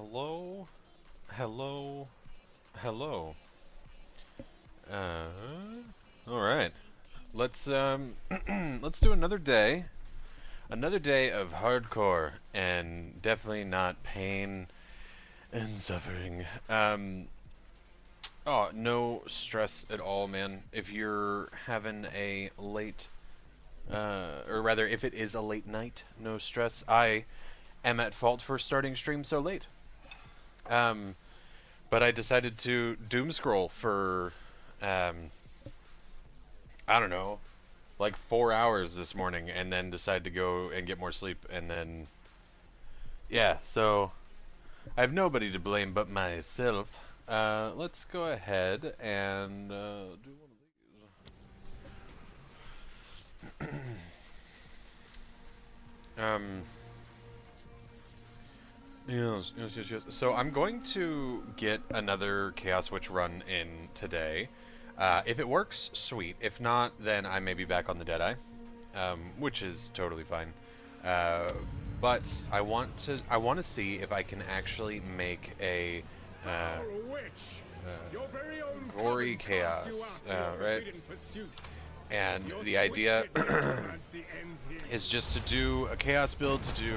Hello, hello, hello. Uh, all right. Let's let's do another day of hardcore, and definitely not pain and suffering. Oh, no stress at all, man. If you're having a late, or rather, if it is a late night, no stress. I am at fault for starting stream so late. Um, but I decided to doom scroll for, um, I don't know, like 4 hours this morning, and then decide to go and get more sleep, and then, yeah, so I have nobody to blame but myself. Let's go ahead and do one of these. um, yes. So I'm going to get another Chaos Witch run in today. If it works, sweet. If not, then I may be back on the Deadeye, which is totally fine. But I want to see if I can actually make a gory chaos, right? And the idea is just to do a chaos build, to do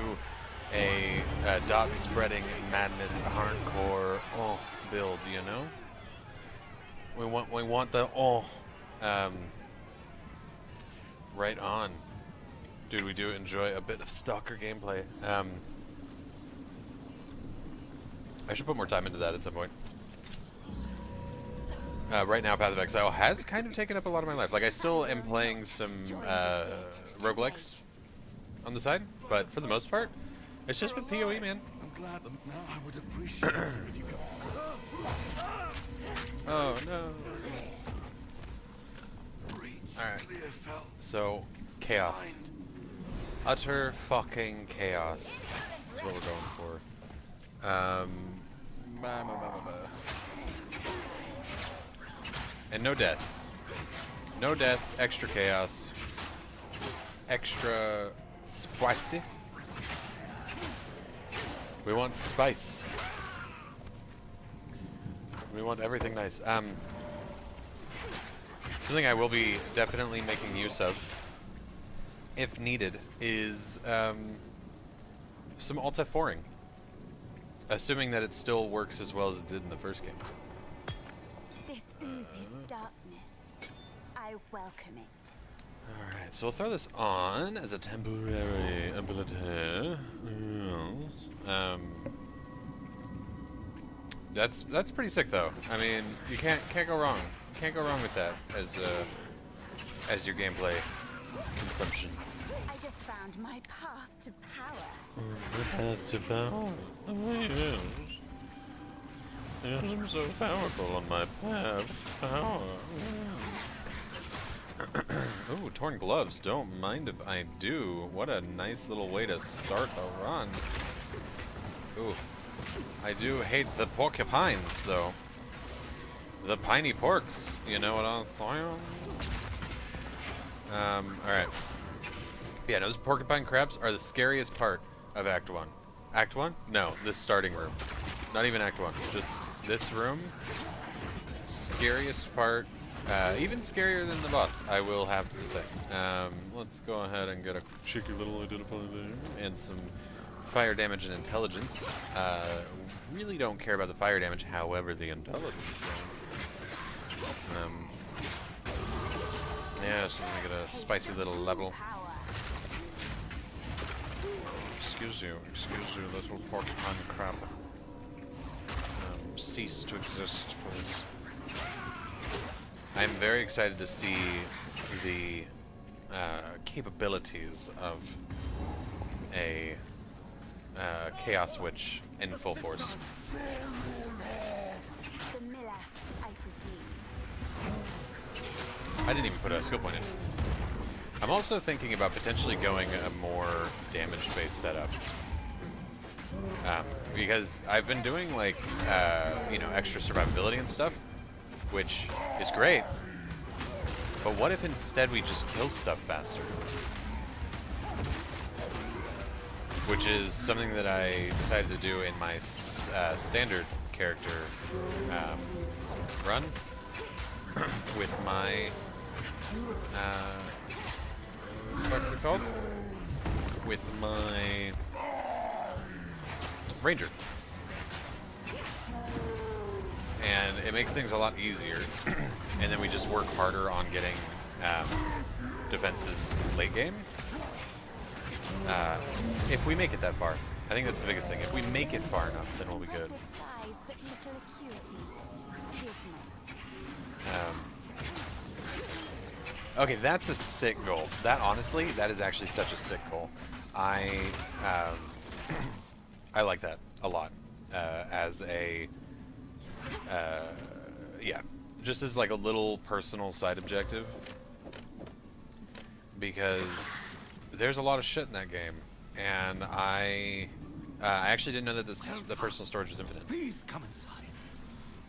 a dot spreading madness hardcore build, you know? We want the right on. Dude, we do enjoy a bit of stalker gameplay. I should put more time into that at some point. Right now, Path of Exile has kind of taken up a lot of my life. Like, I still am playing some roguelikes on the side, but for the most part, it's just been PoE, man. I'm glad now I would appreciate it if you could. Oh no. Alright. So, chaos. Utter fucking chaos is what we're going for. And no death. No death, extra chaos. Extra spicy. We want spice. We want everything nice. Something I will be definitely making use of, if needed, is some Alt F4ing. Assuming that it still works as well as it did in the first game. This oozes darkness. I welcome it. Alright, so we'll throw this on as a temporary ability. Yes. That's pretty sick though. I mean, you can't go wrong. Can't go wrong with that as your gameplay consumption. I just found my path to power. The path to power. Oh, yes. Yes, I'm so powerful on my path to power. Ooh, torn gloves. Don't mind if I do. What a nice little way to start the run. Ooh. I do hate the porcupines, though. The piney porks, you know what I'm saying? Alright. Yeah, those porcupine crabs are the scariest part of Act 1. Act 1? No, this starting room. Not even Act 1, just this room. Scariest part, even scarier than the boss, I will have to say. Let's go ahead and get a cheeky little identifier there, and some fire damage and intelligence. Really don't care about the fire damage, however, the intelligence. Yeah, so let me get a spicy little level. Excuse you, little porcupine crab. Cease to exist, please. I'm very excited to see the capabilities of a Chaos Witch in full force. The miller, I presume. I didn't even put a skill point in. I'm also thinking about potentially going a more damage-based setup. Because I've been doing like, you know, extra survivability and stuff, which is great. But what if instead we just kill stuff faster? Which is something that I decided to do in my standard character run with my what is it called? With my ranger, and it makes things a lot easier. And then we just work harder on getting defenses late game. If we make it that far, I think that's the biggest thing. If we make it far enough, then we'll be good. Size, but little acuity. Dismal. Okay, that's a sick goal. That honestly, that is actually such a sick goal. I like that a lot as a yeah, just as like a little personal side objective, because there's a lot of shit in that game, and I actually didn't know that the personal storage was infinite. Please come inside.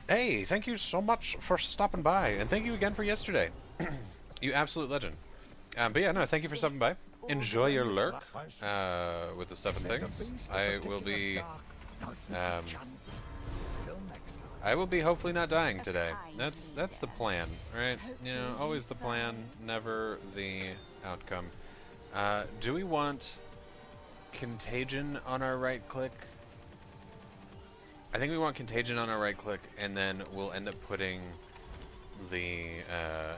Hey, thank you so much for stopping by, and thank you again for yesterday. You absolute legend. But yeah, no, thank you for stopping by. Enjoy your lurk with the stuff and things. I will be hopefully not dying today. That's the plan, right? You know, always the plan, never the outcome. Do we want Contagion on our right click? I think we want Contagion on our right click, and then we'll end up putting the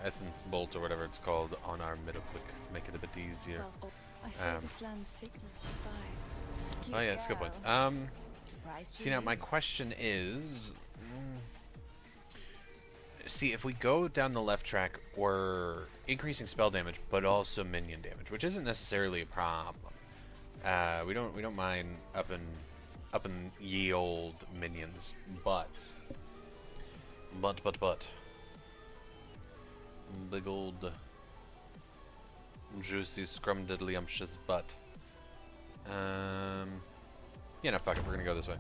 Essence Bolt or whatever it's called on our middle click, make it a bit easier. Oh yeah, that's a good point. See, now my question is, see, if we go down the left track, we're increasing spell damage, but also minion damage, which isn't necessarily a problem. We don't mind upping ye old minions, but big old juicy scrumdiddlyumptious butt. Yeah, no, fuck it, we're gonna go this way.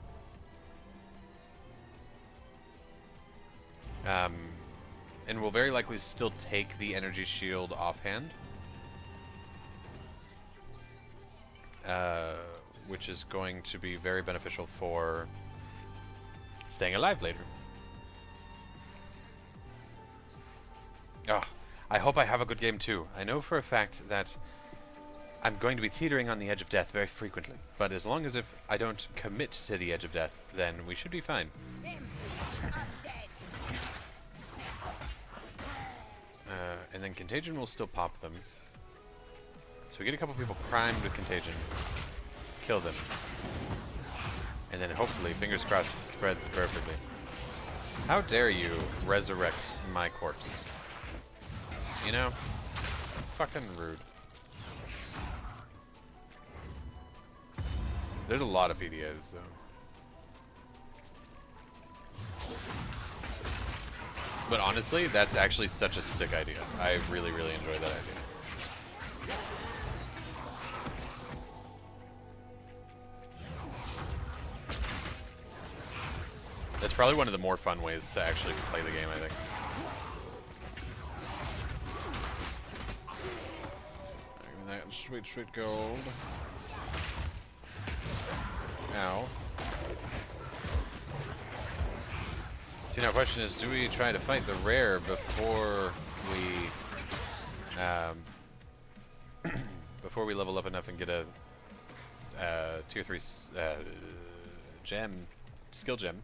And we'll very likely still take the energy shield offhand, which is going to be very beneficial for staying alive later. Oh, I hope I have a good game too. I know for a fact that I'm going to be teetering on the edge of death very frequently, but as long as if I don't commit to the edge of death, then we should be fine. And then Contagion will still pop them. So we get a couple people primed with Contagion, kill them, and then hopefully, fingers crossed, it spreads perfectly. How dare you resurrect my corpse? You know? Fucking rude. There's a lot of PDAs, though. But honestly, that's actually such a sick idea. I really, really enjoy that idea. That's probably one of the more fun ways to actually play the game, I think. That sweet, sweet gold. Ow. See, now the question is, do we try to fight the rare before we before we level up enough and get a tier 3 gem, skill gem?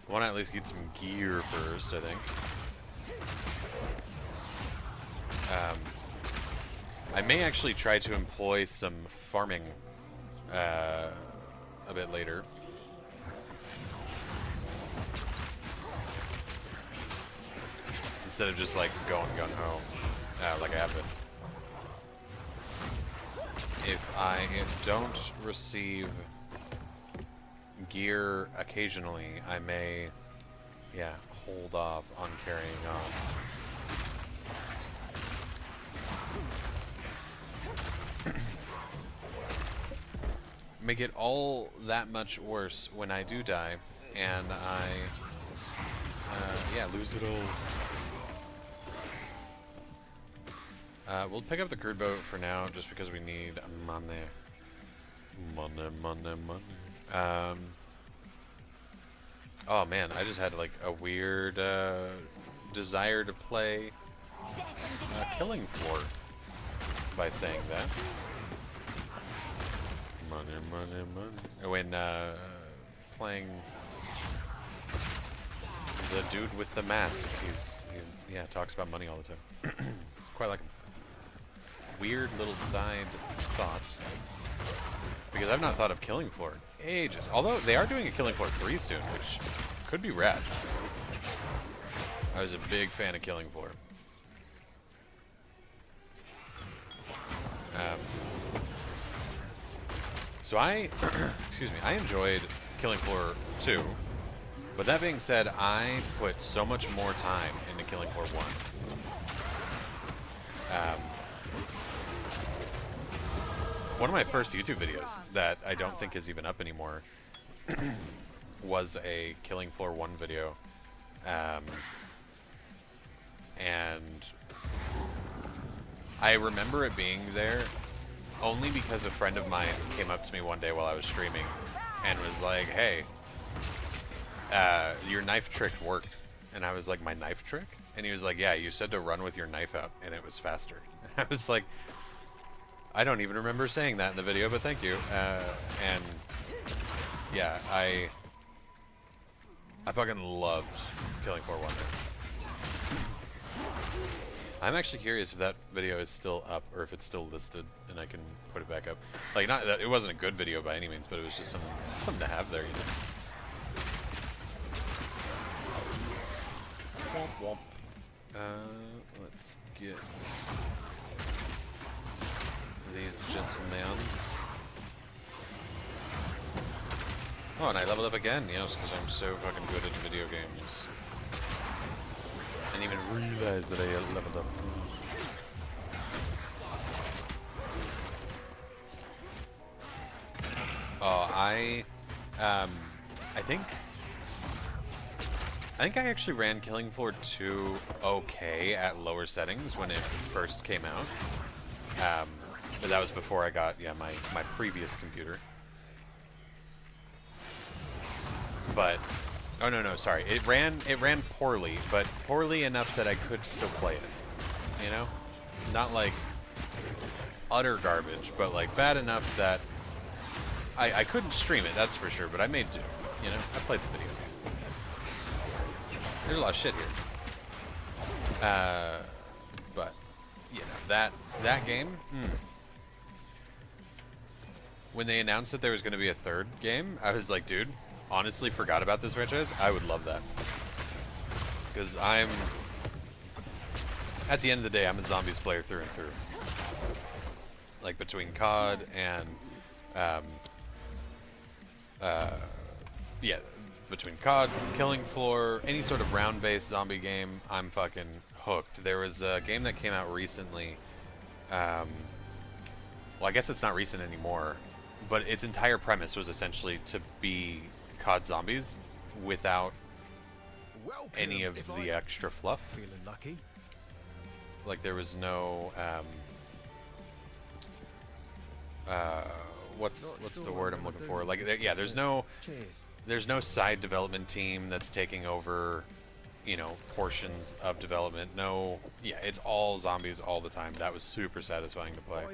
I want to at least get some gear first, I think. I may actually try to employ some farming a bit later. Instead of just like going gung-ho like I have been. If I don't receive gear occasionally, I may, yeah, hold off on carrying on. Make it all that much worse when I do die, and I, yeah, lose it all. We'll pick up the crude boat for now, just because we need money. Money, money, money. Oh man, I just had like a weird desire to play Killing Floor by saying that. Money, money, money. When playing the dude with the mask, he talks about money all the time. Quite like him. Weird little side thought, because I've not thought of Killing Floor in ages. Although they are doing a Killing Floor 3 soon, which could be rad. I was a big fan of Killing Floor. So I, excuse me, I enjoyed Killing Floor 2, but that being said, I put so much more time into Killing Floor 1. One of my first YouTube videos that I don't think is even up anymore was a Killing Floor 1 video. And I remember it being there only because a friend of mine came up to me one day while I was streaming and was like, hey, your knife trick worked. And I was like, my knife trick? And he was like, yeah, you said to run with your knife out and it was faster. I was like, I don't even remember saying that in the video, but thank you. And yeah, I fucking loved Killing Floor 1. I'm actually curious if that video is still up or if it's still listed and I can put it back up. Like, not that it wasn't a good video by any means, but it was just something to have there, you know. Womp womp. Let's get these gentlemen. Oh, and I leveled up again, yes, because I'm so fucking good at video games. I didn't even realize that I leveled up. Oh, I think I actually ran Killing Floor 2 okay at lower settings when it first came out. But that was before I got, my previous computer. But, oh no, sorry. It ran poorly, but poorly enough that I could still play it. You know? Not like utter garbage, but like bad enough that I couldn't stream it, that's for sure, but I made do. You know? I played the video game. There's a lot of shit here. But, you know, that game, When they announced that there was going to be a third game, I was like, dude, honestly forgot about this franchise. I would love that. Because at the end of the day, I'm a Zombies player through and through. Like, between COD and, between COD, Killing Floor, any sort of round-based zombie game, I'm fucking hooked. There was a game that came out recently, well, I guess it's not recent anymore, but its entire premise was essentially to be COD Zombies without any of the extra fluff. Feeling lucky. Like, there was no, what's the word I'm looking for? Like, there's no side development team that's taking over, you know, portions of development. No, it's all zombies all the time. That was super satisfying to play.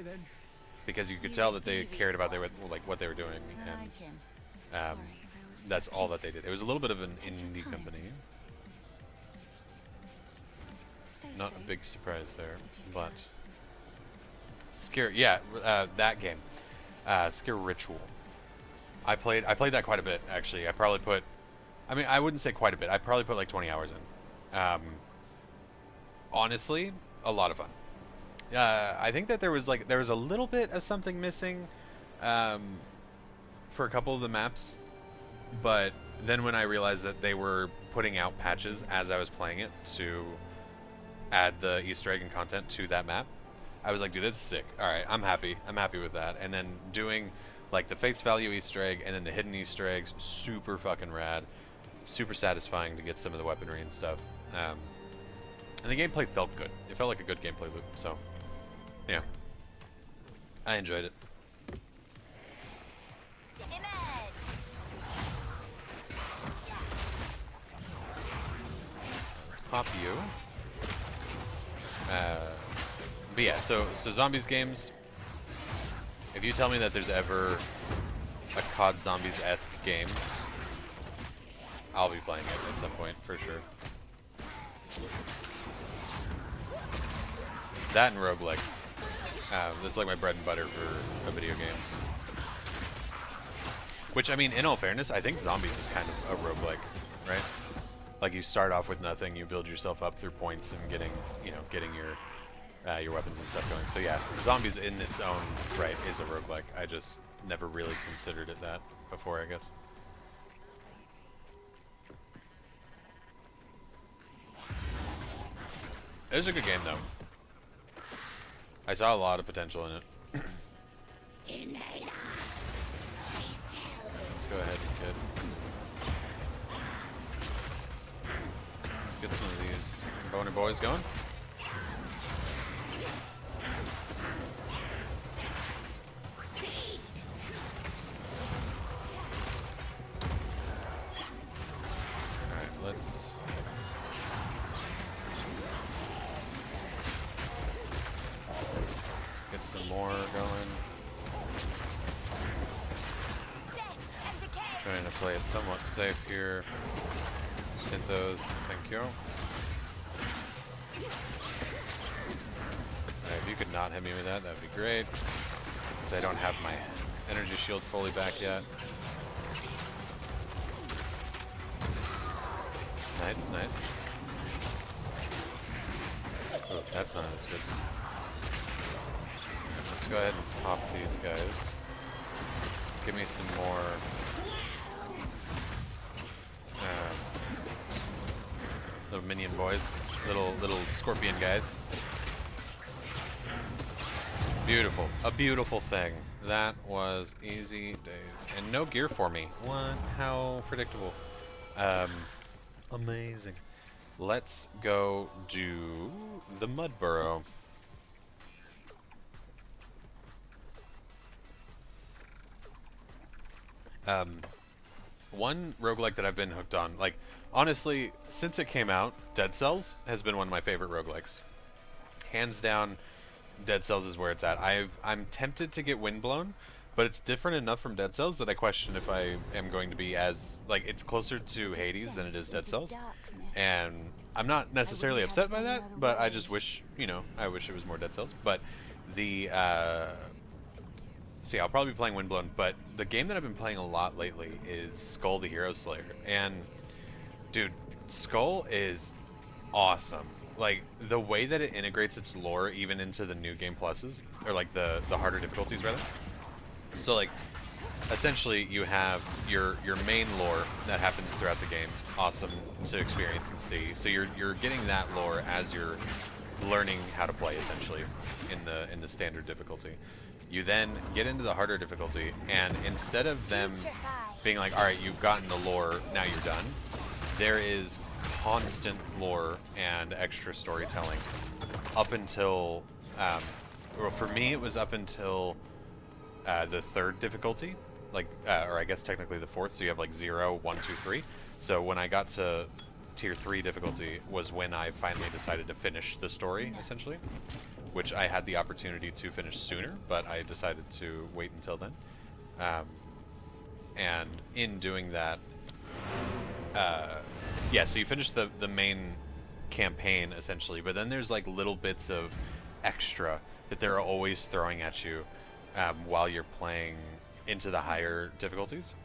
Because you could tell that they cared about what they were doing, and that's all that they did. It was a little bit of an indie company. Not a big surprise there, but that game, Scare Ritual. I played that quite a bit, actually. I wouldn't say quite a bit. I probably put like 20 hours in. Honestly, a lot of fun. I think that there was a little bit of something missing for a couple of the maps, but then when I realized that they were putting out patches as I was playing it to add the Easter egg and content to that map, I was like, dude, that's sick. Alright, I'm happy with that. And then doing like the face value Easter egg and then the hidden Easter eggs, super fucking rad, super satisfying to get some of the weaponry and stuff. And the gameplay felt good. It felt like a good gameplay loop, so yeah, I enjoyed it. pop you. But yeah, so zombies games. If you tell me that there's ever a COD Zombies-esque game, I'll be playing it at some point for sure. That and roguelikes. That's like my bread and butter for a video game. Which, I mean, in all fairness, I think Zombies is kind of a roguelike, right? Like, you start off with nothing, you build yourself up through points and getting your weapons and stuff going. So yeah, Zombies in its own right is a roguelike. I just never really considered it that before, I guess. It was a good game, though. I saw a lot of potential in it. Let's go ahead and get... Let's get some of these boner boys going. Alright, let's... get some more going. Trying to play it somewhat safe here. Hit those, thank you. If you could not hit me with that, that'd be great. I don't have my energy shield fully back yet. Nice, nice. Oh, that's not as good. Let's go ahead and pop these guys. Give me some more little minion boys, little scorpion guys. Beautiful, a beautiful thing. That was easy days, and no gear for me. What? How predictable. Amazing. Let's go do the Mud Burrow. One roguelike that I've been hooked on, like, honestly, since it came out, Dead Cells has been one of my favorite roguelikes. Hands down, Dead Cells is where it's at. I'm tempted to get Windblown, but it's different enough from Dead Cells that I question if I am going to be as, like, it's closer to Hades than it is Dead Cells. And I'm not necessarily upset by that, but I just wish, you know, I wish it was more Dead Cells. But the, so yeah, I'll probably be playing Windblown, but the game that I've been playing a lot lately is Skull the Hero Slayer. And, dude, Skull is awesome. Like, the way that it integrates its lore even into the new game pluses, or like the harder difficulties rather. So like, essentially you have your main lore that happens throughout the game, awesome to experience and see. So you're getting that lore as you're learning how to play, essentially, in the standard difficulty. You then get into the harder difficulty, and instead of them being like, all right, you've gotten the lore, now you're done, there is constant lore and extra storytelling up until, well, for me it was up until the third difficulty, like, or I guess technically the fourth, so you have like 0, 1, 2, 3. So when I got to tier 3 difficulty was when I finally decided to finish the story, essentially, which I had the opportunity to finish sooner, but I decided to wait until then. And in doing that, yeah, so you finish the main campaign, essentially, but then there's like little bits of extra that they're always throwing at you while you're playing into the higher difficulties,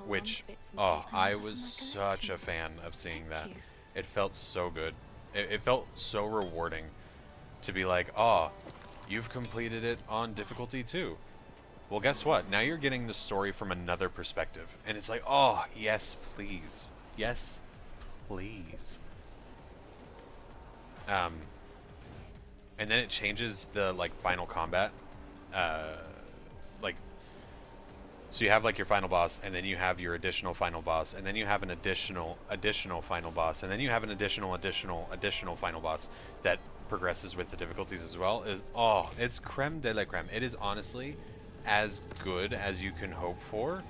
which, oh, I was such a fan of seeing that. It felt so good. It felt so rewarding to be like, oh, you've completed it on difficulty 2. Well, guess what? Now you're getting the story from another perspective. And it's like, oh, yes, please. Yes, please. And then it changes the, like, final combat. Like, so you have, like, your final boss, and then you have your additional final boss, and then you have an additional final boss, and then you have an additional final boss that progresses with the difficulties as well. It's creme de la creme. It is honestly as good as you can hope for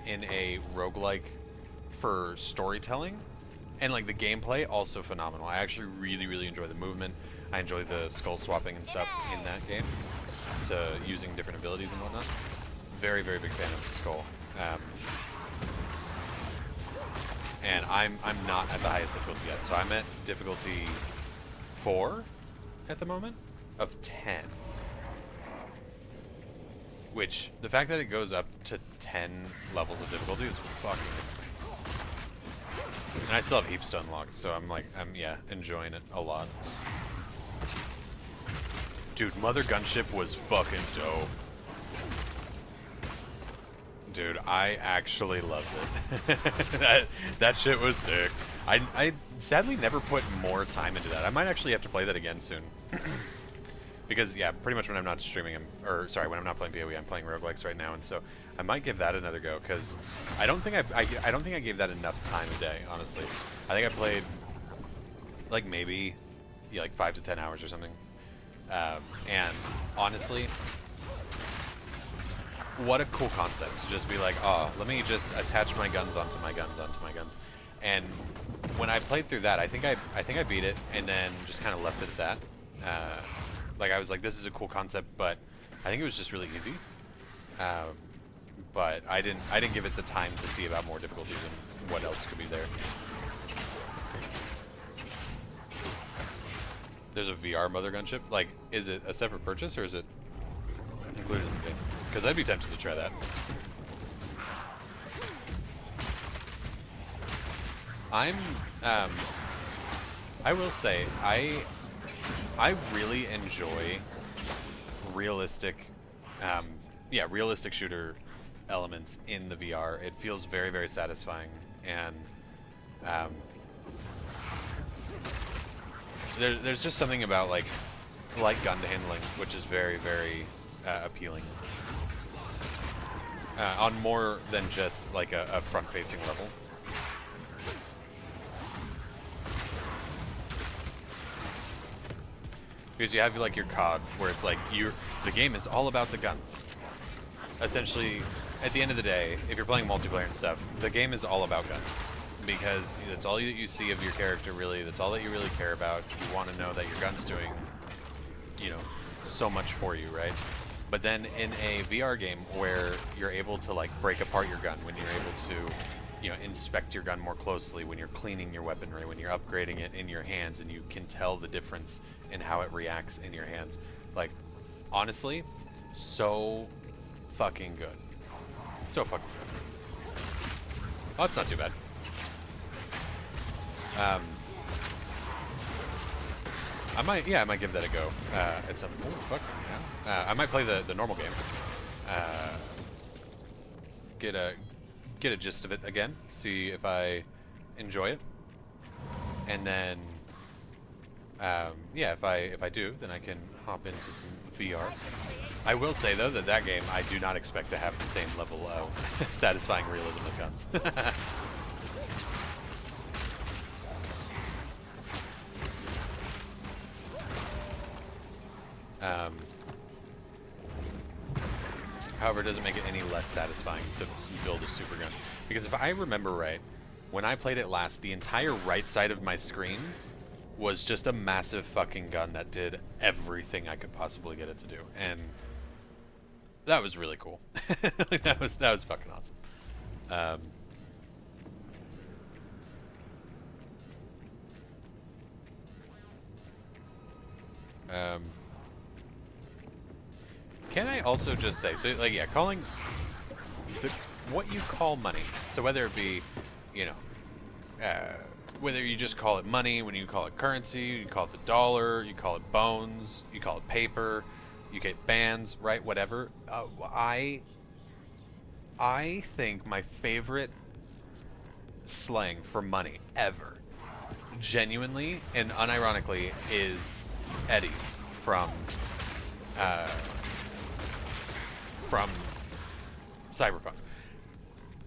in a roguelike for storytelling, And like the gameplay also phenomenal. I actually really enjoy the movement. I enjoy the skull swapping and stuff in that game, to using different abilities and whatnot. Very big fan of Skull. And I'm not at the highest difficulty yet, so I'm at difficulty 4 at the moment of 10. Which, the fact that it goes up to 10 levels of difficulty is fucking insane. And I still have heaps to unlock, so I'm yeah, enjoying it a lot. Dude, Mother Gunship was fucking dope. Dude, I actually loved it. that shit was sick. I sadly never put more time into that. I might actually have to play that again soon. Because yeah, pretty much when I'm not streaming, when I'm not playing PoE, I'm playing roguelikes right now, and so I might give that another go, because I don't think I gave that enough time a day, honestly. I think I played like maybe like 5 to 10 hours or something. And honestly, what a cool concept to just be like, oh, let me just attach my guns onto my guns. And when I played through that, I think I beat it and then just kind of left it at that. Like I was like, this is a cool concept, but I think it was just really easy. But I didn't give it the time to see about more difficulties and what else could be there. There's a VR Mother Gunship. Like, is it a separate purchase or is it included in the game? Because I'd be tempted to try that. I will say, I really enjoy realistic, realistic shooter elements in the VR. It feels very satisfying, and there's just something about like gun handling, which is very appealing. On more than just like a front-facing level. Because you have like your COD, where it's like the game is all about the guns. Essentially, at the end of the day, if you're playing multiplayer and stuff, the game is all about guns. Because that's all that you see of your character, really. That's all that you really care about. You want to know that your gun's doing, you know, so much for you, right? But then in a VR game where you're able to like break apart your gun, when you're able to, you know, inspect your gun more closely, when you're cleaning your weaponry, when you're upgrading it in your hands, and you can tell the difference in how it reacts in your hands. Like, honestly, so fucking good. So fucking good. Oh, it's not too bad. I might give that a go. At some. Oh fuck. Yeah. I might play the normal game. Get a gist of it again. See if I enjoy it. And then, yeah, if I do, then I can hop into some VR. I will say though that game I do not expect to have the same level of satisfying realism of guns. However, it doesn't make it any less satisfying to build a super gun. Because if I remember right, when I played it last, the entire right side of my screen was just a massive fucking gun that did everything I could possibly get it to do. And that was really cool. that was fucking awesome. Can I also just say, so like, yeah, calling what you call money, so whether it be, you know, whether you just call it money, when you call it currency, you call it the dollar, you call it bones, you call it paper, you get bands, right, whatever, I think my favorite slang for money ever, genuinely and unironically, is eddies from Cyberpunk.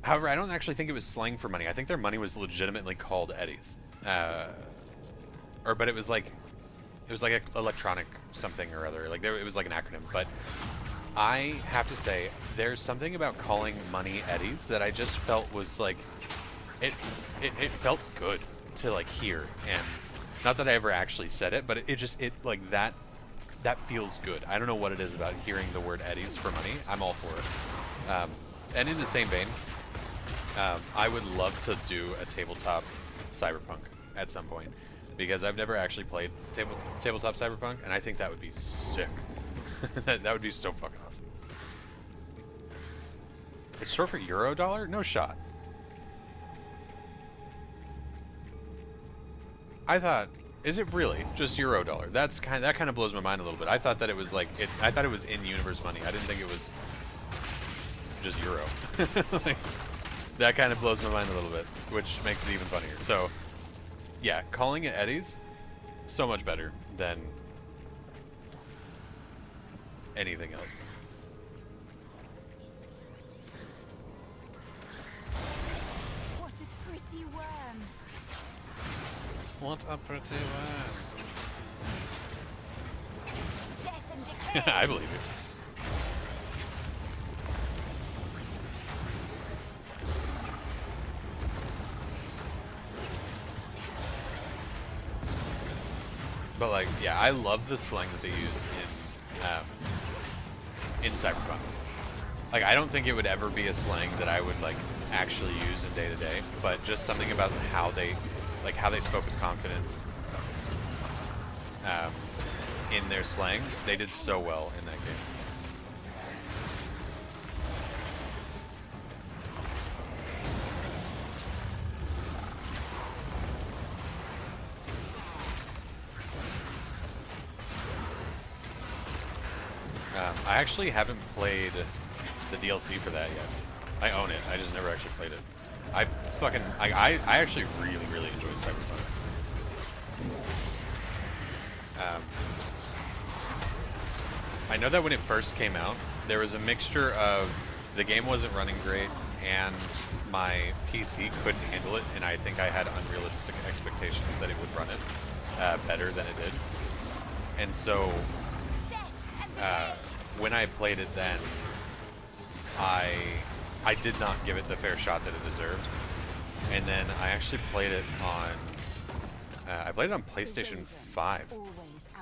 However, I don't actually think it was slang for money. I think their money was legitimately called eddies. But it was like an electronic something or other. Like it was like an acronym. But I have to say, there's something about calling money eddies that I just felt was like, it felt good. to like hear, and not that I ever actually said it, but it just like that feels good. I don't know what it is about hearing the word Eddies for money. I'm all for it. And in the same vein, I would love to do a tabletop Cyberpunk at some point, because I've never actually played tabletop Cyberpunk, and I think that would be sick. that would be so fucking awesome. It's short for Eurodollar? No shot. I thought, is it really just Eurodollar? That kind of blows my mind a little bit. I thought that it was like I thought it was in-universe money. I didn't think it was just euro. Like, that kind of blows my mind a little bit, which makes it even funnier. So, yeah, calling it Eddies, so much better than anything else. What a pretty worm. What a pretty worm. Death and decay. I believe it. But like, yeah, I love the slang that they use in Cyberpunk. Like, I don't think it would ever be a slang that I would like actually use in day to day, but just something about how they spoke with confidence in their slang. They did so well in that game. I actually haven't played the DLC for that yet. I own it. I just never actually played it. I actually really enjoyed Cyberpunk. I know that when it first came out, there was a mixture of the game wasn't running great and my PC couldn't handle it, and I think I had unrealistic expectations that it would run it better than it did. And so when I played it then, I did not give it the fair shot that it deserved. And then I actually played it on I played it on PlayStation 5.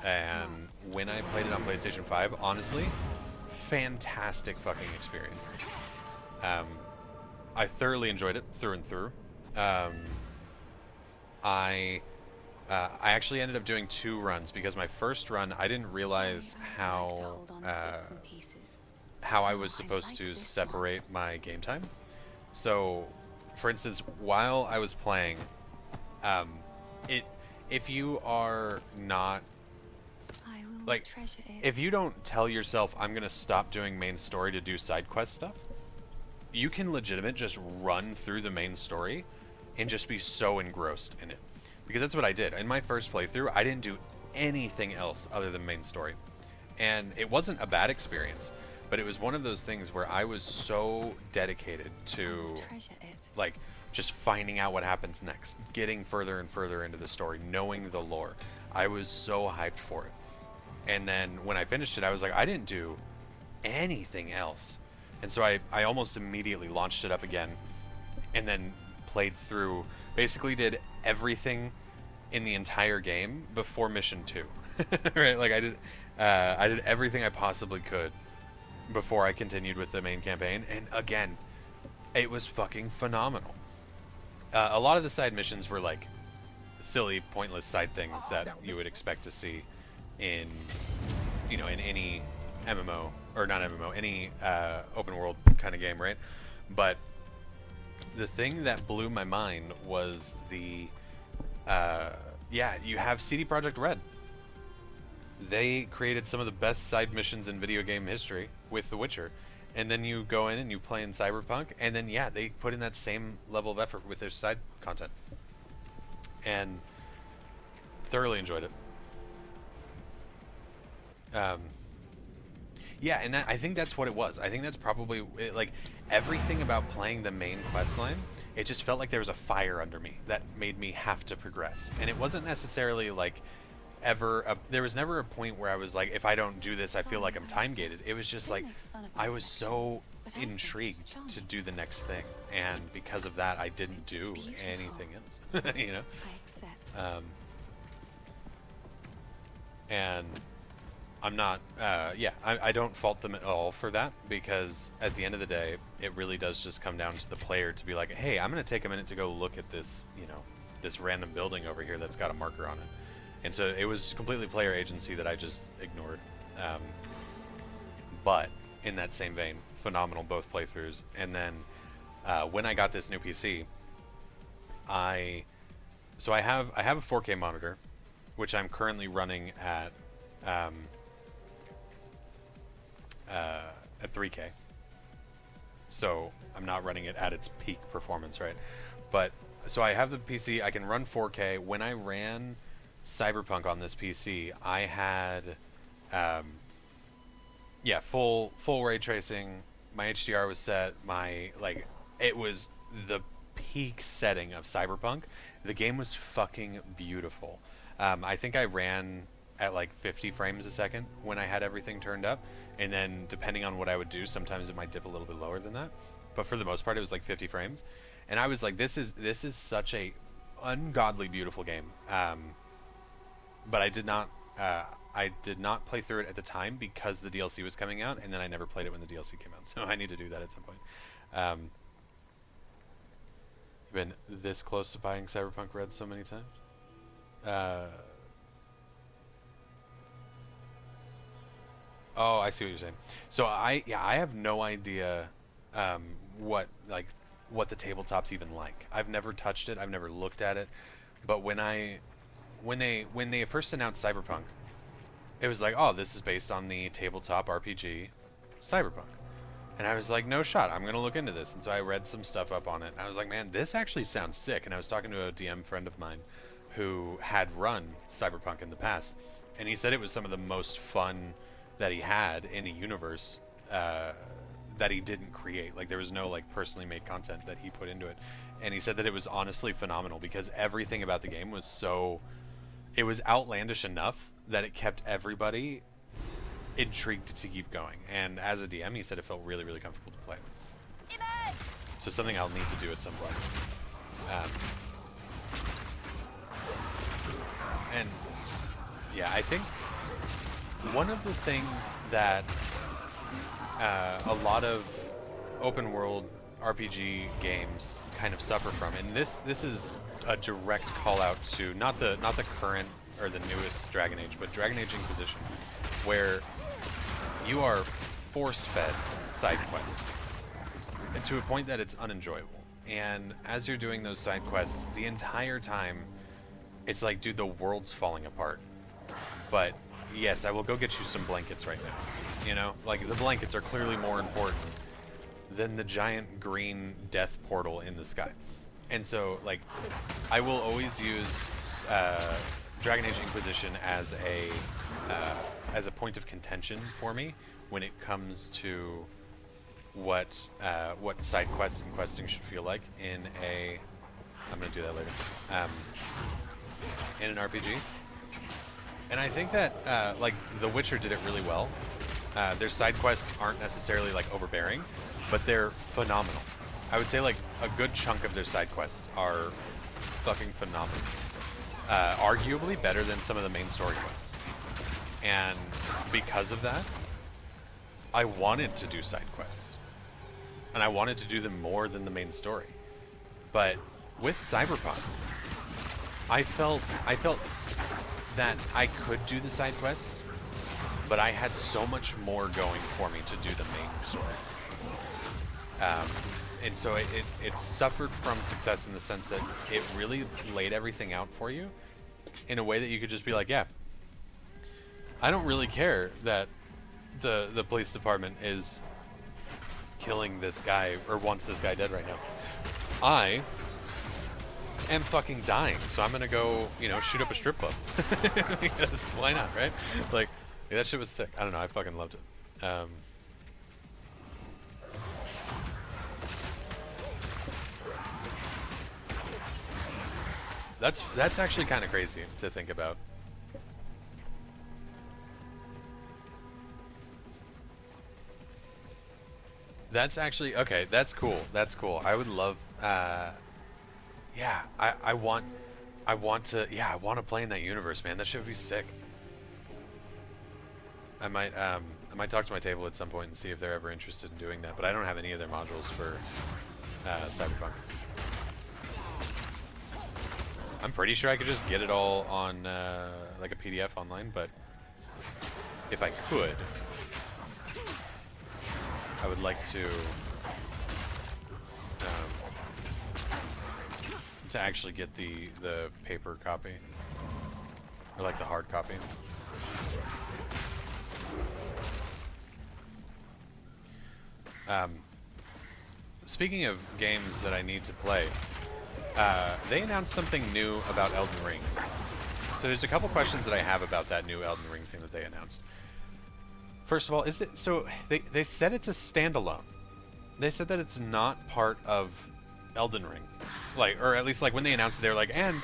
And when I played it on PlayStation 5, honestly, fantastic fucking experience. I thoroughly enjoyed it through and through. I actually ended up doing 2 runs, because my first run I didn't realize how I was supposed to separate my game time. So, for instance, while I was playing, if you are not like, if you don't tell yourself I'm gonna stop doing main story to do side quest stuff, you can legitimately just run through the main story and just be so engrossed in it. Because that's what I did. In my first playthrough, I didn't do anything else other than main story. And it wasn't a bad experience, but it was one of those things where I was so dedicated to like just finding out what happens next, getting further and further into the story, knowing the lore. I was so hyped for it. And then when I finished it, I was like, I didn't do anything else. And so I almost immediately launched it up again and then played through, basically did everything in the entire game before mission 2. Right? Like I did everything I possibly could before I continued with the main campaign, and again, it was fucking phenomenal. A lot of the side missions were like silly, pointless side things that you would expect to see in, you know, in any MMO, or not MMO, any open world kind of game, right? But the thing that blew my mind was the yeah, you have CD Projekt Red. They created some of the best side missions in video game history with The Witcher, and then you go in and you play in Cyberpunk, and then yeah, they put in that same level of effort with their side content, and thoroughly enjoyed it. Yeah, and I think that's what it was. I think that's probably it, like everything about playing the main quest line. It just felt like there was a fire under me that made me have to progress, and it wasn't necessarily like there was never a point where I was like, if I don't do this, I feel like I'm time gated. It was just like I was so But I think it's intrigued to charming. do the next thing, and because of that, I didn't It's do beautiful. anything else. You know, I accept. and I'm not. Yeah, I don't fault them at all for that, because at the end of the day, it really does just come down to the player to be like, hey, I'm gonna take a minute to go look at this, you know, this random building over here that's got a marker on it. And so it was completely player agency that I just ignored. But in that same vein, phenomenal both playthroughs. And then when I got this new PC, I have a 4K monitor, which I'm currently running at 3K. So I'm not running it at its peak performance, right? But so I have the PC, I can run 4K. When I ran Cyberpunk on this PC, I had yeah, full ray tracing. My HDR was set. It was the peak setting of Cyberpunk. The game was fucking beautiful. I think I ran at like 50 frames a second when I had everything turned up, and then depending on what I would do, sometimes it might dip a little bit lower than that. But for the most part, it was like 50 frames, and I was like, this is such a ungodly beautiful game. But I did not play through it at the time because the DLC was coming out, and then I never played it when the DLC came out. So I need to do that at some point. Been this close to buying Cyberpunk Red so many times. Oh, I see what you're saying. So I have no idea what the tabletop's even like. I've never touched it. I've never looked at it. But when they first announced Cyberpunk, it was like, oh, this is based on the tabletop RPG Cyberpunk. And I was like, no shot, I'm going to look into this. And so I read some stuff up on it. And I was like, man, this actually sounds sick. And I was talking to a DM friend of mine who had run Cyberpunk in the past. And he said it was some of the most fun that he had in a universe that he didn't create. Like, there was no like personally made content that he put into it. And he said that it was honestly phenomenal because everything about the game was it was outlandish enough that it kept everybody intrigued to keep going. And as a DM, he said it felt really, really comfortable to play. So something I'll need to do at some point. And yeah, I think one of the things that a lot of open world RPG games kind of suffer from, and this is a direct call out to not the current or the newest Dragon Age, but Dragon Age Inquisition, where you are force-fed side quests, and to a point that it's unenjoyable. And as you're doing those side quests, the entire time, it's like, dude, the world's falling apart. But yes, I will go get you some blankets right now. You know, like, the blankets are clearly more important than the giant green death portal in the sky. And so, like, I will always use Dragon Age Inquisition as a point of contention for me when it comes to what side quests and questing should feel like in a. I'm gonna do that later. In an RPG. And I think that like The Witcher did it really well. Their side quests aren't necessarily like overbearing, but they're phenomenal. I would say like a good chunk of their side quests are fucking phenomenal. Arguably better than some of the main story quests. And because of that, I wanted to do side quests. And I wanted to do them more than the main story. But with Cyberpunk, I felt that I could do the side quests, but I had so much more going for me to do the main story. And so it suffered from success in the sense that it really laid everything out for you in a way that you could just be like, yeah, I don't really care that the police department is killing this guy or wants this guy dead right now. I am fucking dying, so I'm gonna go, you know, shoot up a strip club. Because why not, right? Like, that shit was sick. I don't know, I fucking loved it. That's actually kind of crazy to think about. That's actually okay. That's cool. That's cool. I would love. Yeah, I want. I want to. Yeah, I want to play in that universe, man. That shit would be sick. I might talk to my table at some point and see if they're ever interested in doing that. But I don't have any of their modules for Cyberpunk. I'm pretty sure I could just get it all on like a PDF online, but if I could, I would like to actually get the paper copy, or like the hard copy. Speaking of games that I need to play, they announced something new about Elden Ring. So there's a couple questions that I have about that new Elden Ring thing that they announced. First of all, is it so? They said it's a standalone. They said that it's not part of Elden Ring, like, or at least like when they announced it, they were like, and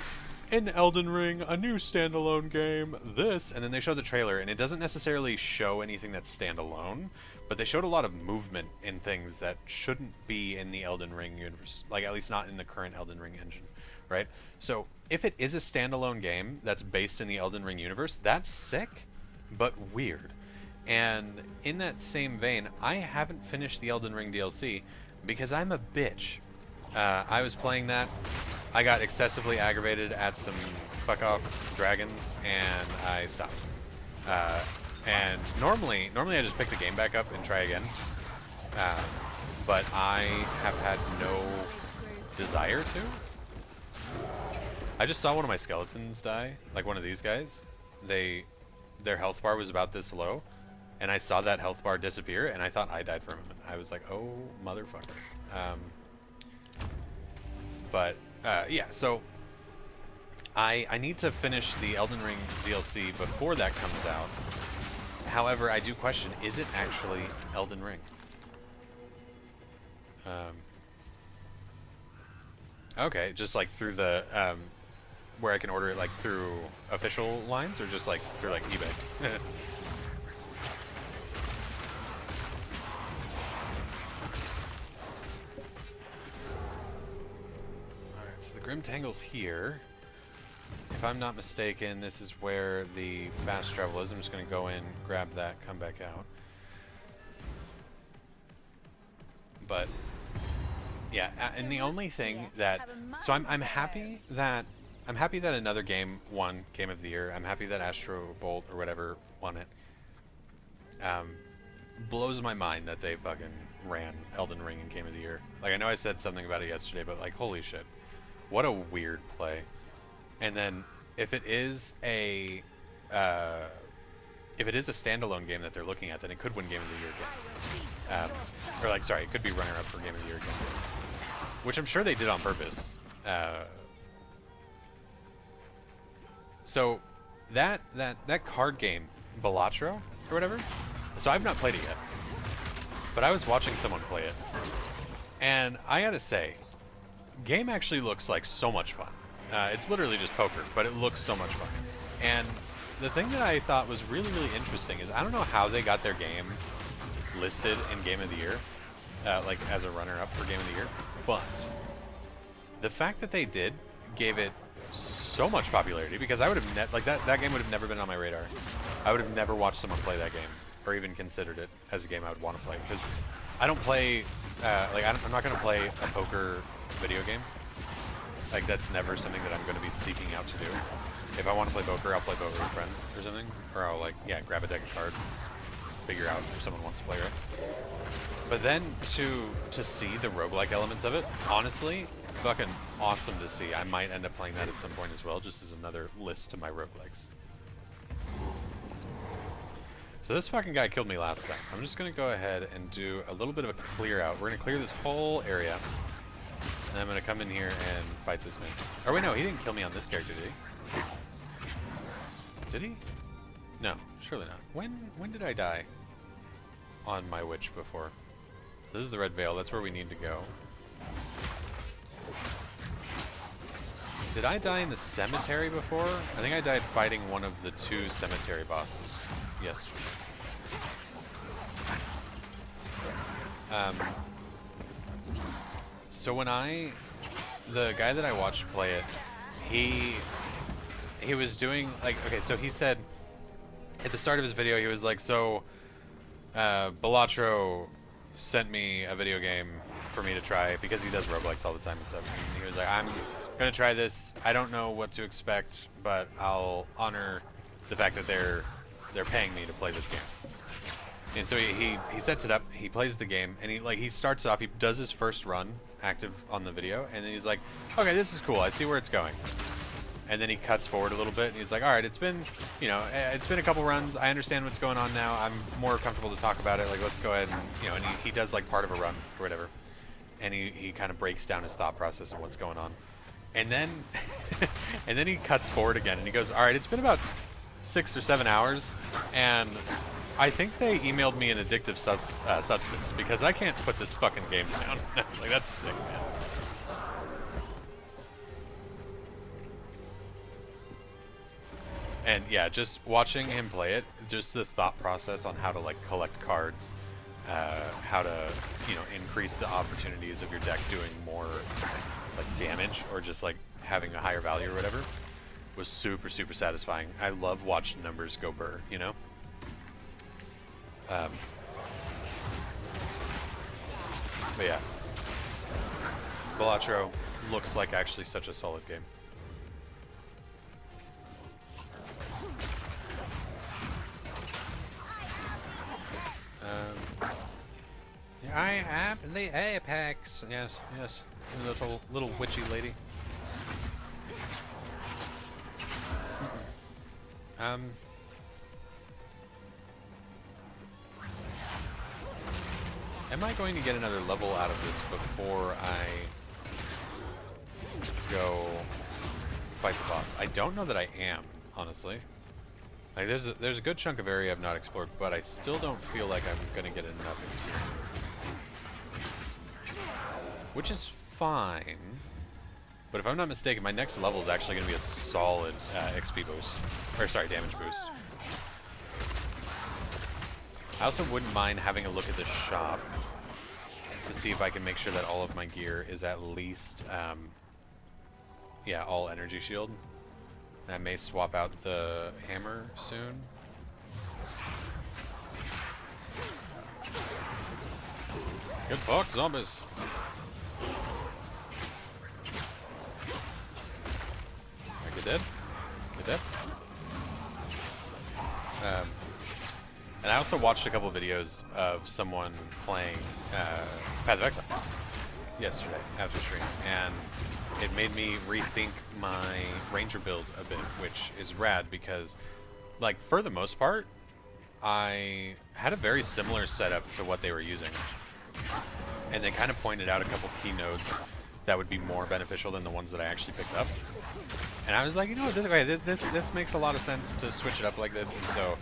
in Elden Ring, a new standalone game, this, and then they showed the trailer, and it doesn't necessarily show anything that's standalone, but they showed a lot of movement in things that shouldn't be in the Elden Ring universe, like at least not in the current Elden Ring engine, right? So if it is a standalone game that's based in the Elden Ring universe, that's sick, but weird. And in that same vein, I haven't finished the Elden Ring DLC because I'm a bitch. I was playing that, I got excessively aggravated at some fuck off dragons, and I stopped. And normally I just pick the game back up and try again, but I have had no desire to. I just saw one of my skeletons die, like one of these guys. Their health bar was about this low, and I saw that health bar disappear, and I thought I died for a moment. I was like, oh motherfucker. But yeah, so I need to finish the Elden Ring DLC before that comes out. However, I do question, is it actually Elden Ring? Okay, just like through the where I can order it like through official lines, or just like through like eBay. So the Grim Tangle's here. If I'm not mistaken, this is where the fast travel is. I'm just going to go in, grab that, come back out. But yeah, and the only thing that, so I'm happy that another game won Game of the Year. I'm happy that Astro Bolt or whatever won it. Blows my mind that they fucking ran Elden Ring in Game of the Year. Like, I know I said something about it yesterday, but like, holy shit. What a weird play. And then if it is a standalone game that they're looking at, then it could win Game of the Year again. Or like, sorry, it could be runner-up for Game of the Year again, which I'm sure they did on purpose. So that card game, Balatro or whatever. So I've not played it yet, but I was watching someone play it, and I gotta say, game actually looks like so much fun. It's literally just poker, but it looks so much fun. And the thing that I thought was really, really interesting is I don't know how they got their game listed in Game of the Year, like as a runner-up for Game of the Year, but the fact that they did gave it so much popularity, because I would have like that game would have never been on my radar. I would have never watched someone play that game or even considered it as a game I would want to play, because I don't play I'm not going to play a poker video game. Like, that's never something that I'm going to be seeking out to do. If I want to play poker, I'll play poker with friends or something. Or I'll, like, yeah, grab a deck of cards, figure out if someone wants to play, right? But then to see the roguelike elements of it, honestly, fucking awesome to see. I might end up playing that at some point as well, just as another list to my roguelikes. So this fucking guy killed me last time. I'm just going to go ahead and do a little bit of a clear out. We're going to clear this whole area. And I'm going to come in here and fight this man. Or wait, no, he didn't kill me on this character, did he? Did he? No, surely not. When did I die on my witch before? This is the Red Veil. That's where we need to go. Did I die in the cemetery before? I think I died fighting one of the 2 cemetery bosses yesterday. So when the guy that I watched play it, he was doing like, okay, so he said at the start of his video, he was like, so Balatro sent me a video game for me to try because he does Roblox all the time and stuff. And he was like, I'm gonna try this. I don't know what to expect, but I'll honor the fact that they're paying me to play this game. And so he sets it up, he plays the game, and he starts off, he does his first run active on the video, and then he's like, okay, this is cool, I see where it's going. And then he cuts forward a little bit, and he's like, alright, it's been a couple runs, I understand what's going on now, I'm more comfortable to talk about it, like, let's go ahead and, and he does like part of a run, or whatever. And he kind of breaks down his thought process and what's going on. And then, and then he cuts forward again, and he goes, alright, it's been about 6 or 7 hours, and I think they emailed me an addictive substance because I can't put this fucking game down. Like, that's sick, man. And yeah, just watching him play it, just the thought process on how to like collect cards, how to increase the opportunities of your deck doing more like damage or just like having a higher value or whatever, was super satisfying. I love watching numbers go burr, you know. But yeah, Balatro looks like actually such a solid game. Yeah, I am in the apex. Yes, the little witchy lady. Am I going to get another level out of this before I go fight the boss? I don't know that I am, honestly. Like, there's a good chunk of area I've not explored, but I still don't feel like I'm gonna get enough experience. Which is fine. But if I'm not mistaken, my next level is actually gonna be a solid XP boost. Or sorry, damage boost. I also wouldn't mind having a look at the shop to see if I can make sure that all of my gear is at least, yeah, all energy shield. And I may swap out the hammer soon. Good fuck, zombies. Alright, get dead. Get dead. And I also watched a couple videos of someone playing Path of Exile yesterday after stream, and it made me rethink my ranger build a bit, which is rad because, like, for the most part, I had a very similar setup to what they were using, and they kind of pointed out a couple key nodes that would be more beneficial than the ones that I actually picked up. And I was like, you know, this makes a lot of sense to switch it up like this, and so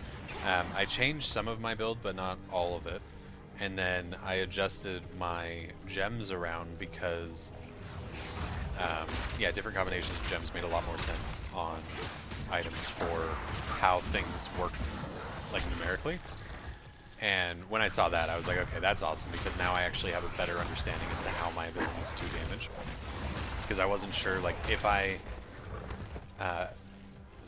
I changed some of my build, but not all of it. And then I adjusted my gems around because, yeah, different combinations of gems made a lot more sense on items for how things work, like, numerically. And when I saw that, I was like, okay, that's awesome, because now I actually have a better understanding as to how my abilities do damage. Because I wasn't sure, like, if I...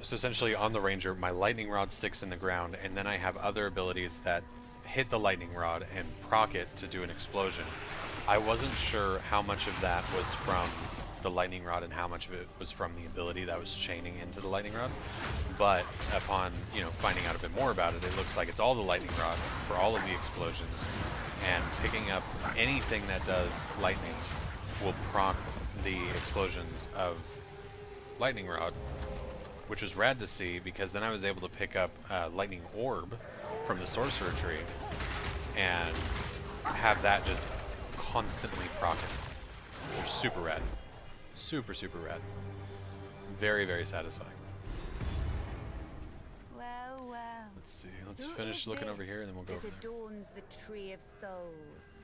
so essentially on the ranger, my lightning rod sticks in the ground, and then I have other abilities that hit the lightning rod and proc it to do an explosion. I wasn't sure how much of that was from the lightning rod and how much of it was from the ability that was chaining into the lightning rod. But upon, you know, finding out a bit more about it, it looks like it's all the lightning rod for all of the explosions, and picking up anything that does lightning will proc the explosions of lightning rod, which was rad to see, because then I was able to pick up lightning orb from the sorcerer tree and have that just constantly proccing. Which is super rad. Super rad. Very satisfying. Well. Let's see. Let's finish looking over here and then we'll go over that there. adorns the tree of souls.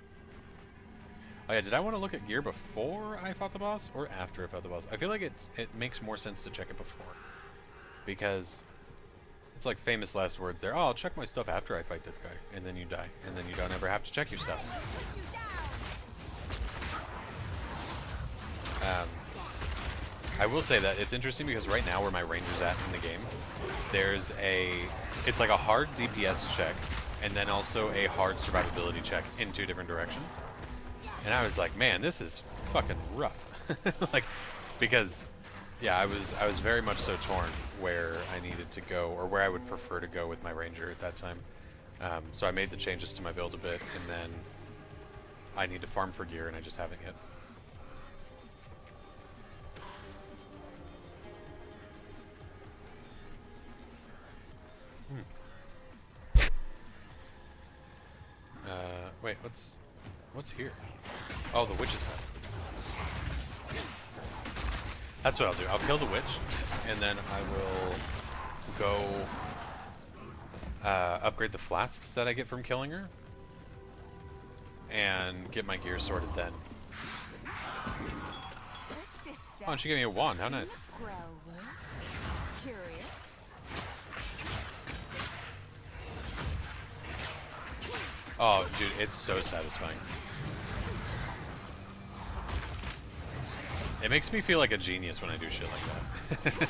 Oh yeah, did I want to look at gear before I fought the boss or after I fought the boss? I feel like it makes more sense to check it before, because It's like famous last words there. Oh, I'll check my stuff after I fight this guy, and then you die, and then you don't ever have to check your stuff. I will say that it's interesting because right now where my ranger's at in the game, it's like a hard DPS check, and then also a hard survivability check in 2 different directions. And I was like, man, this is fucking rough. Like, because, yeah, I was very much so torn where I needed to go, or where I would prefer to go with my ranger at that time. So I made the changes to my build a bit, and then I need to farm for gear, and I just haven't yet. Wait, what's here? Oh, the witch's hut. That's what I'll do. I'll kill the witch, and then I will go upgrade the flasks that I get from killing her, and get my gear sorted then. Oh, and she gave me a wand. How nice. Oh, dude, it's so satisfying. It makes me feel like a genius when I do shit like that.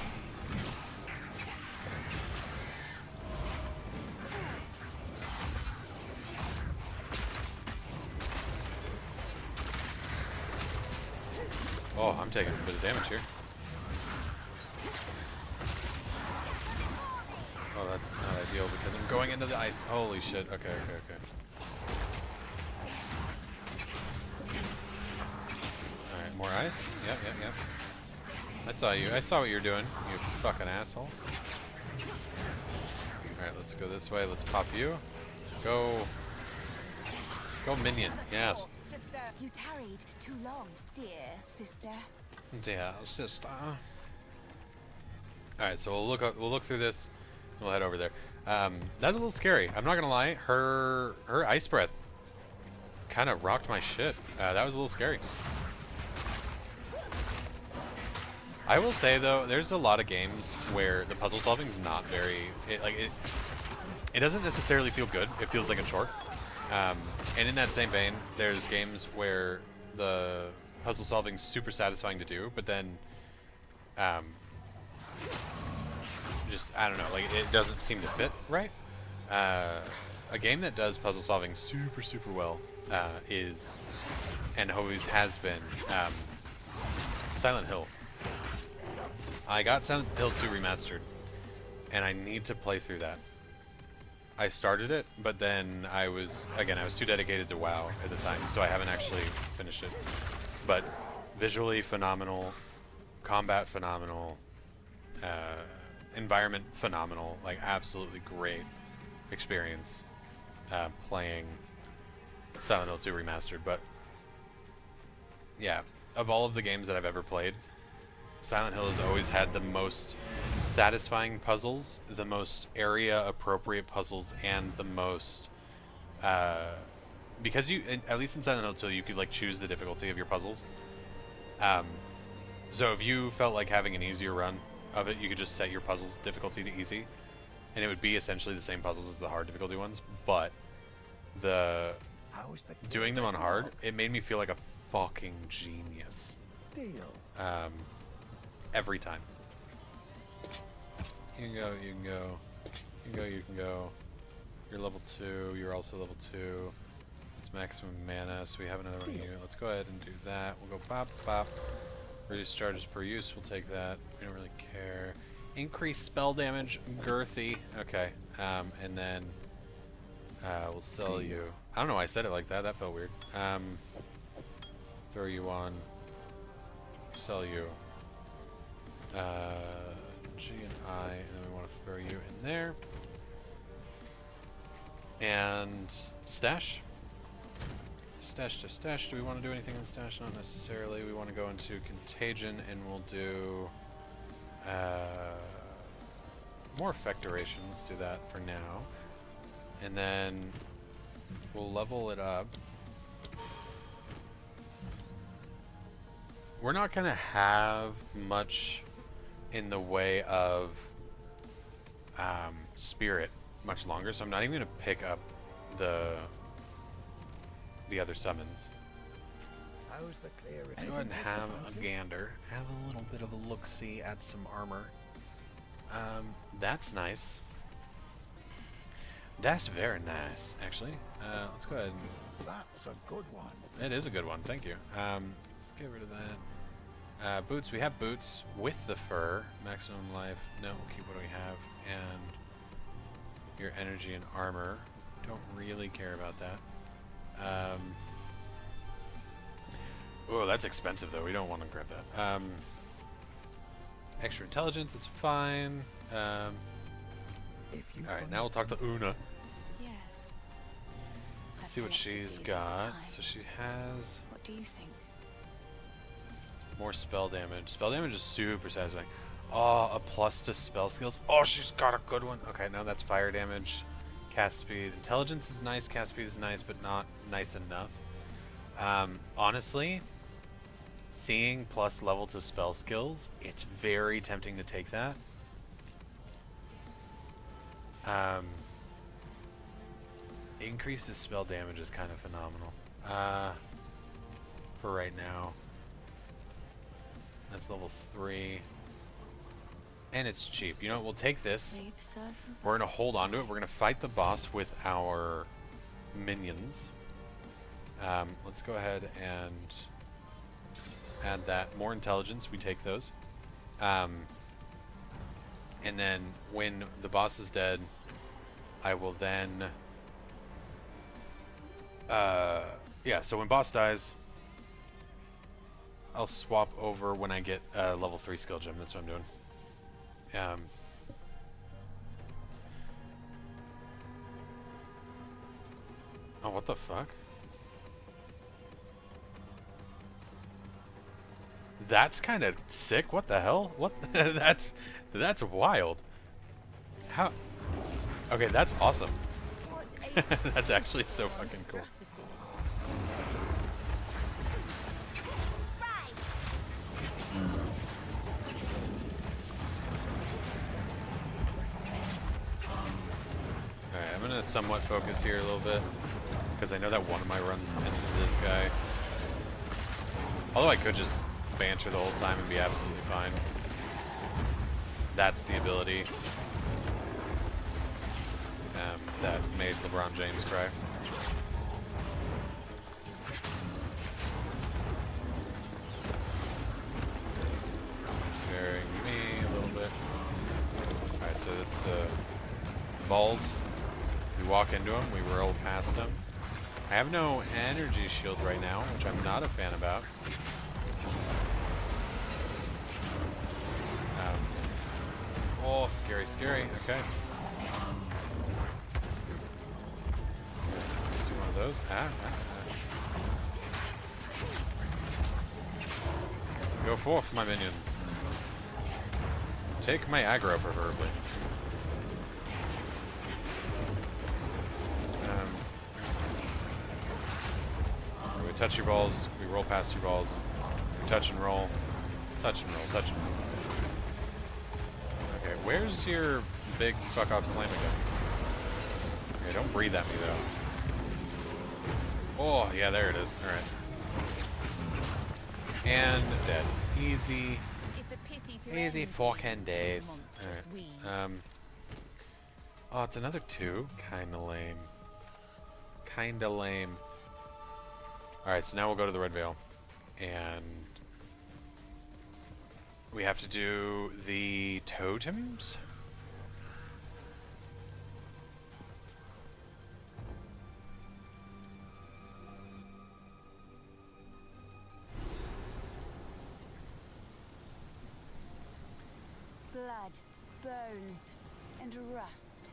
Oh, I'm taking a bit of damage here. Oh, that's not ideal because I'm going into the ice. Holy shit. Okay. Alright, more ice. Yep. I saw you. I saw what you're doing, you fucking asshole. Alright, let's go this way. Let's pop you. Go minion. Yes. You tarried too long, dear sister. Dear sister. Alright, so we'll look through this. We'll head over there. That's a little scary. I'm not gonna lie. Her ice breath kind of rocked my shit. That was a little scary. I will say though, there's a lot of games where the puzzle solving is not very. It doesn't necessarily feel good. It feels like a chore. And in that same vein, there's games where the puzzle solving is super satisfying to do, but then just, I don't know, like it doesn't seem to fit right. A game that does puzzle solving super well is, and always has been, Silent Hill. I got Silent Hill 2 remastered, and I need to play through that. I started it, but then I was too dedicated to WoW at the time, so I haven't actually finished it. But visually phenomenal, combat phenomenal, environment phenomenal, like absolutely great experience playing Silent Hill 2 remastered. But yeah, of all of the games that I've ever played, Silent Hill has always had the most satisfying puzzles, the most area appropriate puzzles, and the most because you, at least in Silent Hill 2, you could like choose the difficulty of your puzzles. So if you felt like having an easier run of it, you could just set your puzzles difficulty to easy, and it would be essentially the same puzzles as the hard difficulty ones. But doing them on hard, it made me feel like a fucking genius. Every time. You can go. You're level 2, you're also level 2. It's maximum mana, so we have another one here. Let's go ahead and do that. We'll go bop. Reduce charges per use, we'll take that. We don't really care. Increase spell damage, girthy. Okay. And then we'll sell you. I don't know why I said it like that, that felt weird. Throw you on. Sell you. G and I, and then we want to throw you in there. And stash. Stash to stash. Do we want to do anything in stash? Not necessarily. We want to go into contagion, and we'll do more effect duration. Let's do that for now. And then we'll level it up. We're not going to have much in the way of spirit much longer, so I'm not even gonna pick up the other summons. How's the clear? Let's go ahead and have a gander, have a little bit of a look-see at some armor. That's nice. That's very nice, actually. Let's go ahead and... That's a good one. It is a good one, thank you. Let's get rid of that. Boots, we have boots with the fur. Maximum life, no, we'll keep what we have. And your energy and armor. Don't really care about that. Oh, that's expensive though, we don't want to grab that. Extra intelligence is fine. Alright, now we'll talk to Una. Yes. See what she's got. So she has What do you think? more spell damage. Spell damage is super satisfying. Oh, a plus to spell skills. Oh, she's got a good one. Okay, now that's fire damage. Cast speed. Intelligence is nice. Cast speed is nice, but not nice enough. Honestly, seeing plus level to spell skills, it's very tempting to take that. Increases spell damage is kind of phenomenal. For right now. That's level 3. And it's cheap. You know what, we'll take this. We're gonna hold on to it. We're gonna fight the boss with our minions. Let's go ahead and add that. More intelligence, we take those. And then when the boss is dead, I will then... yeah, so when boss dies, I'll swap over when I get level 3 skill gem. That's what I'm doing. Oh, what the fuck? That's kind of sick. What the hell? What? that's wild. How? Okay, that's awesome. That's actually so fucking cool. Alright, I'm gonna somewhat focus here a little bit, because I know that one of my runs ended this guy. Although I could just banter the whole time and be absolutely fine. That's the ability that made LeBron James cry. Scaring me a little bit. Alright, so that's the balls. We walk into them, we roll past them. I have no energy shield right now, which I'm not a fan about. Oh, scary, scary. Okay. Let's do one of those. Go forth, my minions. Take my aggro, preferably. We touch your balls, we roll past your balls. We touch and roll. Touch and roll, touch and roll. Okay, where's your big fuck off slam again? Okay, don't breathe at me though. Oh, yeah, there it is. Alright. And dead. Easy. It's a pity to Easy end fucking days. monstrous weed. Alright. Oh, it's another 2? Kinda lame. Kinda lame. Alright, so now we'll go to the Red Veil. And we have to do the totems? Blood, bones, and rust.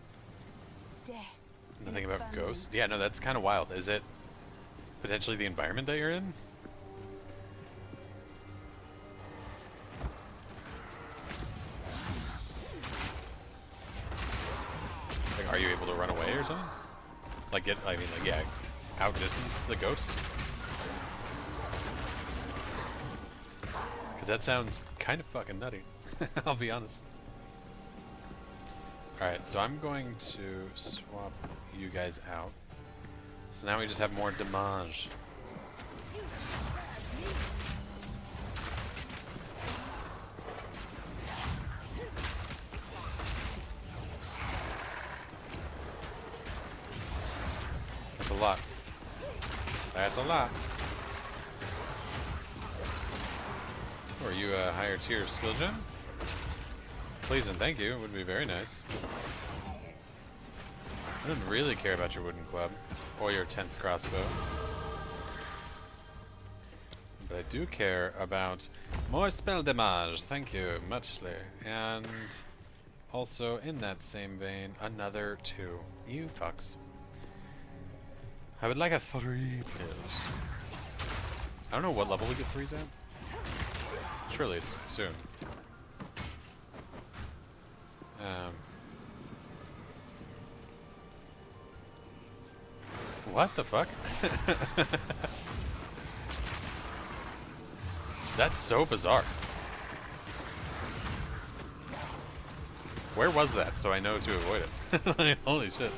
Death. Nothing about ghosts? Yeah, no, that's kind of wild. Is it potentially the environment that you're in? Like, are you able to run away or something? Like, yeah, outdistance the ghosts? Because that sounds kind of fucking nutty. I'll be honest. Alright, so I'm going to swap you guys out. So now we just have more damage. That's a lot. That's a lot. Oh, are you a higher tier skill gem? Please and thank you. It would be very nice. I don't really care about your wooden club or your tense crossbow. But I do care about more spell damage. Thank you, muchly. And also, in that same vein, another 2. You fucks. I would like a 3, please. I don't know what level we get 3s at. Surely it's soon. What the fuck? That's so bizarre. Where was that so I know to avoid it? Like, holy shit.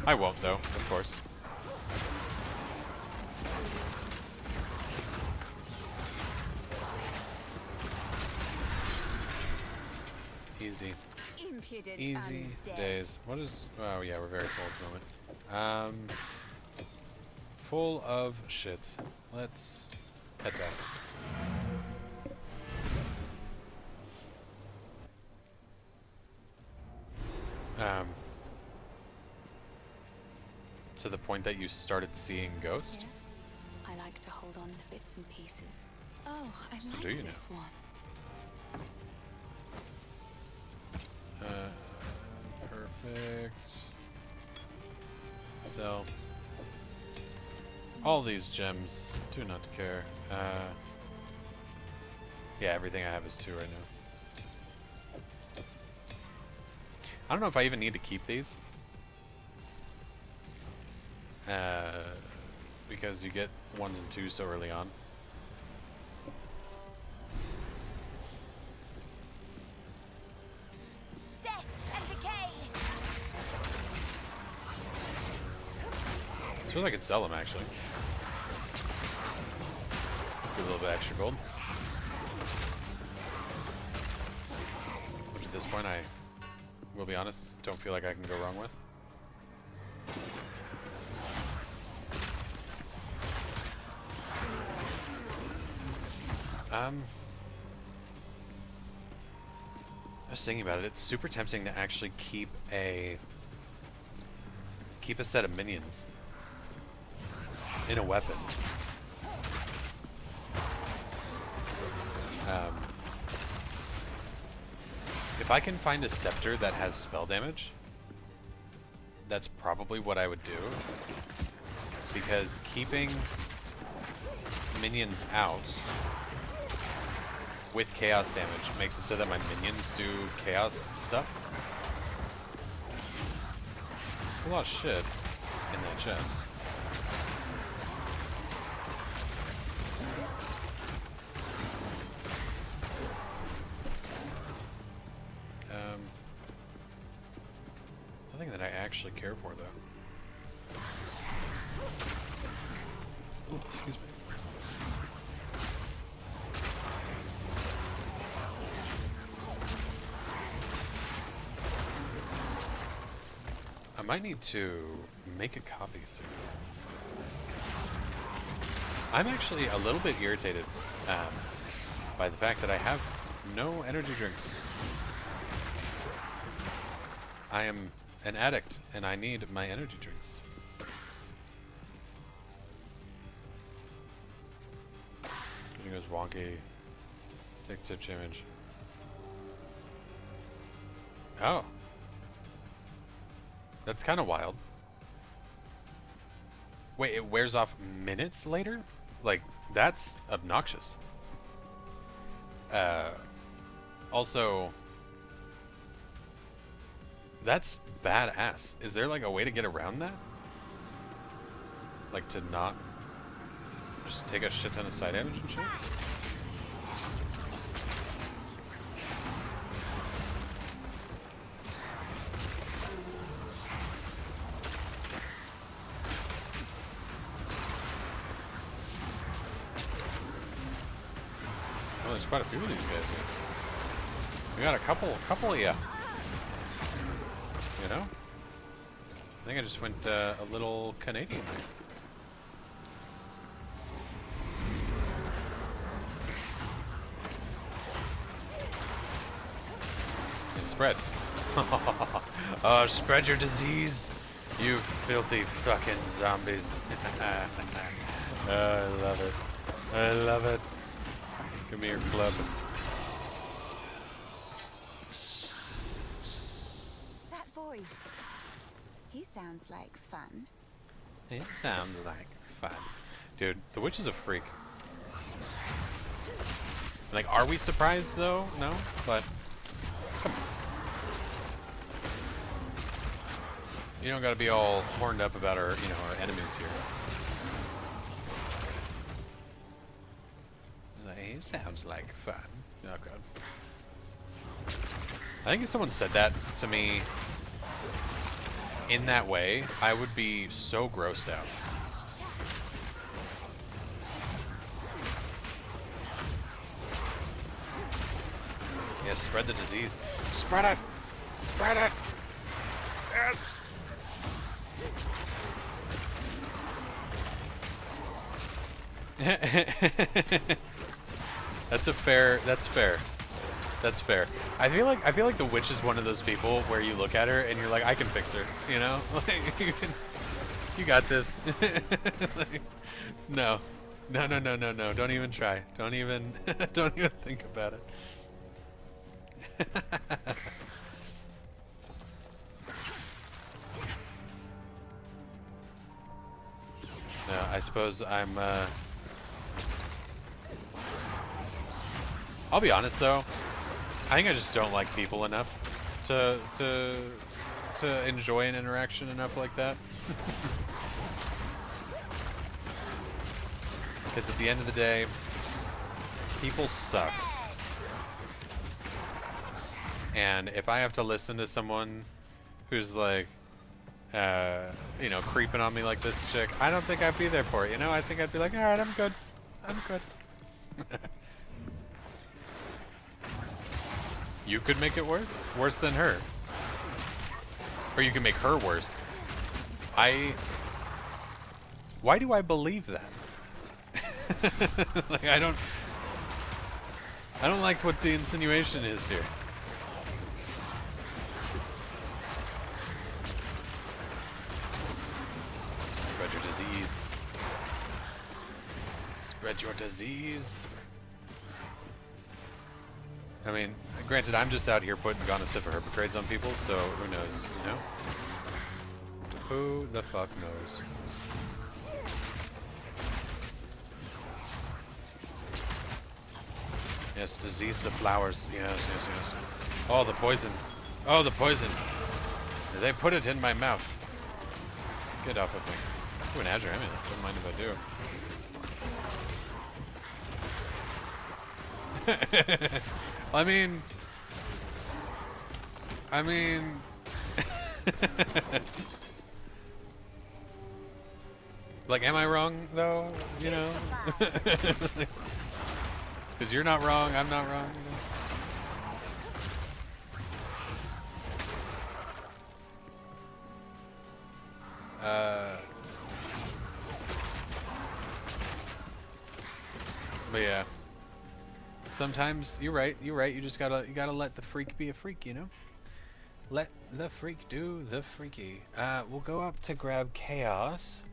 I won't though, of course. Easy. Impudent Easy undead. days. What is... Oh yeah, we're very full at the moment. Full of shit. Let's head back. To the point that you started seeing Ghost? Yes, I like to hold on to bits and pieces. Oh, I like Do you this one. Perfect. So, all these gems, do not care. Yeah, everything I have is 2 right now. I don't know if I even need to keep these. Because you get 1s and 2s so early on. Death and decay. I suppose I could sell them actually. Get a little bit extra gold. Which at this point I will be honest, don't feel like I can go wrong with. I was thinking about it. It's super tempting to actually keep a set of minions in a weapon. If I can find a scepter that has spell damage, that's probably what I would do. Because keeping minions out with chaos damage makes it so that my minions do chaos stuff. There's a lot of shit in that chest. Nothing that I actually care for though. Oh, excuse me. I might need to make a copy soon. I'm actually a little bit irritated by the fact that I have no energy drinks. I am an addict and I need my energy drinks. He goes wonky. Take tip image. Oh. That's kind of wild. Wait, it wears off minutes later? Like, that's obnoxious. Also, that's badass. Is there like a way to get around that? Like to not Just take a shit ton of side damage and shit. Oh, there's quite a few of these guys here. We got a couple of ya. You know? I think I just went a little Canadian there. And spread. Oh, spread your disease, you filthy fucking zombies. Oh, I love it. I love it. Give me your club. That voice. He sounds like fun. It sounds like fun. Dude, the witch is a freak. Like, are we surprised though? No, but come on. You don't gotta be all horned up about our, you know, our enemies here. Like, it sounds like fun. Oh god. I think if someone said that to me in that way, I would be so grossed out. Yeah, spread the disease. Spread it! Spread it! Yes! That's fair. That's fair. I feel like the witch is one of those people where you look at her and you're like, I can fix her, you know? Like, you got this. Like, no. No, don't even try. Don't even think about it. No, I suppose I'm I'll be honest though, I think I just don't like people enough to enjoy an interaction enough like that. Because at the end of the day, people suck. And if I have to listen to someone who's like, you know, creeping on me like this chick, I don't think I'd be there for it, you know? I think I'd be like, alright, I'm good. I'm good. You could make it worse? Worse than her. Or you can make her worse. Why do I believe that? Like, I don't like what the insinuation is here. Spread your disease. Spread your disease. I mean, granted, I'm just out here putting Gonna Sip of Herpocrades on people, so who knows, you know? Who the fuck knows? Yes, disease the flowers. Yes. Oh, the poison. Oh, the poison. They put it in my mouth. Get off of me. Ooh, an Azure Amulet. Don't mind if I do. I mean... Like, am I wrong, though? You know? Because you're not wrong, I'm not wrong, you know? But yeah. Sometimes, you're right, you just gotta let the freak be a freak, you know? Let the freak do the freaky. We'll go up to grab Chaos.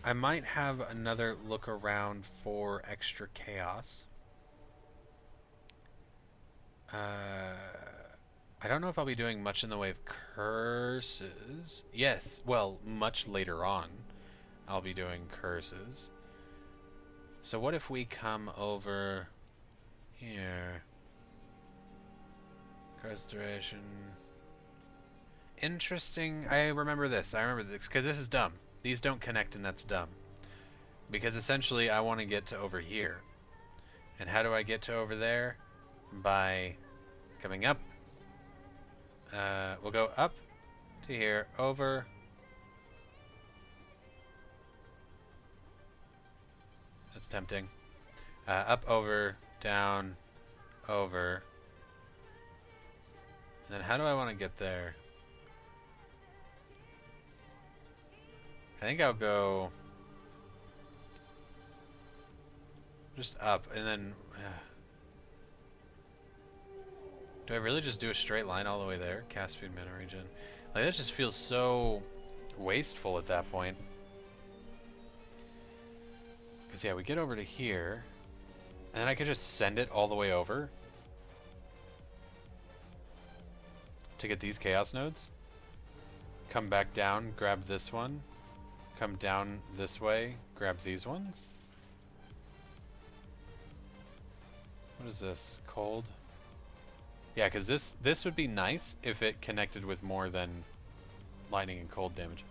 I might have another look around for extra Chaos. I don't know if I'll be doing much in the way of curses. Yes, well, much later on I'll be doing curses. So what if we come over here? Restoration. Interesting. I remember this because this is dumb. These don't connect and that's dumb. Because essentially I want to get to over here. And how do I get to over there? By coming up. We'll go up to here, over. That's tempting. Up, over, down, over. And then how do I want to get there? I think I'll go just up, and then do I really just do a straight line all the way there? Caspian Mana Region. Like, that just feels so wasteful at that point. Because yeah, we get over to here, and then I could just send it all the way over to get these Chaos Nodes. Come back down, grab this one. Come down this way, grab these ones. What is this? Cold? Yeah, because this would be nice if it connected with more than lightning and cold damage.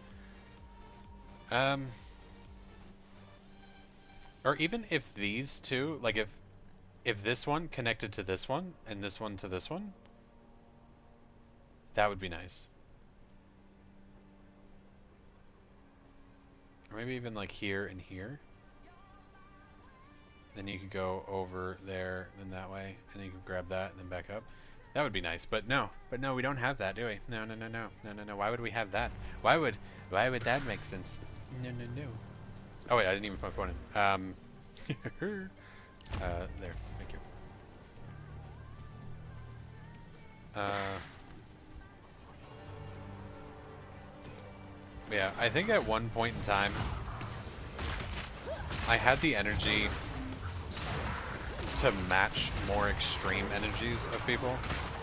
Or even if these two, like if this one connected to this one and this one to this one, that would be nice. Or maybe even like here and here. Then you could go over there, then that way, and then you could grab that and then back up. That would be nice, but no, we don't have that, do we? No. Why would we have that? Why would that make sense? No. Oh wait, I didn't even put one in. There, thank you. Yeah, I think at one point in time, I had the energy to match more extreme energies of people.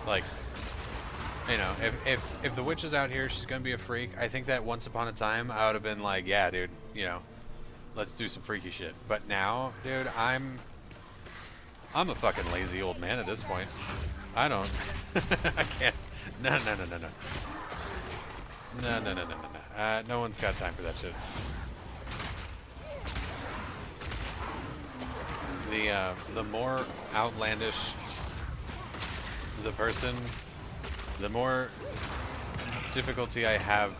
Like, you know, if the witch is out here, she's gonna be a freak. I think that once upon a time, I would have been like, yeah, dude, you know, let's do some freaky shit. But now, dude, I'm a fucking lazy old man at this point. I don't, I can't. No. No one's got time for that shit. The more outlandish the person, the more difficulty I have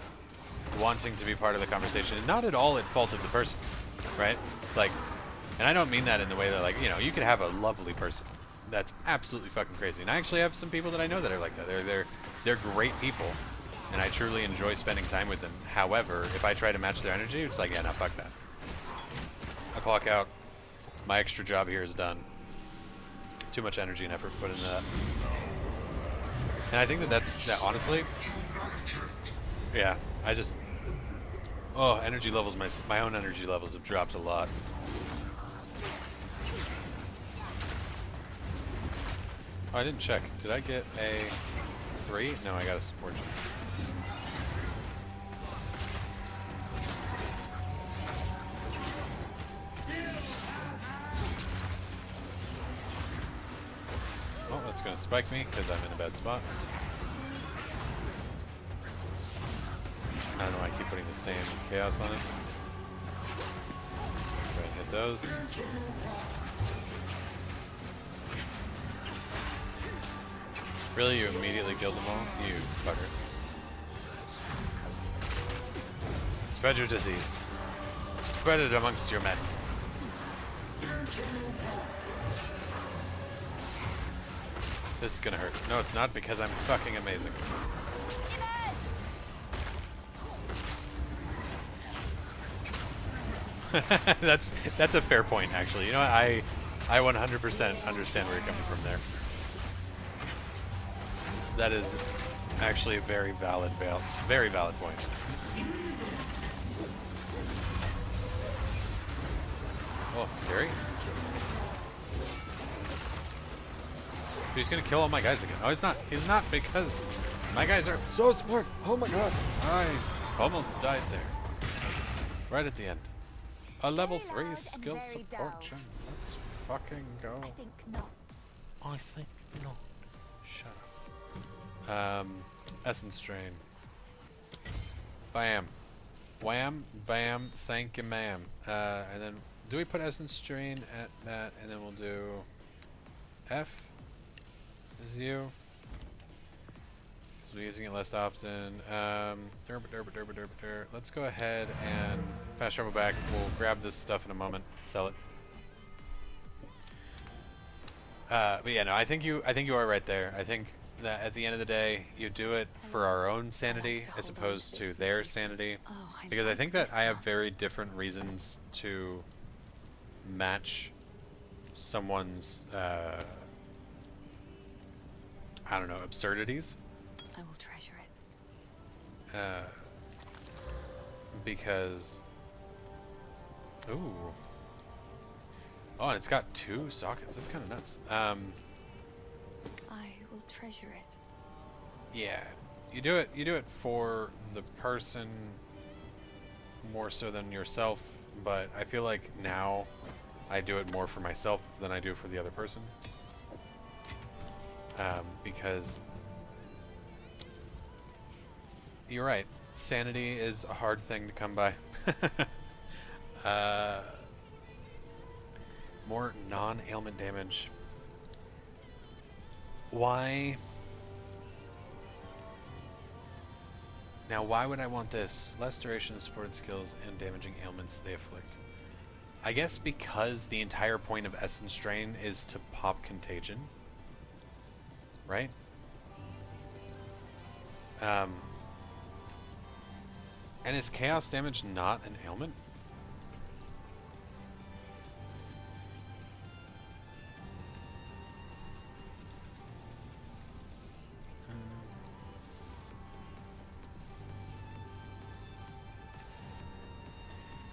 wanting to be part of the conversation. And not at all at fault of the person, right? Like, and I don't mean that in the way that, like, you know, you could have a lovely person that's absolutely fucking crazy. And I actually have some people that I know that are like that. They're great people, and I truly enjoy spending time with them. However, if I try to match their energy, it's like, yeah, no, fuck that. I clock out. My extra job here is done. Too much energy and effort put into that. And I think that honestly, yeah, I just, oh, energy levels, my own energy levels have dropped a lot. Oh, I didn't check. Did I get a 3? No, I got a support gem. Oh, that's gonna spike me because I'm in a bad spot. I don't know why I keep putting the same chaos on it. Go ahead and hit those. Really, you immediately killed them all? You fucker. Spread your disease. Spread it amongst your men. This is gonna hurt. No, it's not, because I'm fucking amazing. That's a fair point, actually. You know what? I 100% understand where you're coming from there. That is actually a very valid point. Oh, scary. He's gonna kill all my guys again. Oh, he's not. He's not, because my guys are so smart. Oh my god. I almost died there. Right at the end. A level 3 skill support gem. Let's fucking go. I think not. I think not. Shut up. Essence Drain. Bam. Wham, bam, thank you, ma'am. And then, do we put essence drain at that? And then we'll do F is you. So we're using it less often. Let's go ahead and fast travel back. We'll grab this stuff in a moment. Sell it. But yeah, no, I think you are right there. I think that at the end of the day, you do it for our own sanity as opposed to their sanity. Because I think that I have very different reasons to match someone's, I don't know, absurdities. I will treasure it. Because, ooh. Oh, and it's got 2 sockets. That's kind of nuts. I will treasure it. Yeah, you do it for the person more so than yourself, but I feel like now I do it more for myself than I do for the other person. Because you're right, sanity is a hard thing to come by. More non-ailment damage. Why? Now, why would I want this? Less duration of supported skills and damaging ailments they afflict. I guess because the entire point of Essence Drain is to pop Contagion. Right? And is Chaos damage not an ailment?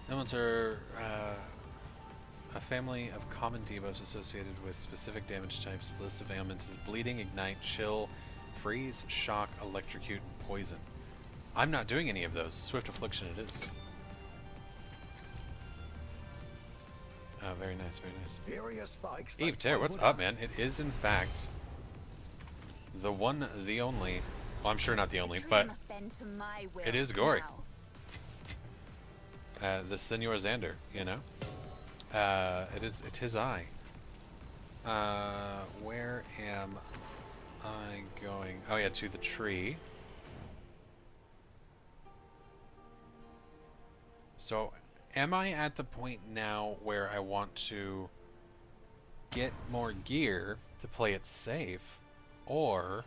Ailments are a family of common debuffs associated with specific damage types. The list of ailments is bleeding, ignite, chill, freeze, shock, electrocute, and poison. I'm not doing any of those. Swift affliction it is. Oh, very nice, very nice. Furious spikes. Eve Terror, what's up, man? It is in fact the one, the only. Well, I'm sure not the only, but it is Gory. The Senor Xander, you know. It's his eye. Where am I going? Oh yeah, to the tree. So, am I at the point now where I want to get more gear to play it safe, or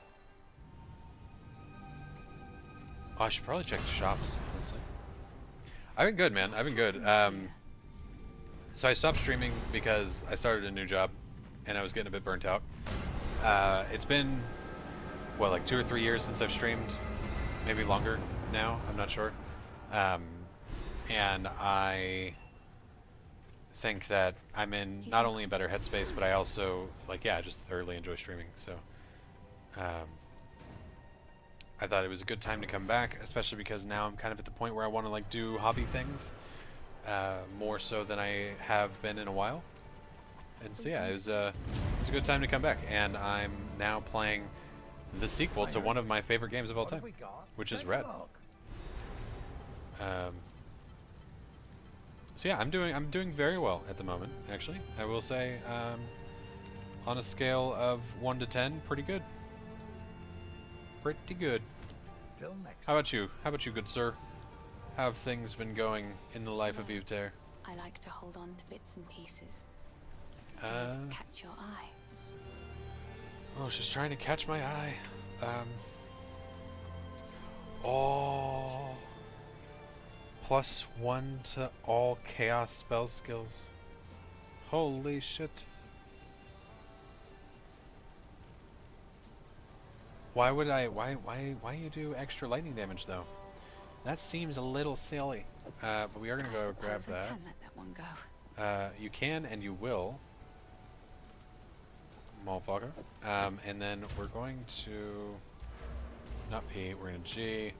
oh, I should probably check the shops, honestly. I've been good, man. I've been good. So I stopped streaming because I started a new job, and I was getting a bit burnt out. It's been, what, like 2 or 3 years since I've streamed? Maybe longer now, I'm not sure. And I think that I'm in not only a better headspace, but I also, like, yeah, I just thoroughly enjoy streaming, so... I thought it was a good time to come back, especially because now I'm kind of at the point where I want to like do hobby things more so than I have been in a while. And so yeah, it was a good time to come back, and I'm now playing the sequel to one of my favorite games of all time, which is Red. So yeah, I'm doing very well at the moment. Actually, I will say, on a scale of 1 to 10, pretty good. Pretty good. How about you? How about you, good sir? How have things been going in the life of Eve Terror? I like to hold on to bits and pieces. Catch your eye. Oh, she's trying to catch my eye. Oh. +1 to all chaos spell skills. Holy shit. Why would why you do extra lightning damage though? That seems a little silly. But we are gonna go grab that. I can let that one go. You can and you will. Motherfucker. And then we're going to not P, we're gonna G,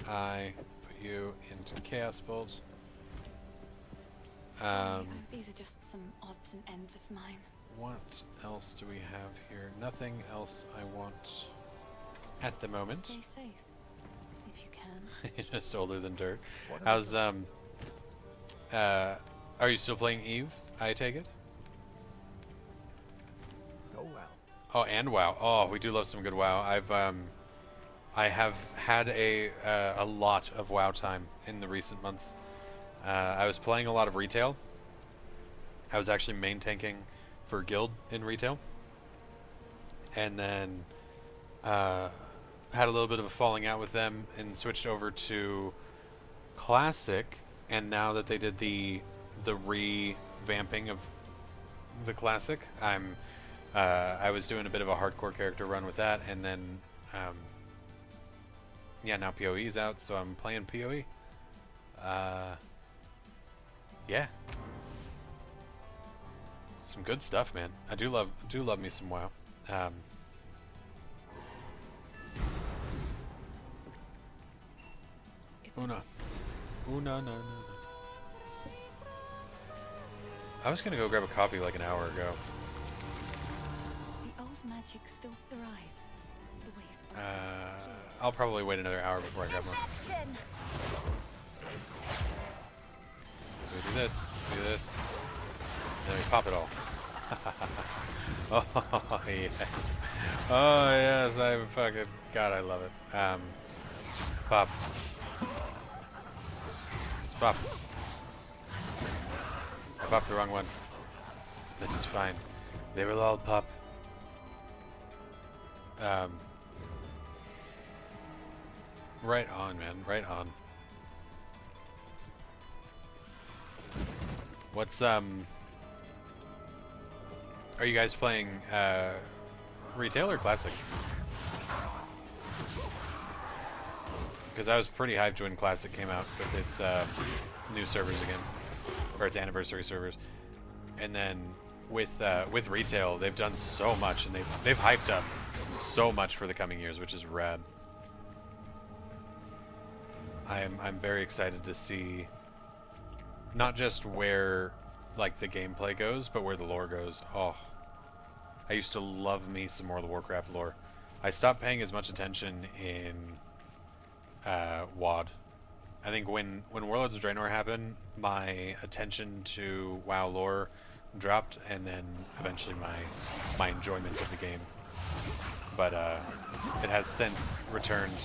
I, put you into Chaos Bolt. Sorry, these are just some odds and ends of mine. What else do we have here? Nothing else I want at the moment. Stay safe. If if you can. You're just older than dirt. What How's are you still playing Eve? I take it. Go well. Oh, and WoW. Oh, we do love some good WoW. I have had a lot of WoW time in the recent months. I was playing a lot of retail. I was actually main tanking for guild in retail, and then had a little bit of a falling out with them and switched over to classic. And now that they did the revamping of the classic, I was doing a bit of a hardcore character run with that, and then yeah, now PoE's out, so I'm playing PoE. Yeah, some good stuff, man. I do love me some WoW. Una. No. I was gonna go grab a coffee like an hour ago. The old magic still thrives. The ways are I'll probably wait another hour before I grab one. So we do this, and then we pop it all. Oh yes. Oh yes, I fucking God, I love it. Pop. Let's pop. I popped the wrong one. This is fine. They will all pop. Right on, man. Right on. What's Are you guys playing retail or classic? Because I was pretty hyped when classic came out with its new servers again, or its anniversary servers, and then with retail they've done so much, and they've hyped up so much for the coming years, which is rad. I'm very excited to see not just where like the gameplay goes, but where the lore goes. Oh, I used to love me some more of the Warcraft lore. I stopped paying as much attention in WoD. I think when Warlords of Draenor happened, my attention to WoW lore dropped, and then eventually my enjoyment of the game. But it has since returned.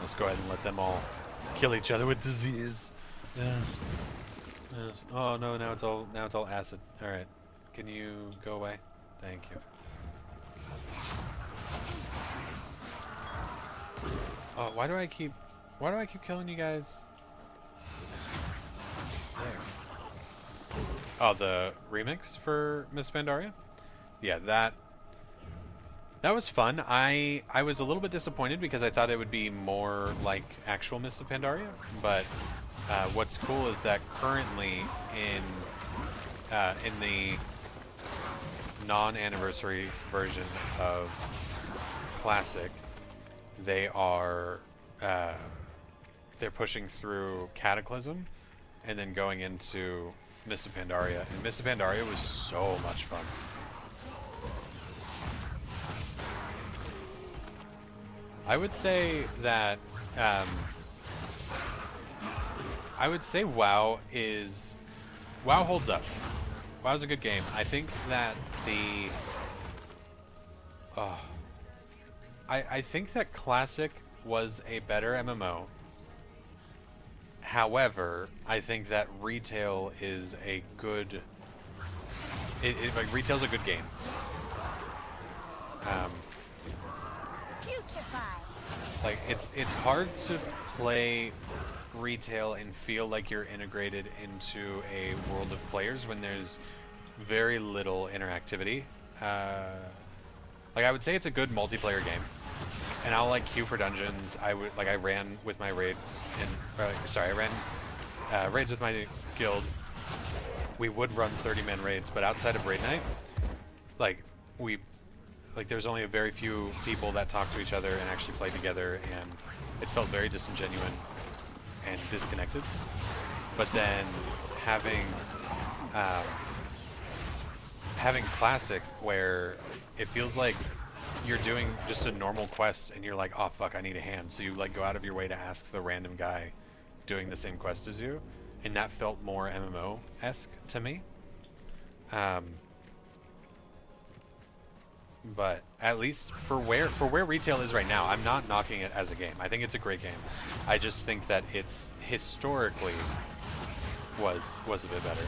Let's go ahead and let them all kill each other with disease. Yeah. Yes. Oh no! Now it's all acid. All right, can you go away? Thank you. Oh, why do I keep killing you guys? There. Oh, the remix for Miss Pandaria? Yeah, that was fun. I was a little bit disappointed because I thought it would be more like actual Miss Pandaria, but what's cool is that currently in the non-anniversary version of Classic, they're pushing through Cataclysm and then going into Mists of Pandaria, and Mists of Pandaria was so much fun. I would say that WoW holds up. WoW's a good game. I think that I think that Classic was a better MMO. However, I think that retail is a good. Like retail's a good game. Like it's hard to play retail and feel like you're integrated into a world of players when there's very little interactivity. Like I would say it's a good multiplayer game, and I'll like queue for dungeons. I ran with my raid, I ran raids with my guild. We would run 30-man raids, but outside of raid night, there's only a very few people that talk to each other and actually play together, and it felt very disingenuous and disconnected. But then having Classic, where it feels like you're doing just a normal quest and you're like, oh fuck, I need a hand. So you like go out of your way to ask the random guy doing the same quest as you, and that felt more MMO-esque to me. But at least for where retail is right now, I'm not knocking it as a game. I think it's a great game. I just think that it's historically was a bit better.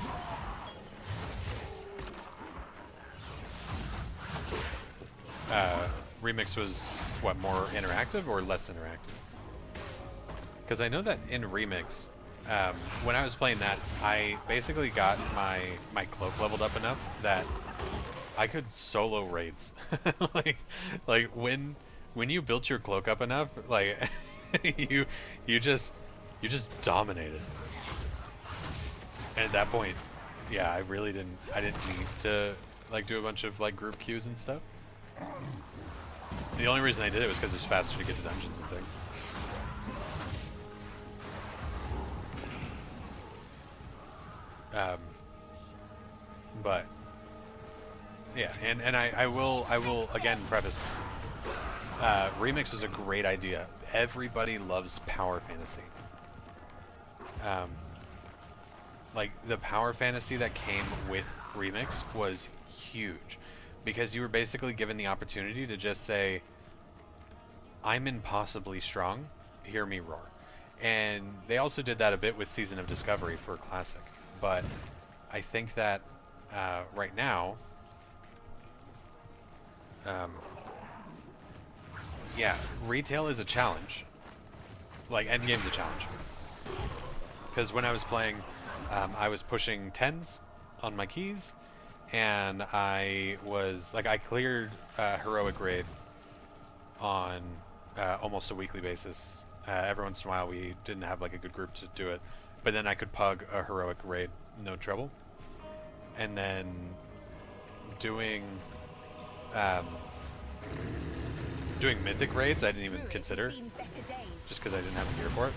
Remix was what, more interactive or less interactive? Because I know that in Remix, when I was playing that, I basically got my cloak leveled up enough that I could solo raids. like when you built your cloak up enough, like you just dominated. And at that point, yeah, I didn't need to like do a bunch of like group queues and stuff. The only reason I did it was because it's faster to get to dungeons and things. But yeah, and I will again preface, Remix is a great idea. Everybody loves power fantasy. Like the power fantasy that came with Remix was huge, because you were basically given the opportunity to just say, I'm impossibly strong, hear me roar. And they also did that a bit with Season of Discovery for Classic. But I think that right now, yeah, retail is a challenge. Like, endgame's a challenge. Because when I was playing, I was pushing 10s on my keys, and I was, like, I cleared Heroic Raid on almost a weekly basis. Every once in a while we didn't have, like, a good group to do it. But then I could pug a Heroic Raid, no trouble. And then doing Mythic Raids I didn't even consider, just because I didn't have the gear for it.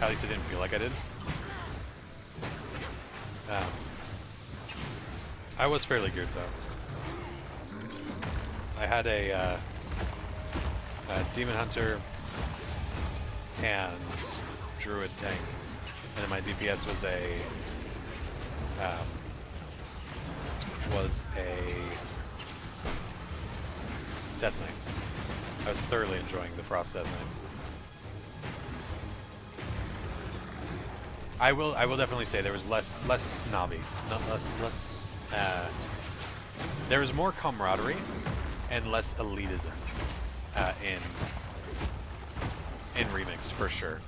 At least I didn't feel like I did. I was fairly geared though. I had a Demon Hunter and Druid tank, and then my DPS was a Death Knight. I was thoroughly enjoying the Frost Death Knight. I will definitely say there was less snobby, not less. There was more camaraderie and less elitism in Remix for sure.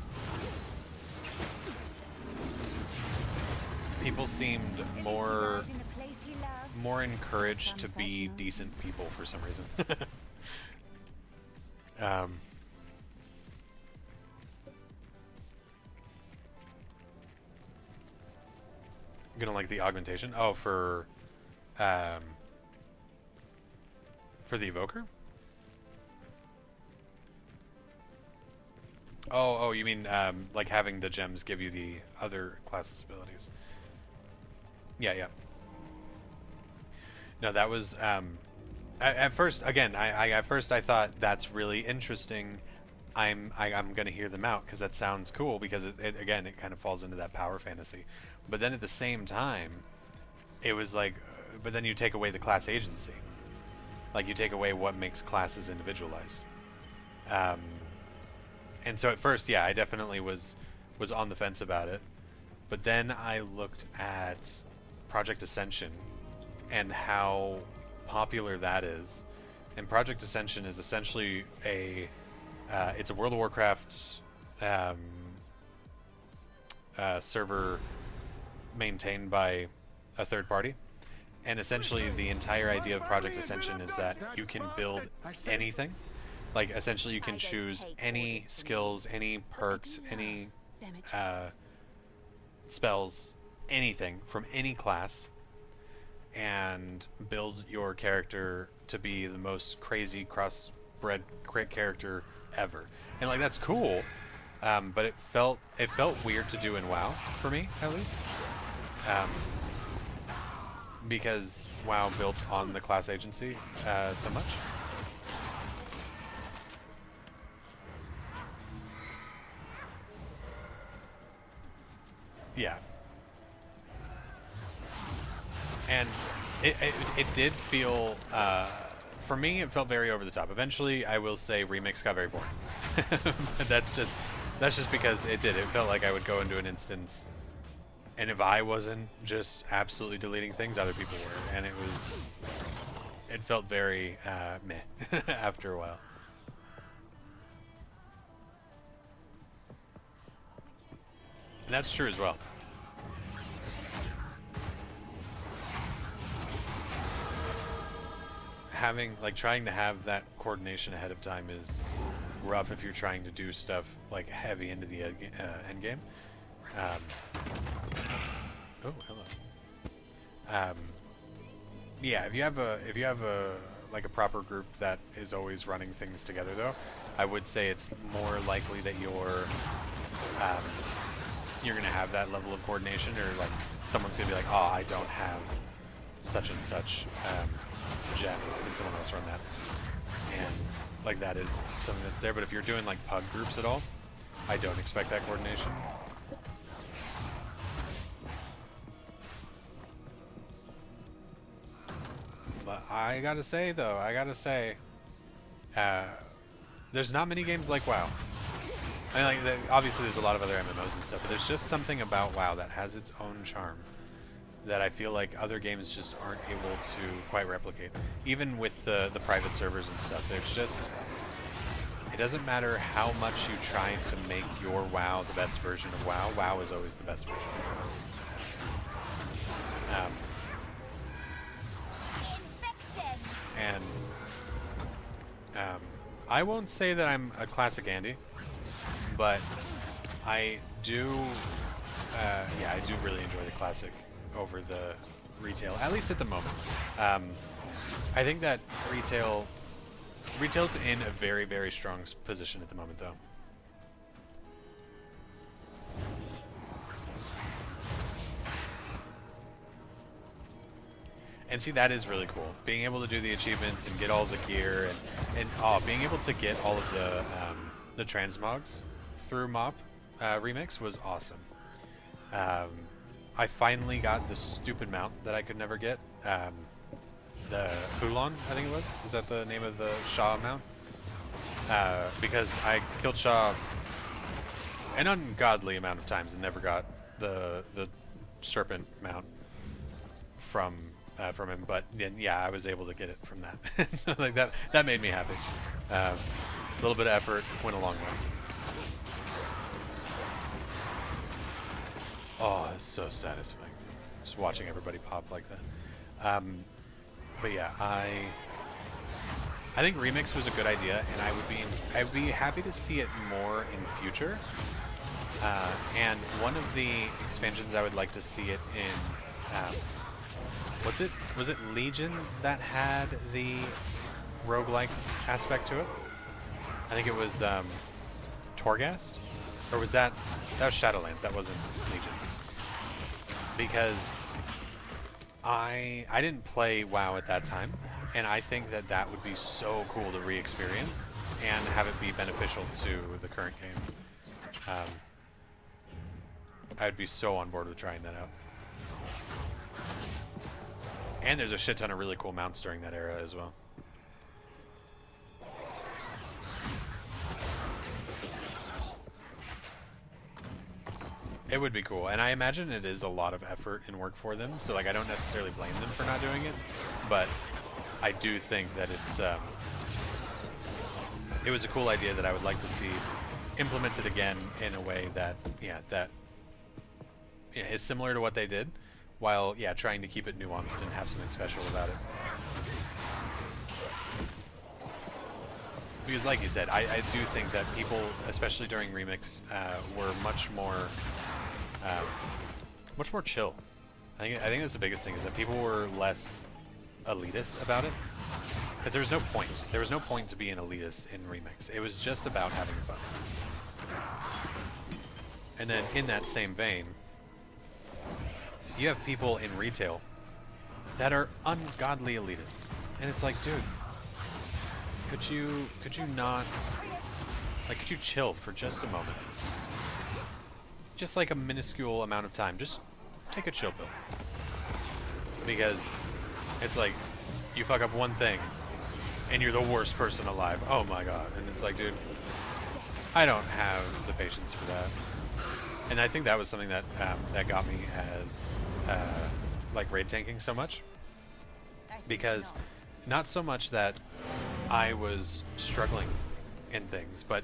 People seemed more encouraged to be decent people for some reason. I'm gonna like the augmentation. Oh, for the evoker? Oh, you mean like having the gems give you the other classes' abilities? Yeah. No, that was at first. Again, at first I thought that's really interesting. I'm gonna hear them out because that sounds cool, because it again it kind of falls into that power fantasy. But then at the same time, it was like, but then you take away the class agency. Like you take away what makes classes individualized. And so at first, yeah, I definitely was on the fence about it. But then I looked at Project Ascension and how popular that is. And Project Ascension is essentially it's a World of Warcraft server maintained by a third party. And essentially the entire idea of Project Ascension is that you can build anything. Like essentially you can choose any skills, any perks, any spells, anything from any class, and build your character to be the most crazy crossbred character ever. And like that's cool, but it felt weird to do in WoW for me, at least, because WoW built on the class agency so much. yeah. And it did feel, for me, it felt very over the top. Eventually, I will say, Remix got very boring. But that's just because it did. It felt like I would go into an instance, and if I wasn't just absolutely deleting things, other people were, and it felt very meh after a while. And that's true as well. Trying to have that coordination ahead of time is rough if you're trying to do stuff like heavy into the end game. Oh, hello. Yeah, if you have a like a proper group that is always running things together, though, I would say it's more likely that you're gonna have that level of coordination, or like someone's gonna be like, oh, I don't have such and such gems, can someone else run that? And like that is something that's there. But if you're doing like pug groups at all, I don't expect that coordination. But I gotta say though, there's not many games like WoW. I mean, obviously there's a lot of other MMOs and stuff, but there's just something about WoW that has its own charm that I feel like other games just aren't able to quite replicate. Even with the private servers and stuff, there's just, it doesn't matter how much you try to make your WoW the best version of WoW, WoW is always the best version. I won't say that I'm a classic Andy, but I do, yeah, I do really enjoy the classic over the retail, at least at the moment. I think that retail's in a very, very strong position at the moment, though. And see, that is really cool. Being able to do the achievements and get all the gear, and being able to get all of the transmogs through MoP Remix was awesome. I finally got the stupid mount that I could never get. The Hulon, I think it was. Is that the name of the Shaw mount? Because I killed Shaw an ungodly amount of times and never got the serpent mount from him, but then yeah, I was able to get it from that. So like that made me happy. A little bit of effort went a long way. Oh, it's so satisfying, just watching everybody pop like that. But yeah, I think Remix was a good idea, and I would be happy to see it more in future. And one of the expansions I would like to see it in. Was it Legion that had the roguelike aspect to it? I think it was Torghast? Or was that was Shadowlands, that wasn't Legion. Because I didn't play WoW at that time, and I think that would be so cool to re-experience and have it be beneficial to the current game. I would be so on board with trying that out. And there's a shit ton of really cool mounts during that era as well. It would be cool, and I imagine it is a lot of effort and work for them, so like I don't necessarily blame them for not doing it, but I do think that it was a cool idea that I would like to see implemented again in a way that is similar to what they did, while trying to keep it nuanced and have something special about it. Because like you said, I do think that people, especially during Remix, were much more chill. I think that's the biggest thing, is that people were less elitist about it. Because there was no point. There was no point to being elitist in Remix. It was just about having fun. And then in that same vein, you have people in retail that are ungodly elitists. And it's like, dude, could you not, like, could you chill for just a moment? just like a minuscule amount of time, just take a chill pill. Because it's like, you fuck up one thing, and you're the worst person alive. Oh my god. And it's like, dude, I don't have the patience for that. And I think that was something that that got me as like raid tanking so much, because not so much that I was struggling in things, but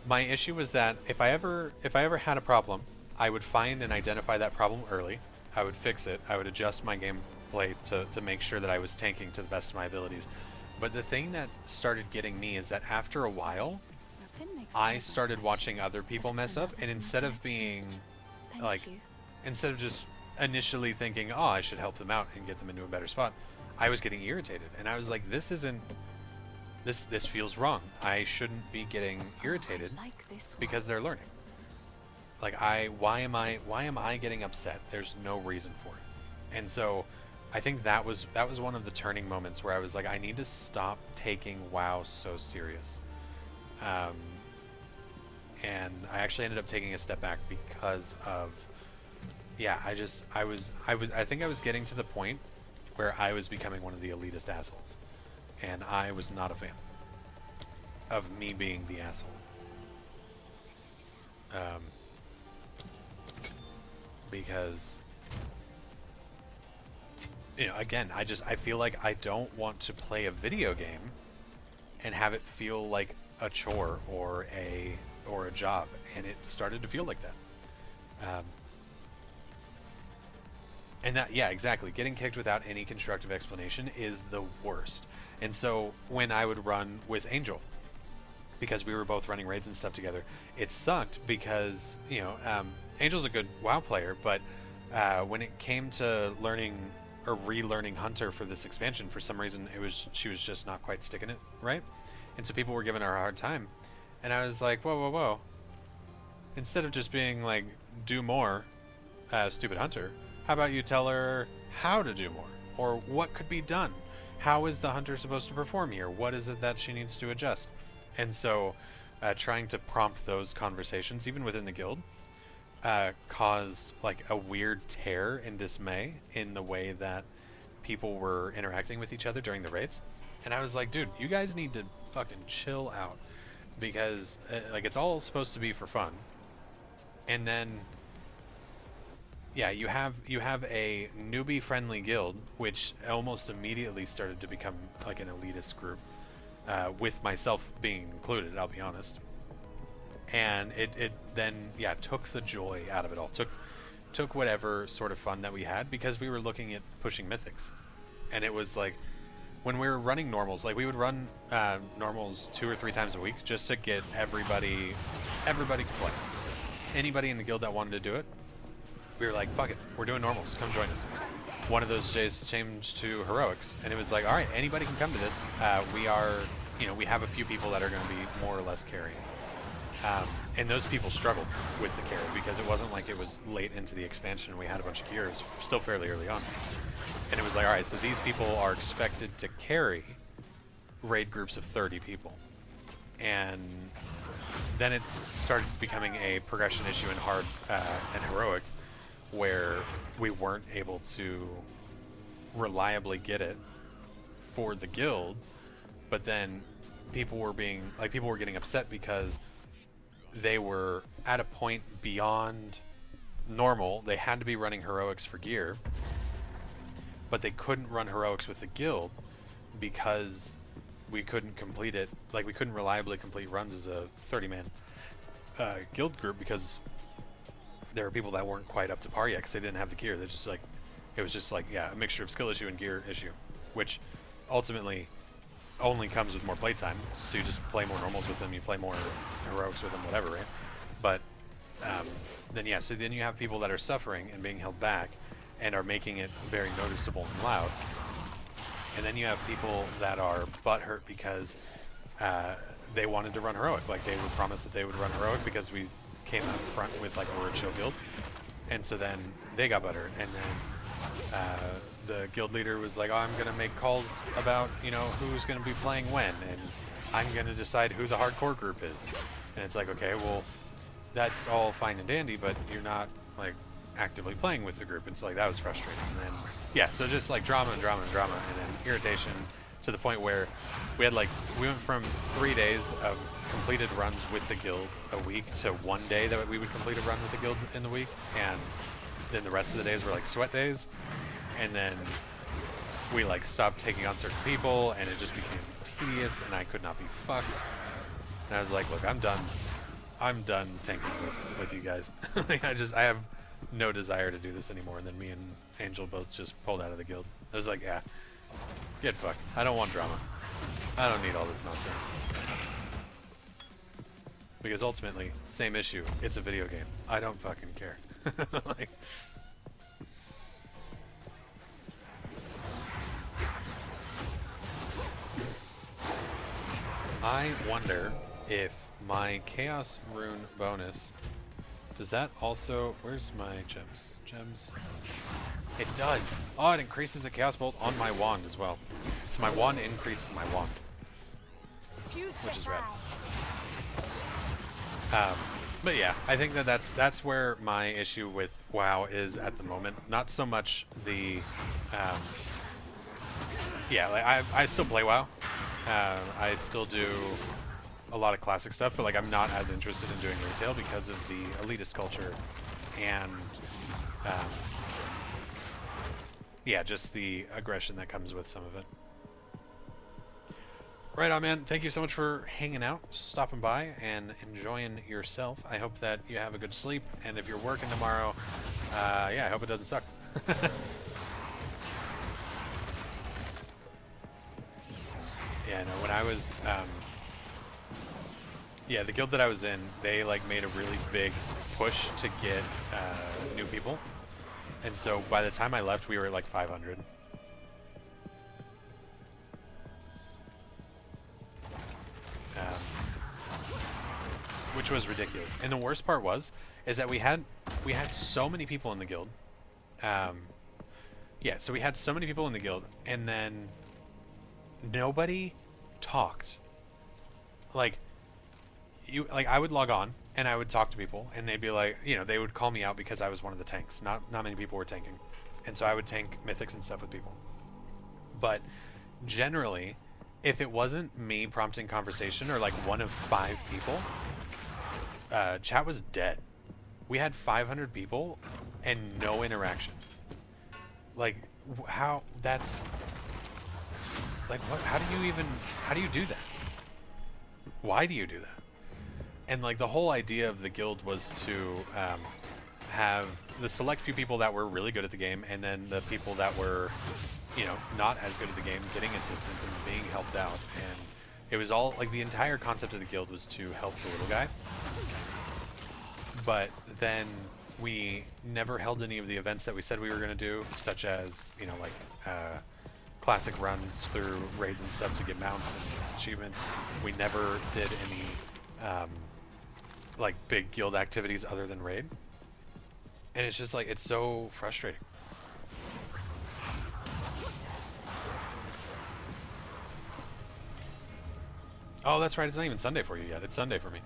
my issue was that if I ever had a problem, I would find and identify that problem early. I would fix it. I would adjust my gameplay to make sure that I was tanking to the best of my abilities. But the thing that started getting me is that after a while, I started watching other people mess up, and instead of being like, instead of just initially thinking, oh, I should help them out and get them into a better spot, I was getting irritated, and I was like, this feels wrong. I shouldn't be getting irritated because they're learning. Like, why am I getting upset? There's no reason for it. And so I think that was one of the turning moments where I was like, I need to stop taking WoW so serious. And I actually ended up taking a step back because of, yeah, I think I was getting to the point where I was becoming one of the elitist assholes, and I was not a fan of me being the asshole. Because, you know, again, I feel like I don't want to play a video game and have it feel like a chore or a job, and it started to feel like that. And that, yeah, exactly, getting kicked without any constructive explanation is the worst. And so when I would run with Angel, because we were both running raids and stuff together, it sucked because, you know, Angel's a good WoW player, but when it came to learning or relearning Hunter for this expansion, for some reason she was just not quite sticking it right, and so people were giving her a hard time, and I was like, whoa, instead of just being like, do more, stupid Hunter, how about you tell her how to do more, or what could be done? How is the Hunter supposed to perform here? What is it that she needs to adjust? And so trying to prompt those conversations, even within the guild, caused like a weird tear and dismay in the way that people were interacting with each other during the raids. And I was like, dude, you guys need to fucking chill out, because like, it's all supposed to be for fun. And then, yeah, you have a newbie friendly guild, which almost immediately started to become like an elitist group, with myself being included, I'll be honest. And it then, yeah, took the joy out of it all, took whatever sort of fun that we had, because we were looking at pushing mythics. And it was like, when we were running normals, like we would run normals 2 or 3 times a week just to get everybody to play. Anybody in the guild that wanted to do it, we were like, fuck it, we're doing normals, come join us. One of those days changed to heroics, and it was like, all right, anybody can come to this. We are, you know, we have a few people that are going to be more or less carrying. And those people struggled with the carry, because it wasn't like it was late into the expansion and we had a bunch of gear. It was still fairly early on. And it was like, all right, so these people are expected to carry raid groups of 30 people. And then it started becoming a progression issue in hard and heroic, where we weren't able to reliably get it for the guild, but then people were getting upset because they were at a point beyond normal. They had to be running heroics for gear, but they couldn't run heroics with the guild because we couldn't complete it. Like, we couldn't reliably complete runs as a 30-man guild group, because there were people that weren't quite up to par yet because they didn't have the gear. They're just like, it was just like, yeah, a mixture of skill issue and gear issue, which ultimately only comes with more playtime. So you just play more normals with them, you play more heroics with them, whatever, right? But then, yeah, so then you have people that are suffering and being held back and are making it very noticeable and loud. And then you have people that are butthurt because they wanted to run heroic. Like, they were promised that they would run heroic because we came out front with like a roadshow guild, and so then they got butthurt, and then the guild leader was like, oh, I'm gonna make calls about, you know, who's gonna be playing when, and I'm gonna decide who the hardcore group is. And it's like, okay, well, that's all fine and dandy, but you're not like actively playing with the group. And so like that was frustrating. And then yeah, so just like drama and drama and drama, and then irritation to the point where we went from 3 days of completed runs with the guild a week to 1 day that we would complete a run with the guild in the week, and then the rest of the days were like sweat days, and then we like stopped taking on certain people, and it just became tedious, and I could not be fucked. And I was like, look, I'm done tanking this with you guys. Like, I have no desire to do this anymore. And then me and Angel both just pulled out of the guild. I was like, yeah, get fucked. I don't want drama. I don't need all this nonsense. Because ultimately, same issue. It's a video game. I don't fucking care. Like, I wonder if my Chaos Rune bonus, does that also, where's my gems? Gems? It does. Oh, it increases the Chaos Bolt on my wand as well. So my wand increases my wand, which is rad. But yeah, I think that's where my issue with WoW is at the moment. Not so much the, yeah, like I still play WoW. I still do a lot of classic stuff, but like I'm not as interested in doing retail because of the elitist culture and yeah, just the aggression that comes with some of it. Right on, man. Thank you so much for hanging out, stopping by, and enjoying yourself. I hope that you have a good sleep, and if you're working tomorrow, yeah, I hope it doesn't suck. Yeah, no, when I was, yeah, the guild that I was in, they like made a really big push to get new people, and so by the time I left, we were at like 500. Which was ridiculous. And the worst part is that we had so many people in the guild. Yeah, so we had so many people in the guild, and then nobody talked. Like I would log on and I would talk to people, and they'd be like, you know, they would call me out because I was one of the tanks. Not many people were tanking, and so I would tank mythics and stuff with people. But generally, if it wasn't me prompting conversation or like one of 5 people, chat was dead. We had 500 people and no interaction. Like, how? That's like, what? How do you do that? Why do you do that? And like the whole idea of the guild was to have the select few people that were really good at the game, and then the people that were, you know, not as good at the game getting assistance and being helped out. And it was all like the entire concept of the guild was to help the little guy. But then we never held any of the events that we said we were going to do, such as, you know, like classic runs through raids and stuff to get mounts and achievements. We never did any like big guild activities other than raid. And it's just like, it's so frustrating. Oh, that's right. It's not even Sunday for you yet. It's Sunday for me.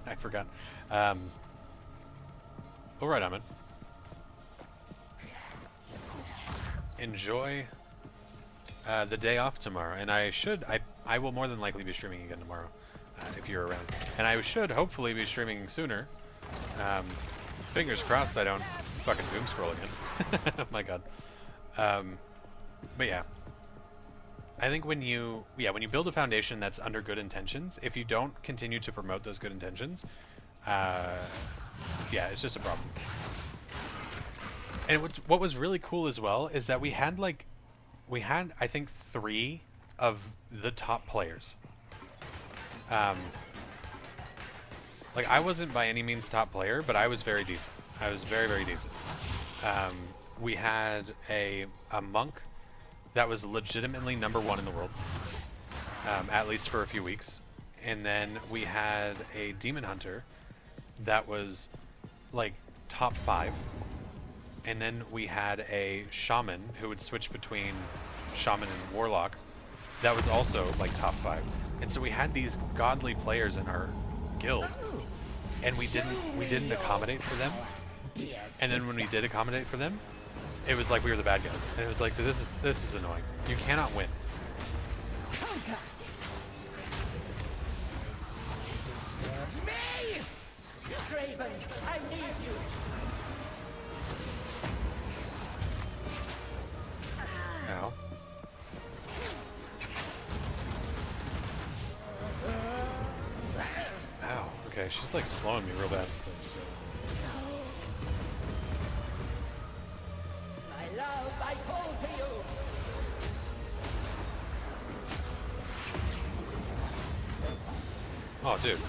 I forgot. All right, Ahmed. Enjoy the day off tomorrow, and I will more than likely be streaming again tomorrow if you're around, and I should hopefully be streaming sooner. Fingers crossed I don't fucking doom scroll again. Oh my god. But yeah, I think when you build a foundation that's under good intentions, if you don't continue to promote those good intentions, yeah, it's just a problem. And what was really cool as well is that we had I think 3 of the top players. Like, I wasn't by any means top player, but I was very decent. I was very, very decent. We had a monk that was legitimately #1 in the world, at least for a few weeks. And then we had a demon hunter that was like top 5. And then we had a shaman who would switch between shaman and warlock that was also like top 5. And so we had these godly players in our guild, and we didn't accommodate for them. And then when we did accommodate for them, it was like we were the bad guys. And it was like, this is annoying. You cannot win. Me! Draven, I need you! Ow. Ow. Okay, she's like slowing me real bad. My love, I call to you! Oh, dude.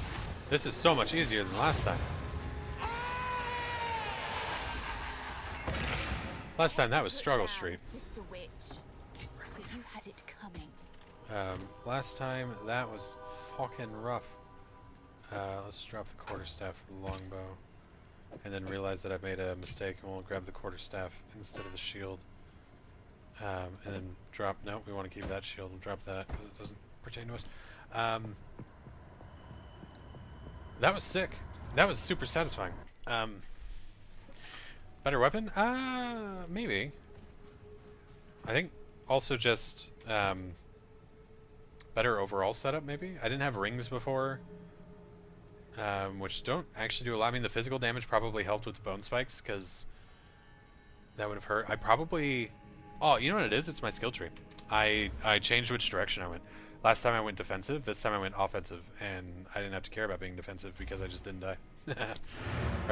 This is so much easier than last time. Last time that was Struggle Street. Sister Witch. But you had it coming. Last time that was fucking rough. Let's drop the quarterstaff for the longbow. And then realize that I've made a mistake and we'll grab the quarterstaff instead of the shield. And then drop, no, we want to keep that shield. We'll drop that because it doesn't pertain to us. That was sick. That was super satisfying. Better weapon? Maybe. I think also just better overall setup, maybe? I didn't have rings before, which don't actually do a lot. I mean, the physical damage probably helped with the bone spikes, because that would have hurt. I probably... Oh, you know what it is? It's my skill tree. I changed which direction I went. Last time I went defensive, this time I went offensive, and I didn't have to care about being defensive because I just didn't die. Or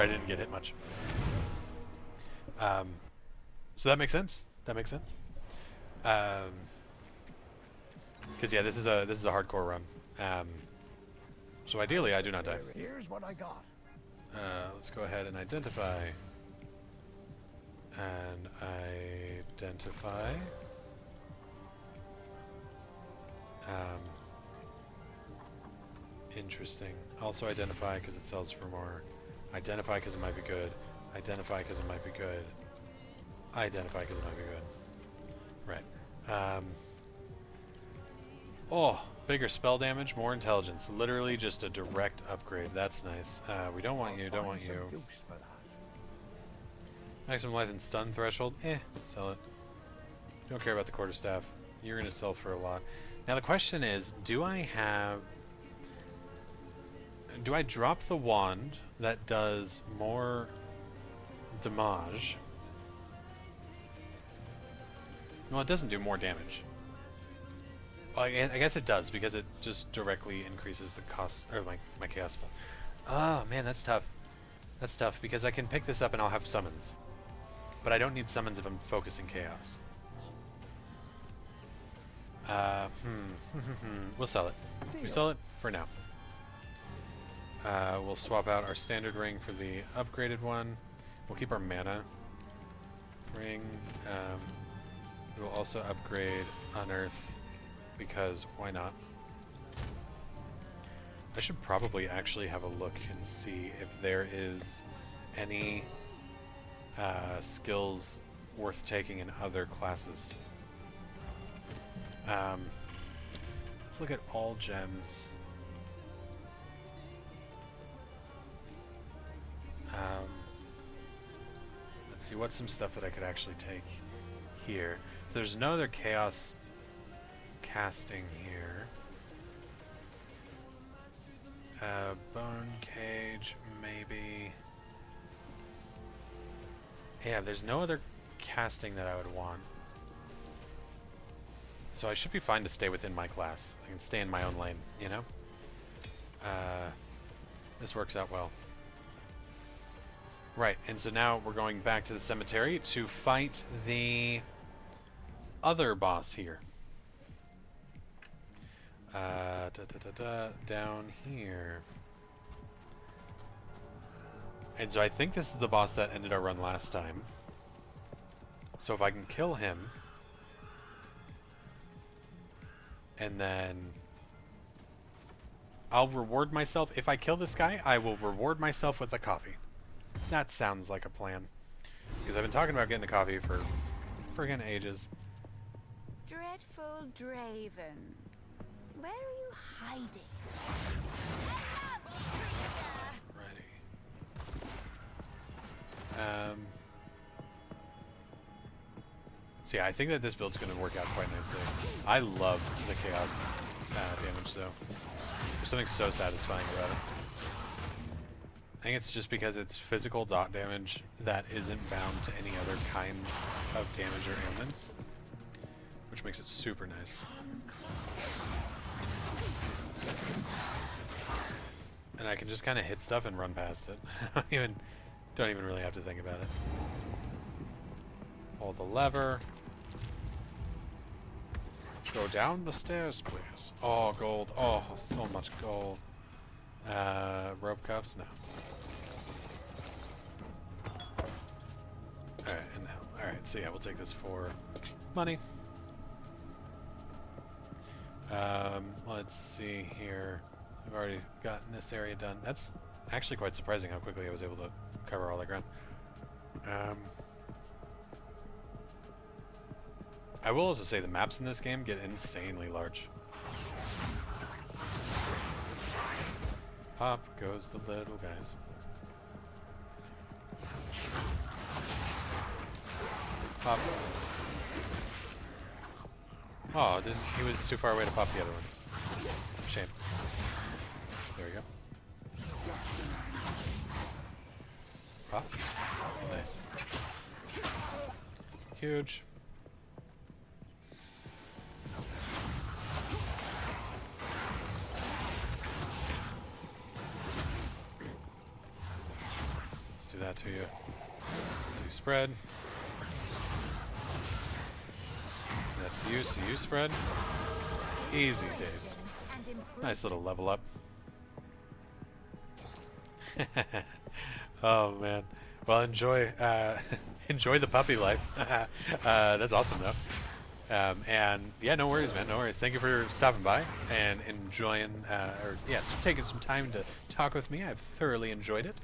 I didn't get hit much. So that makes sense. That makes sense. Because yeah, this is a hardcore run. So ideally, I do not die. Here's what I got. Let's go ahead and identify. And identify. Interesting. Also identify because it sells for more. Identify because it might be good. Identify because it might be good. Identify because it might be good. Right. Oh, bigger spell damage, more intelligence. Literally just a direct upgrade. That's nice. We don't want you, don't want you. Use for that. Maximum life and stun threshold. Sell it. Don't care about the quarterstaff. You're going to sell for a lot. Now the question is, do I drop the wand that does more damage? Well, it doesn't do more damage. Well, I guess it does, because it just directly increases the cost, or my chaos spell. Oh man, that's tough. That's tough, because I can pick this up and I'll have summons. But I don't need summons if I'm focusing chaos. We'll sell it. We sell it for now. We'll swap out our standard ring for the upgraded one. We'll keep our mana ring. We will also upgrade Unearth, because why not? I should probably actually have a look and see if there is any skills worth taking in other classes. Let's look at all gems. Let's see, what's some stuff that I could actually take here. So there's no other chaos casting here. Bone cage, maybe. Yeah, there's no other casting that I would want. So I should be fine to stay within my class. I can stay in my own lane, you know? This works out well. Right, and so now we're going back to the cemetery to fight the other boss here. Down here. And so I think this is the boss that ended our run last time. So if I can kill him, and then I'll reward myself. If I kill this guy, I will reward myself with a coffee. That sounds like a plan. Because I've been talking about getting a coffee for friggin' ages. Dreadful Draven. Where are you hiding? Ready. So yeah, I think that this build's going to work out quite nicely. I love the chaos damage though. There's something so satisfying about it. I think it's just because it's physical dot damage that isn't bound to any other kinds of damage or ailments, which makes it super nice. And I can just kind of hit stuff and run past it. Don't even really have to think about it. Hold the lever. Go down the stairs, please. Oh, gold. Oh, so much gold. Rope cuffs? No. Alright, and now. Alright, so yeah, we'll take this for money. Let's see here. I've already gotten this area done. That's actually quite surprising how quickly I was able to cover all that ground. I will also say the maps in this game get insanely large. Pop goes the little guys. Pop. Oh, he was too far away to pop the other ones. Shame. There we go. Pop. Nice. Huge. Let's do that to you. So you spread. That's you, so you spread. Easy days. Nice little level up. Oh man. Well, enjoy enjoy the puppy life. That's awesome though. And yeah, no worries, man. No worries. Thank you for stopping by and enjoying, or yes, taking some time to talk with me. I've thoroughly enjoyed it.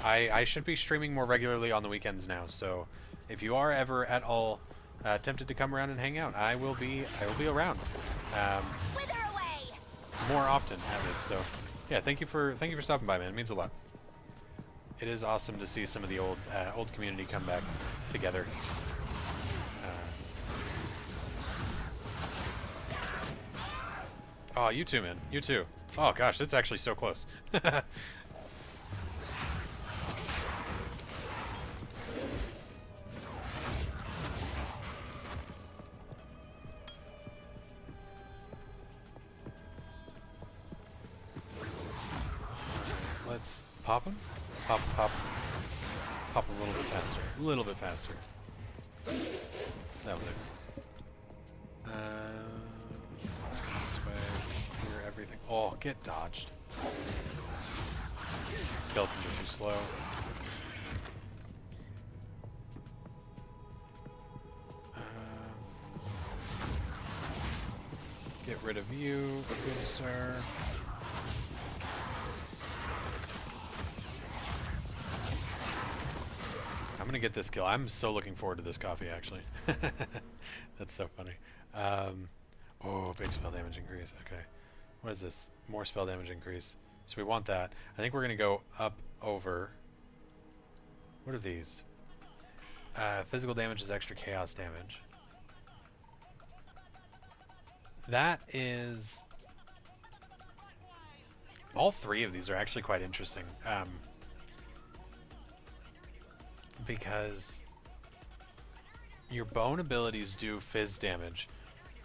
I should be streaming more regularly on the weekends now, so if you are ever at all tempted to come around and hang out, I will be around more often at this. So yeah, thank you for stopping by, man. It means a lot. It is awesome to see some of the old community come back together. Oh, you too, man. You too. Oh gosh, that's actually so close. Let's pop him. Pop, pop. Pop a little bit faster. A little bit faster. That was it. Let's go this way. Clear everything. Oh, get dodged. Skeletons are too slow. Get rid of you, good sir. I'm gonna get this kill. I'm so looking forward to this coffee, actually. That's so funny. Oh, big spell damage increase. Okay. What is this? More spell damage increase. So we want that. I think we're gonna go up over. What are these? Physical damage is extra chaos damage. That is... all three of these are actually quite interesting. Because your bone abilities do fizz damage,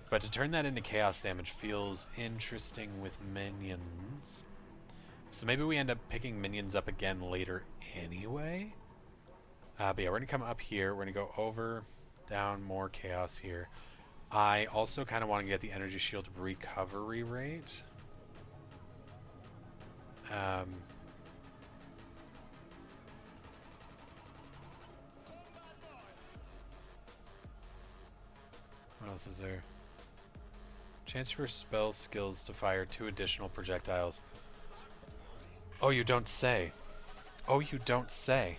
but to turn that into chaos damage feels interesting with minions. So maybe we end up picking minions up again later anyway. But yeah, we're gonna come up here. We're gonna go over, down, more chaos here. I also kind of want to get the energy shield recovery rate. What else is there? Chance for spell skills to fire 2 additional projectiles. Oh, you don't say. Oh, you don't say.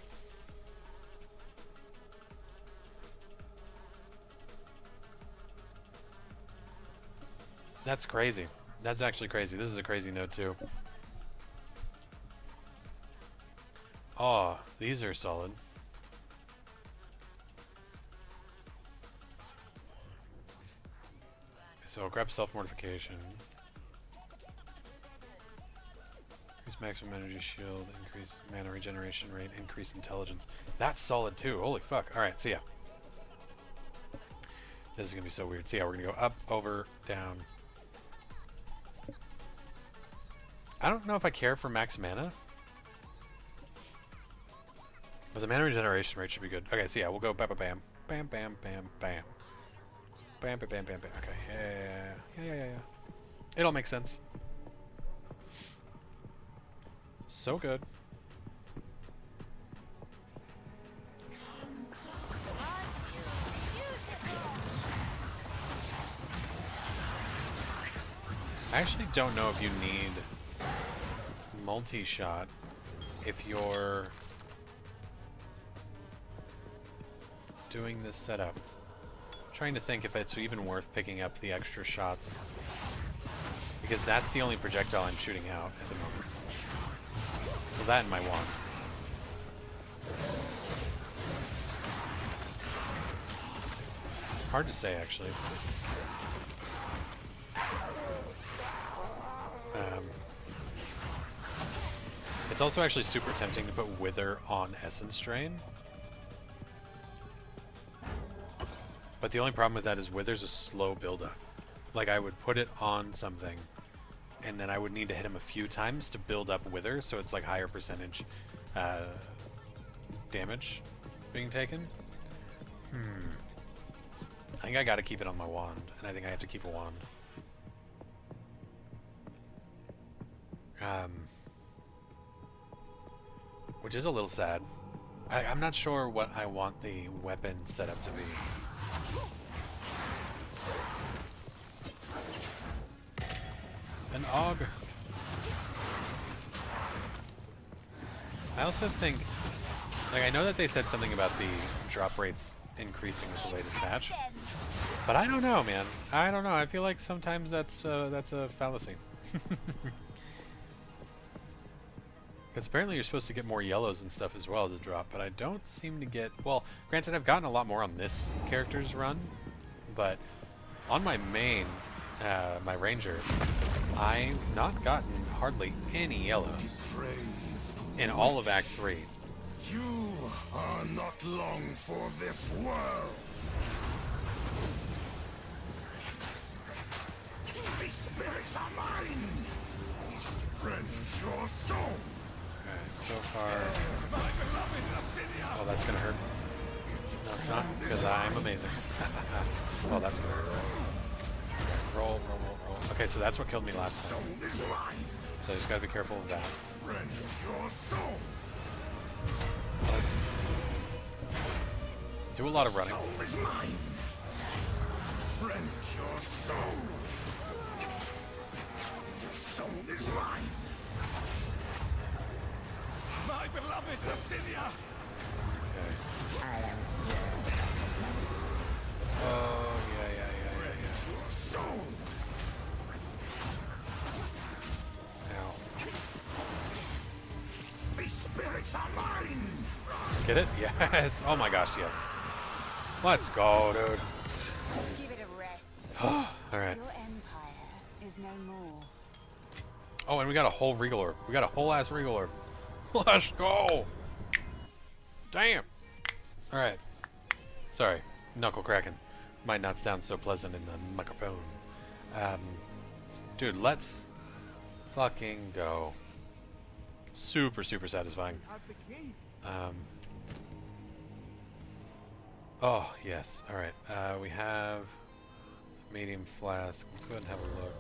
That's crazy. That's actually crazy. This is a crazy note too. Oh, these are solid. so I'll grab self-mortification. Increase maximum energy shield, increase mana regeneration rate, increase intelligence. That's solid too. Holy fuck. Alright, so yeah. This is gonna be so weird. So yeah, we're gonna go up, over, down. I don't know if I care for max mana. But the mana regeneration rate should be good. Okay, so yeah, we'll go bam bam bam bam bam bam. Bam bam bam bam bam. Okay, yeah. It'll make sense. So good. I actually don't know if you need multi-shot if you're doing this setup. I'm trying to think if it's even worth picking up the extra shots, because that's the only projectile I'm shooting out at the moment. So that and my wand. Hard to say, actually. It's also actually super tempting to put Wither on Essence Drain. But the only problem with that is Wither's a slow buildup. Like, I would put it on something, and then I would need to hit him a few times to build up Wither, so it's like higher percentage damage being taken. I think I gotta keep it on my wand, and I think I have to keep a wand. Which is a little sad. I'm not sure what I want the weapon setup to be. An auger. I also think, like, I know that they said something about the drop rates increasing with the latest patch, but I don't know, man. I don't know. I feel like sometimes that's a fallacy. Because apparently you're supposed to get more yellows and stuff as well to drop, but I don't seem to get... Well, granted, I've gotten a lot more on this character's run, but on my main, my ranger, I've not gotten hardly any yellows in all of Act 3. You are not long for this world. These spirits are mine. Friend your soul. So far... Oh, that's gonna hurt. No, it's not, because I'm amazing. Well, that's gonna hurt. Roll. Okay, so that's what killed me last time. So I just gotta be careful of that. Let's do a lot of running. Soul is mine. My beloved Lucinia! Okay. Oh, yeah. Ow. These spirits are mine! Get it? Yes! Oh my gosh, yes. Let's go, dude. Give it a rest. Alright. Your empire is no more. Oh, and we got a whole Regal Orb. We got a whole ass Regal Orb. Let's go! Damn! Alright. Sorry. Knuckle cracking. Might not sound so pleasant in the microphone. Dude, let's fucking go. Super satisfying. Oh, yes. Alright. We have medium flask. Let's go ahead and have a look.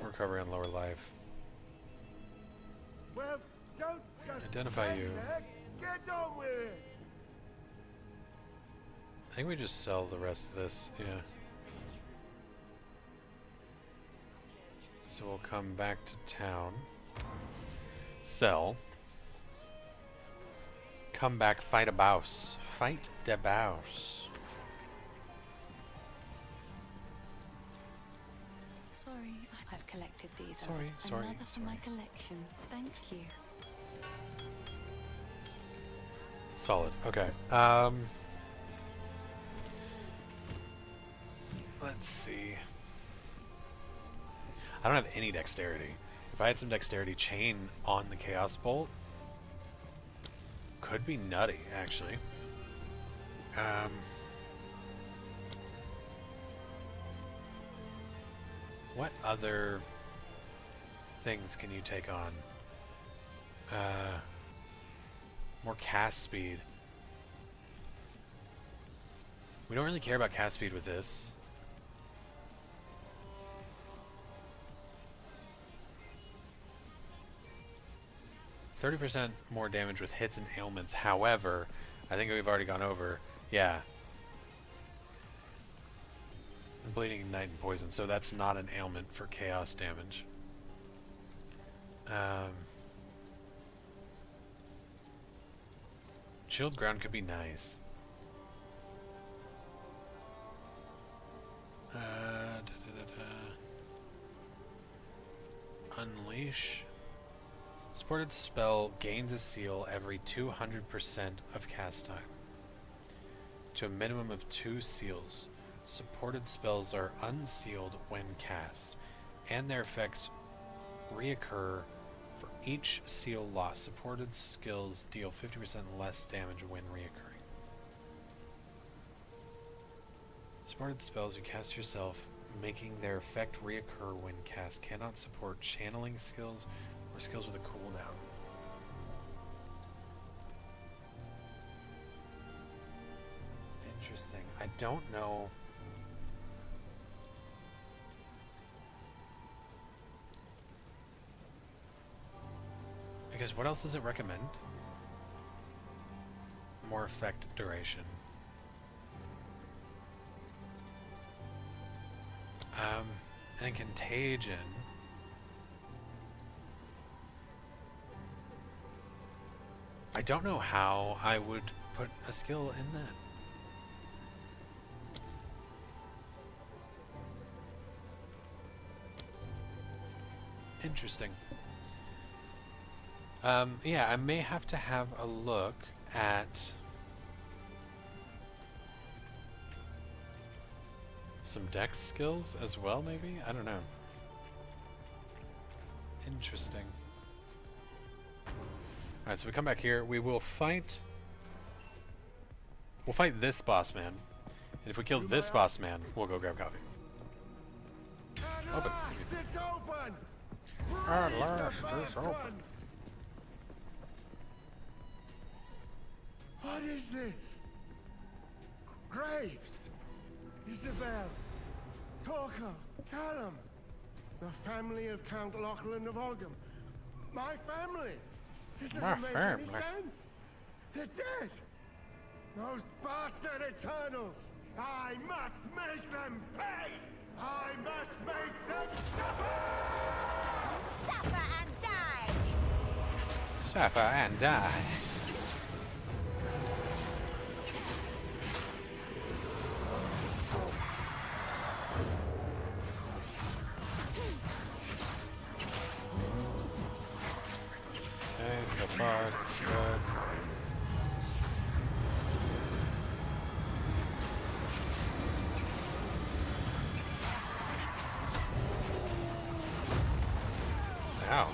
Recovery on lower life. Well, don't just Identify you. Get on with it. I think we just sell the rest of this, yeah. So we'll come back to town. Sell. Come back, fight a boss. Fight the boss. Sorry, I've collected these. Sorry. Another for my collection. Thank you. Solid. Okay. Let's see. I don't have any dexterity. If I had some dexterity, chain on the Chaos Bolt could be nutty, actually. What other things can you take on? More cast speed. We don't really care about cast speed with this. %30 more damage with hits and ailments. However, I think we've already gone over. Yeah. Bleeding, Ignite, and Poison. So that's not an ailment for chaos damage. Shield Ground could be nice. Unleash. Supported spell gains a seal every 200% of cast time, to a minimum of 2 seals. Supported spells are unsealed when cast, and their effects reoccur for each seal lost. Supported skills deal 50% less damage when reoccurring. Supported spells you cast yourself, making their effect reoccur when cast, cannot support channeling skills or skills with a cooldown. Interesting. I don't know. Because what else does it recommend? More effect duration. And Contagion. I don't know how I would put a skill in that. Interesting. Yeah, I may have to have a look at some dex skills as well, maybe? I don't know. Interesting. Alright, so we come back here. We will fight... We'll fight this boss man. And if we kill this boss man, we'll go grab coffee. Open. It's open! At last, it's open. What is this? Graves, Isabel, Torquil, Callum, the family of Count Lachlan of Ogham. My family. This doesn't make any sense. They're dead. Those bastard Eternals. I must make them pay. I must make them suffer. Suffer and die! Suffer and die. Okay, so far so good. Ow.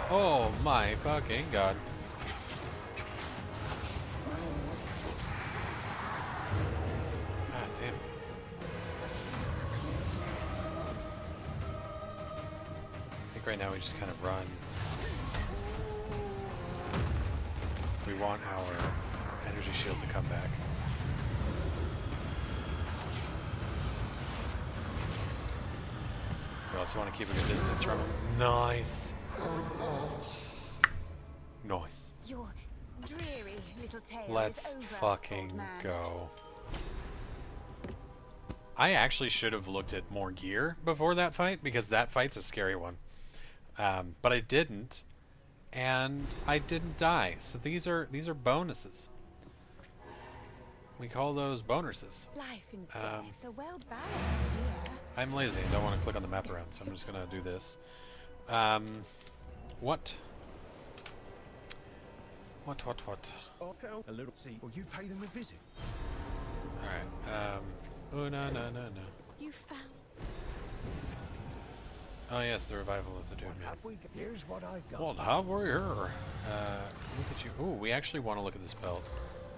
Oh my fucking god. God damn. I think right now we just kind of run. We want our energy shield to come back. We also want to keep a good distance from him. Nice. Nice. Your dreary little tale Let's is over, fucking old man. go. I actually should have looked at more gear before that fight, because that fight's a scary one. But I didn't, and I didn't die. So these are bonuses. We call those bonuses. Life and death are well balanced here. I'm lazy. I don't want to click on the map around, so I'm just gonna do this. What? A little see, or you pay them a visit. Alright, oh, no, no, no, no. You found. Oh, yes, the revival of the dude, man. Here's what I've got. What have we here? Look at you. Ooh, we actually want to look at this belt.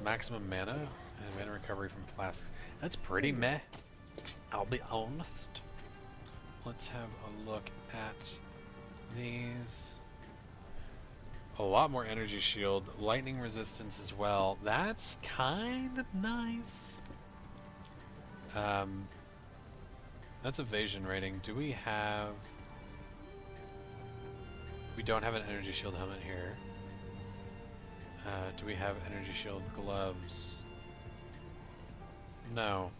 Maximum mana and mana recovery from flasks. That's pretty meh. I'll be honest. Let's have a look at these. A lot more energy shield, lightning resistance as well. That's kind of nice. That's evasion rating. Do we have... We don't have an energy shield helmet here. Do we have energy shield gloves? No.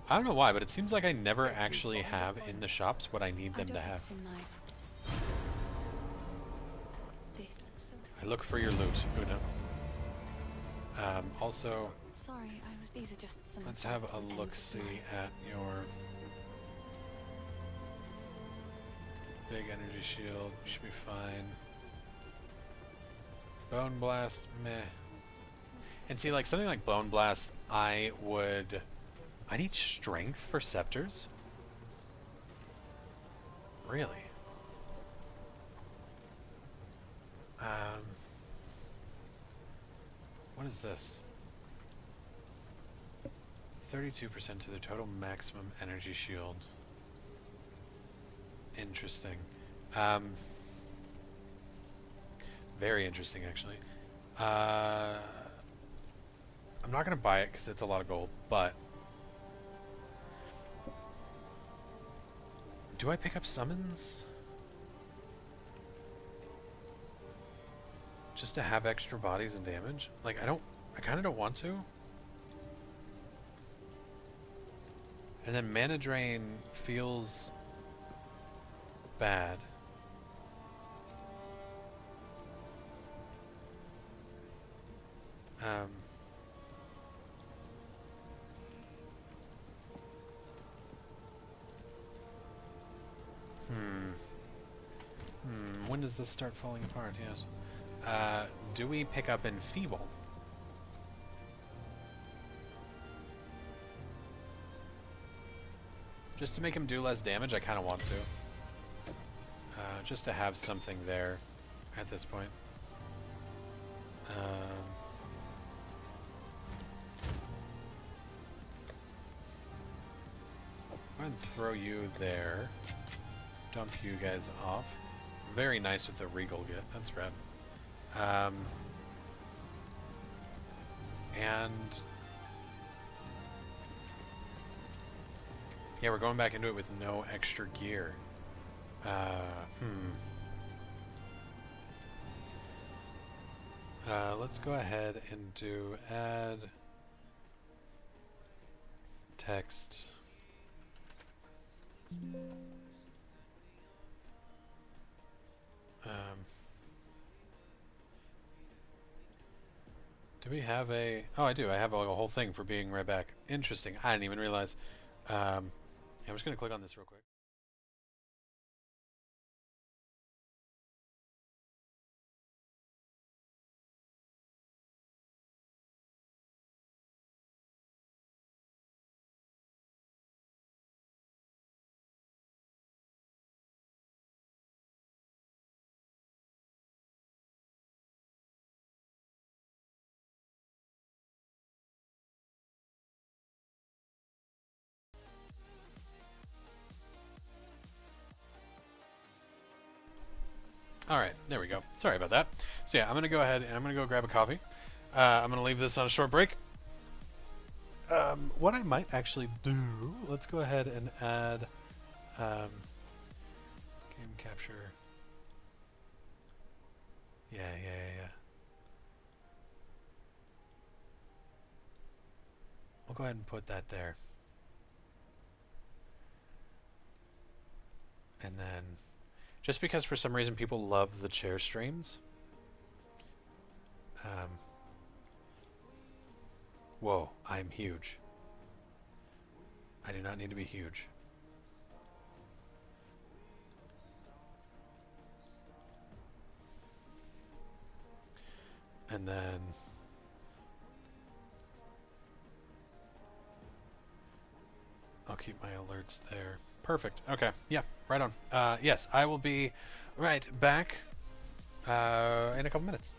I don't know why, but it seems like I never actually have in the shops what I need them to have. I look for your loot, Una. Also, Sorry, these are just some. let's have a look-see at your big energy shield. Should be fine. Bone Blast, meh. And see, like something like Bone Blast, I need strength for scepters? Really? What is this? 32% to the total maximum energy shield. Interesting. Very interesting, actually. I'm not going to buy it because it's a lot of gold, but... Do I pick up summons? Just to have extra bodies and damage? Like, I kind of don't want to. And then mana drain feels bad. When does this start falling apart? Yes. Do we pick up Enfeeble? Just to make him do less damage, I kind of want to. Just to have something there at this point. I'm going to throw you there. Dump you guys off. Very nice with the Regal get. That's rad. And yeah, we're going back into it with no extra gear. Let's go ahead and do add text. Do we have a... Oh, I do. I have like a whole thing for being right back. Interesting. I didn't even realize. Yeah, I'm just going to click on this real quick. Alright, there we go. Sorry about that. So yeah, I'm going to go ahead and I'm going to go grab a coffee. I'm going to leave this on a short break. What I might actually do, let's go ahead and add game capture. Yeah. We'll go ahead and put that there. And then, just because for some reason people love the chair streams. Whoa, I'm huge. I do not need to be huge. And then I'll keep my alerts there. Perfect. Okay. Yeah. Right on. Yes, I will be right back in a couple minutes.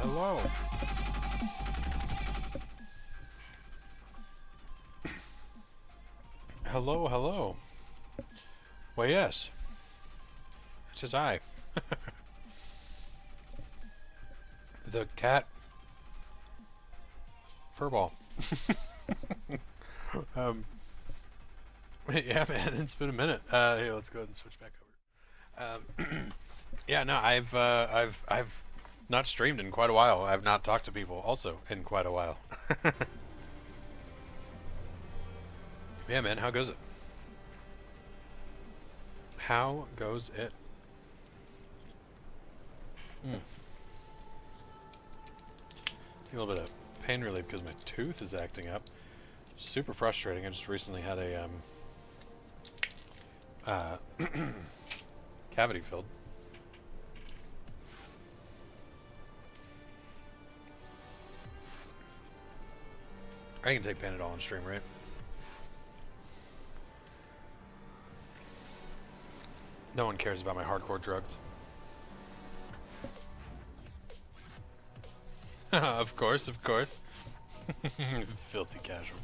Hello. Hello, hello. Well, yes. It is I. The cat. Furball. Yeah, man, it's been a minute. Here, let's go ahead and switch back over. Yeah, no, I've not streamed in quite a while. I've not talked to people also in quite a while. Yeah, man, how goes it? How goes it? Take a little bit of pain relief because my tooth is acting up. Super frustrating. I just recently had a cavity filled. I can take Panadol on stream, right? No one cares about my hardcore drugs. Of course, of course. Filthy casual.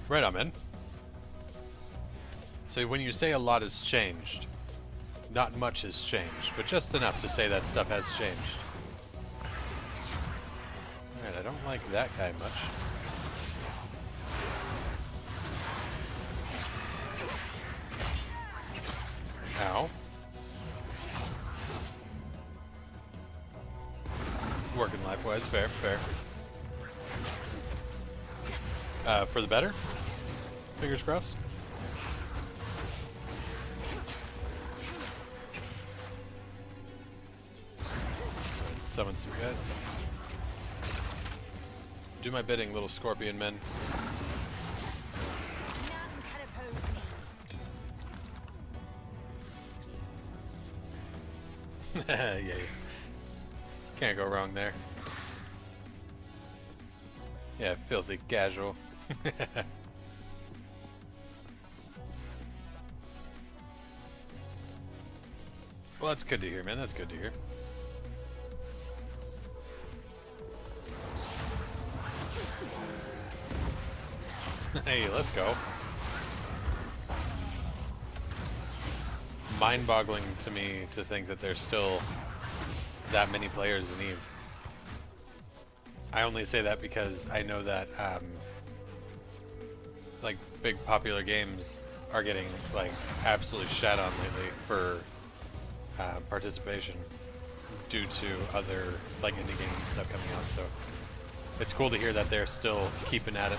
Right on, man. So when you say a lot has changed, not much has changed, but just enough to say that stuff has changed. Alright, I don't like that guy much. Ow. Working life-wise, fair, fair. For the better? Fingers crossed. Summon some guys. Do my bidding, little scorpion men. Yeah, can't go wrong there. Yeah, filthy casual. Well, that's good to hear, man. That's good to hear. Hey, let's go. Mind-boggling to me to think that there's still that many players in EVE. I only say that because I know that like big popular games are getting like absolutely shat on lately for participation due to other like indie games and stuff coming out. So it's cool to hear that they're still keeping at it.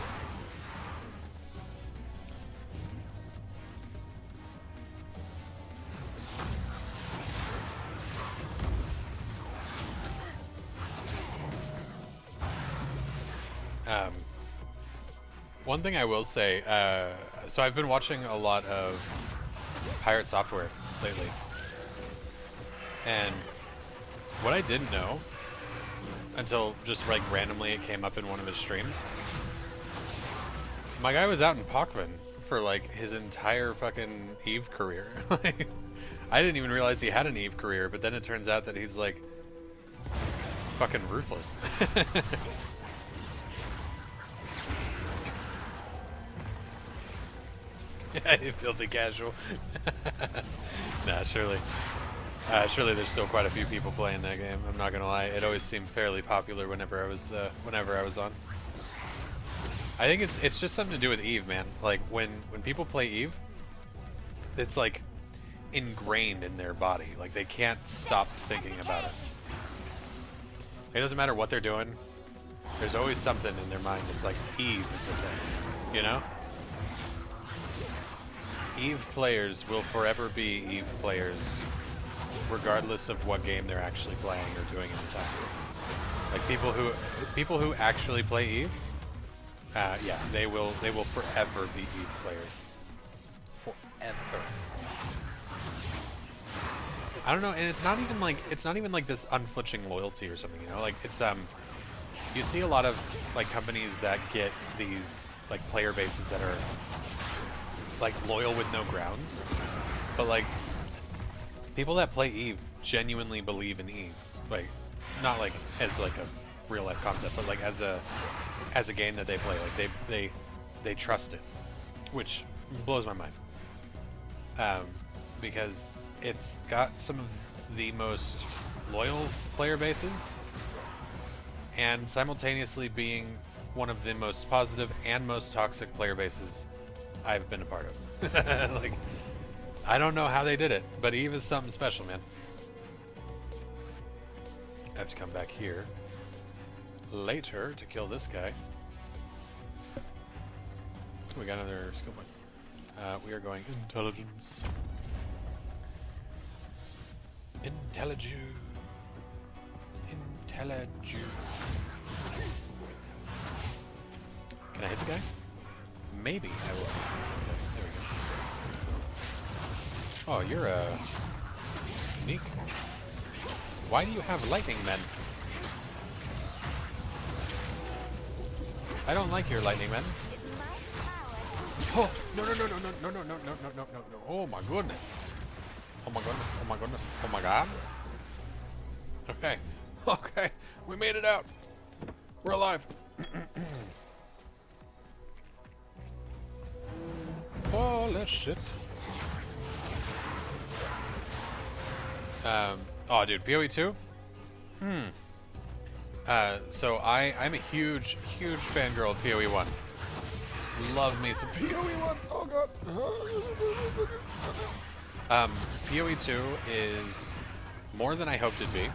One thing I will say, so I've been watching a lot of Pirate Software lately, and what I didn't know until just like randomly it came up in one of his streams, my guy was out in Pochven for like his entire fucking EVE career. I didn't even realize he had an EVE career, but then it turns out that he's like fucking ruthless. Yeah, filthy casual. Nah, surely there's still quite a few people playing that game. I'm not gonna lie. It always seemed fairly popular whenever I was on. I think it's just something to do with EVE, man. Like when people play EVE, it's like ingrained in their body. Like they can't stop thinking about it. It doesn't matter what they're doing. There's always something in their mind that's like EVE is the thing, you know? EVE players will forever be EVE players, regardless of what game they're actually playing or doing at the time. Like people who actually play EVE, yeah, they will forever be EVE players. Forever. I don't know, and it's not even like this unflinching loyalty or something, you know? Like it's you see a lot of like companies that get these like player bases that are like loyal with no grounds, but like people that play EVE genuinely believe in EVE. like not like as like a real life concept, but like as a game that they play. Like they trust it, which blows my mind. Because it's got some of the most loyal player bases, and simultaneously being one of the most positive and most toxic player bases I've been a part of. Like, I don't know how they did it, but Eve is something special, man. I have to come back here later to kill this guy. We got another skill point. We are going intelligence. Intelligence. Can I hit the guy? Maybe I will hit him. There we go. Oh, you're unique. Why do you have lightning men? I don't like your lightning men. Oh, no. Oh my goodness. Oh my goodness. Oh my god. Okay. Okay. We made it out. We're alive. Holy shit. Oh dude, PoE 2? So I'm a huge fangirl of PoE 1. Love me some PoE 1. Oh god. PoE 2 is more than I hoped it'd be,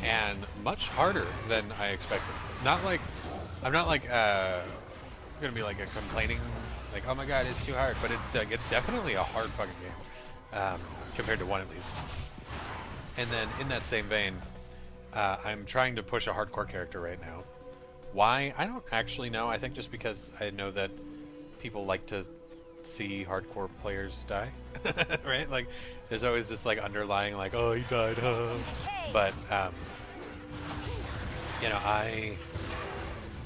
and much harder than I expected. I'm not like gonna be like a complaining like, oh my god, it's too hard, but it's definitely a hard fucking game compared to 1 at least. And then in that same vein, I'm trying to push a hardcore character right now. Why? I don't actually know. I think just because I know that people like to see hardcore players die, right? Like, there's always this like underlying like, oh, he died, huh? But you know, I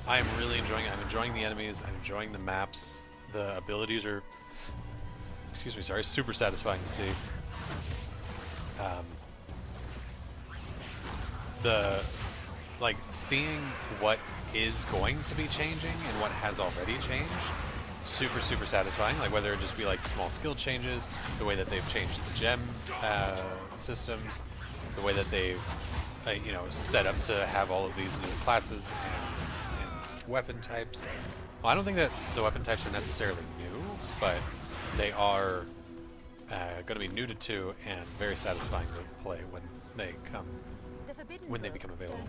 am really enjoying it. I'm enjoying the enemies. I'm enjoying the maps. The abilities are, excuse me, sorry, super satisfying to see. The like seeing what is going to be changing and what has already changed, super satisfying. Like whether it just be like small skill changes, the way that they've changed the gem systems, the way that they've you know, set up to have all of these new classes and weapon types. Well, I don't think that the weapon types are necessarily new, but they are going to be new to and very satisfying to play when they come. When they become available.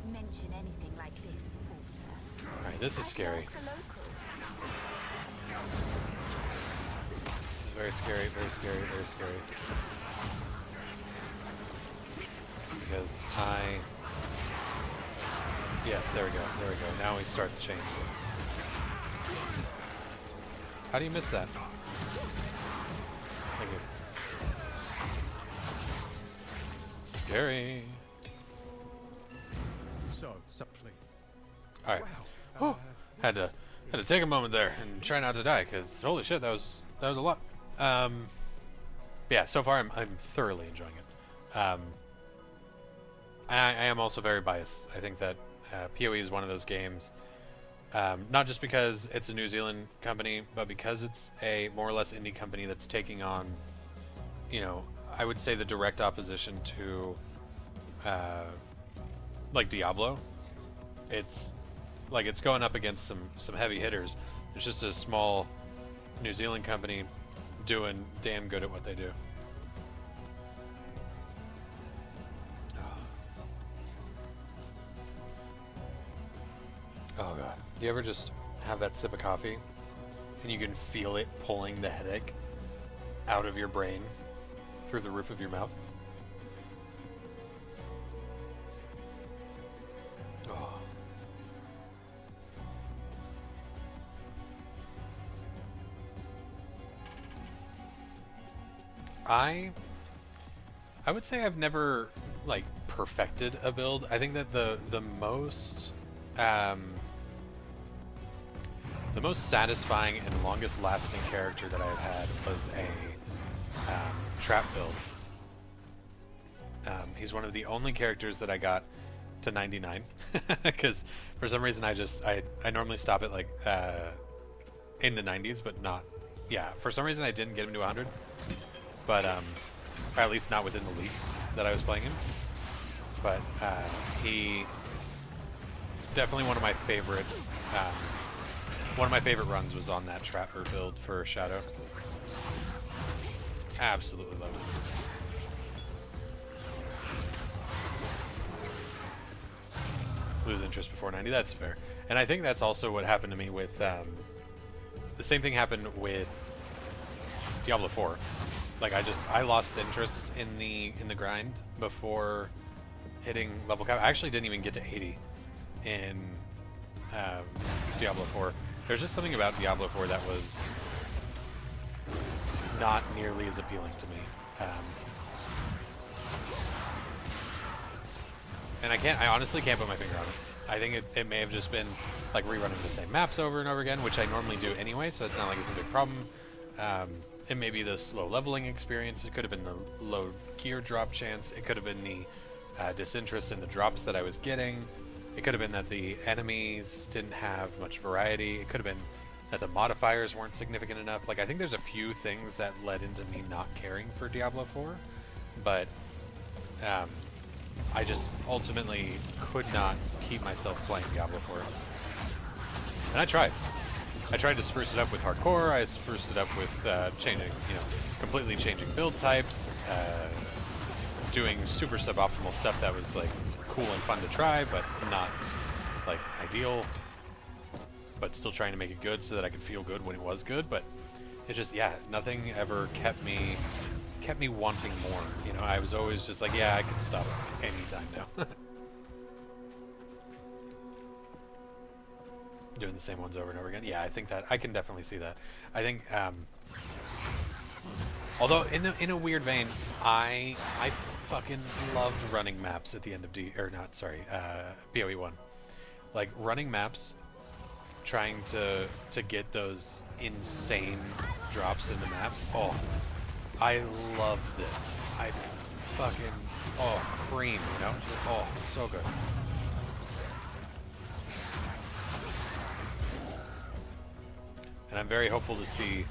Alright, this is scary. Very scary, very scary, very scary. Because yes, there we go, there we go. Now we start the change. How do you miss that? Thank you. Scary. So, please. All right. Wow. Had to take a moment there and try not to die, because holy shit, that was a lot. Yeah. So far, I'm thoroughly enjoying it. I am also very biased. I think that PoE is one of those games, not just because it's a New Zealand company, but because it's a more or less indie company that's taking on, you know, I would say the direct opposition to like Diablo. It's like it's going up against some heavy hitters. It's just a small New Zealand company doing damn good at what they do. Oh god. Do you ever just have that sip of coffee and you can feel it pulling the headache out of your brain through the roof of your mouth? Oh. I would say I've never like perfected a build. I think that the most satisfying and longest lasting character that I've had was a trap build. He's one of the only characters that I got to 99 because for some reason I normally stop at like in the 90s, but not. Yeah, for some reason I didn't get him to 100, but or at least not within the league that I was playing in. But he definitely one of my favorite runs was on that Trapper build for Shadow. Absolutely love it. Lose interest before 90, that's fair. And I think that's also what happened to me with the same thing happened with Diablo 4. Like I lost interest in the grind before hitting level cap. I actually didn't even get to 80 in Diablo 4. There's just something about Diablo 4 that was not nearly as appealing to me. And I honestly can't put my finger on it. I think it may have just been like rerunning the same maps over and over again, which I normally do anyway, so it's not like it's a big problem. It may be the slow leveling experience. It could have been the low gear drop chance. It could have been the disinterest in the drops that I was getting. It could have been that the enemies didn't have much variety. It could have been that the modifiers weren't significant enough. Like, I think there's a few things that led into me not caring for Diablo 4, but I just ultimately could not keep myself playing Diablo 4. And I tried. I tried to spruce it up with hardcore. I spruced it up with changing, completely changing build types, doing super suboptimal stuff that was like cool and fun to try, but not like ideal. But still trying to make it good so that I could feel good when it was good. But it just, nothing ever kept me wanting more. I was always just like, I can stop anytime now. Doing the same ones over and over again. Yeah, I think that I can definitely see that. I think, although in a weird vein, I fucking loved running maps at the end of BOE 1. Like running maps, trying to get those insane drops in the maps. Oh, I loved it. I fucking cream, Oh, so good. And I'm very hopeful to see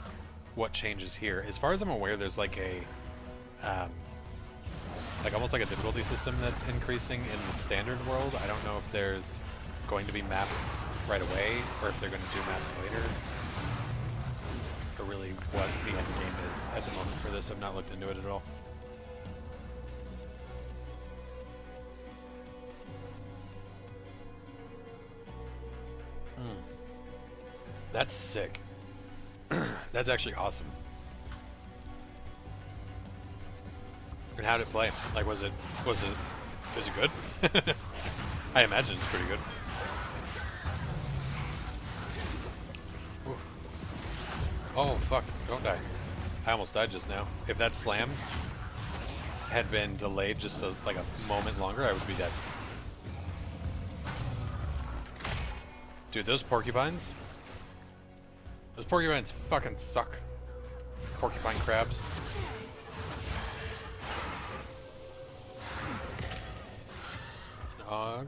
what changes here. As far as I'm aware, there's like a almost like a difficulty system that's increasing in the standard world. I don't know if there's going to be maps right away or if they're going to do maps later, or really what the end game is at the moment for this. I've not looked into it at all. That's sick. That's actually awesome. And how did it play? Like, was it good? I imagine it's pretty good. Oof. Oh fuck! Don't die. I almost died just now. If that slam had been delayed just like a moment longer, I would be dead. Dude, those porcupines fucking suck. Porcupine crabs. Dog.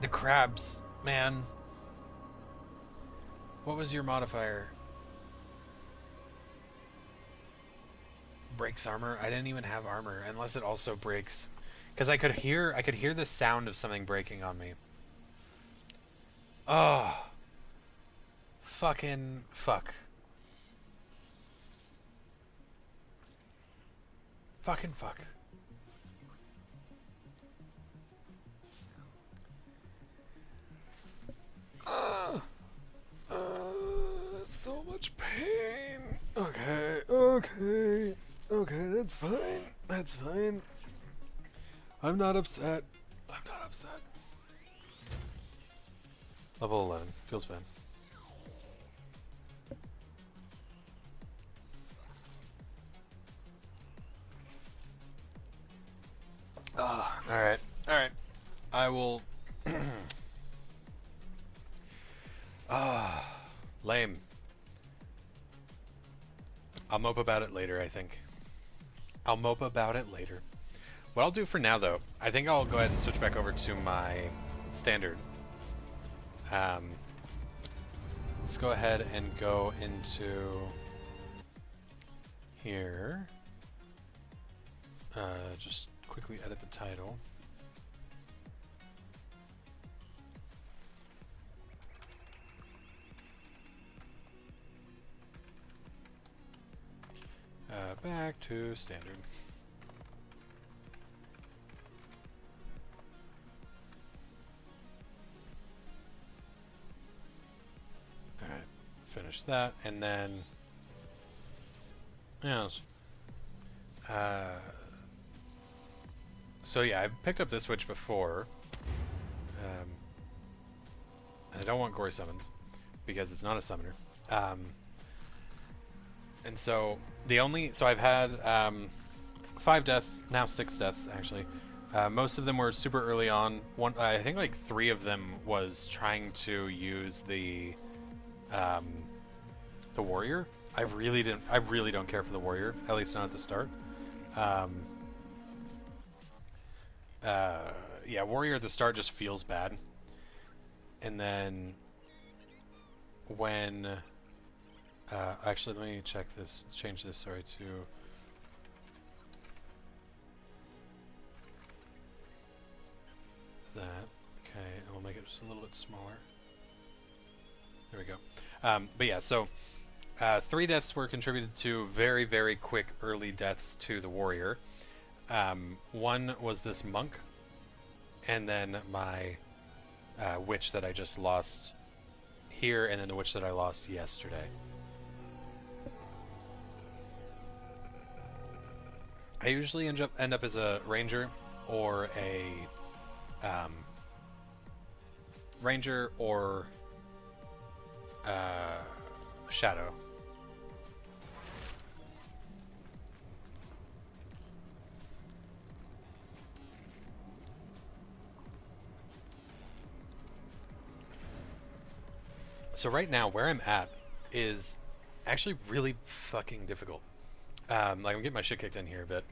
The crabs, man. What was your modifier? Breaks armor? I didn't even have armor, unless it also breaks. Because I could hear the sound of something breaking on me. Oh. Fucking fuck. Fucking fuck. So much pain. Okay, that's fine. I'm not upset. Level 11. Feels bad. Alright. Alright. I will... Lame. I'll mope about it later, I think. I'll mope about it later. What I'll do for now, though, I think I'll go ahead and switch back over to my standard. Let's go ahead and go into here. Just quickly edit the title. Back to standard. Alright, finish that, and then yes. So yeah, I've picked up this switch before, and I don't want gory summons because it's not a summoner. And so I've had 5 deaths, now 6 deaths actually. Most of them were super early on. I think like 3 of them was trying to use the warrior. I really don't care for the warrior, at least not at the start. Yeah, warrior at the start just feels bad. And then when actually, let me check this, change this, sorry, to that. Okay, and we'll make it just a little bit smaller. There we go. But yeah, so 3 deaths were contributed to very, very quick early deaths to the warrior. 1 was this monk, and then my witch that I just lost here, and then the witch that I lost yesterday. I usually end up as a ranger or a shadow. So right now, where I'm at is actually really fucking difficult. Like, I'm getting my shit kicked in here a bit.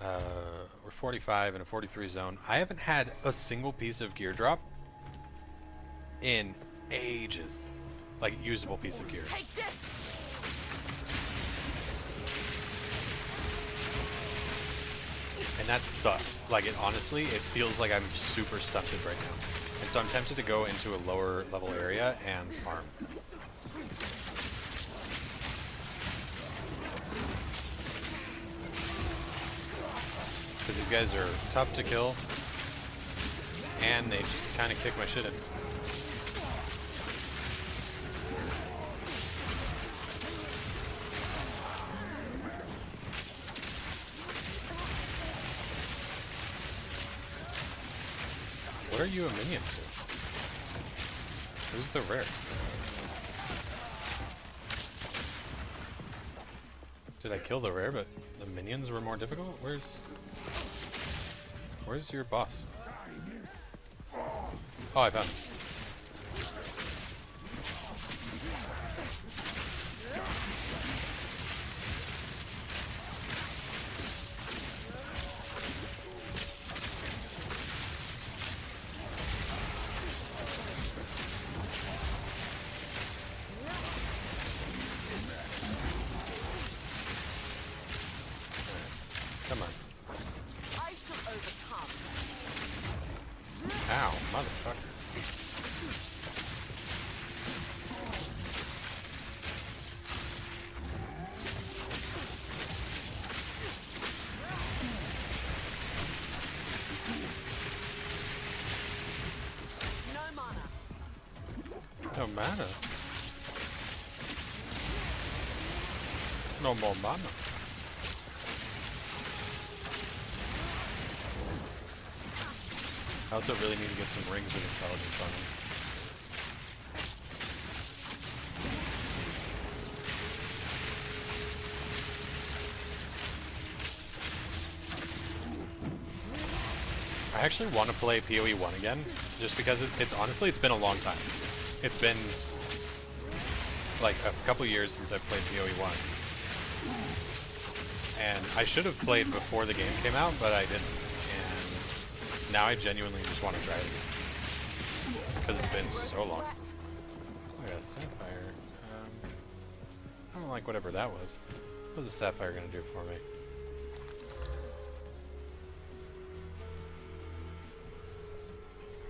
We're 45 in a 43 zone. I haven't had a single piece of gear drop in ages. Like, usable piece of gear. Take this! And that sucks. Like, it honestly, it feels like I'm super stunted right now. And so I'm tempted to go into a lower level area and farm. Because these guys are tough to kill, and they just kind of kick my shit in. What are you a minion to? Who's the rare? Did I kill the rare, but the minions were more difficult? Where's your boss? Oh, I found him. Come on. I shall overcome. Ow, motherfucker. No mana. No mana. No more mana. I also really need to get some rings with intelligence on them. I actually want to play PoE 1 again, just because it's honestly, it's been a long time. It's been like a couple years since I've played PoE 1. And I should have played before the game came out, but I didn't. And now I genuinely just want to try it again. Because it's been so long. Oh yeah, Sapphire. I don't like whatever that was. What was a Sapphire going to do for me?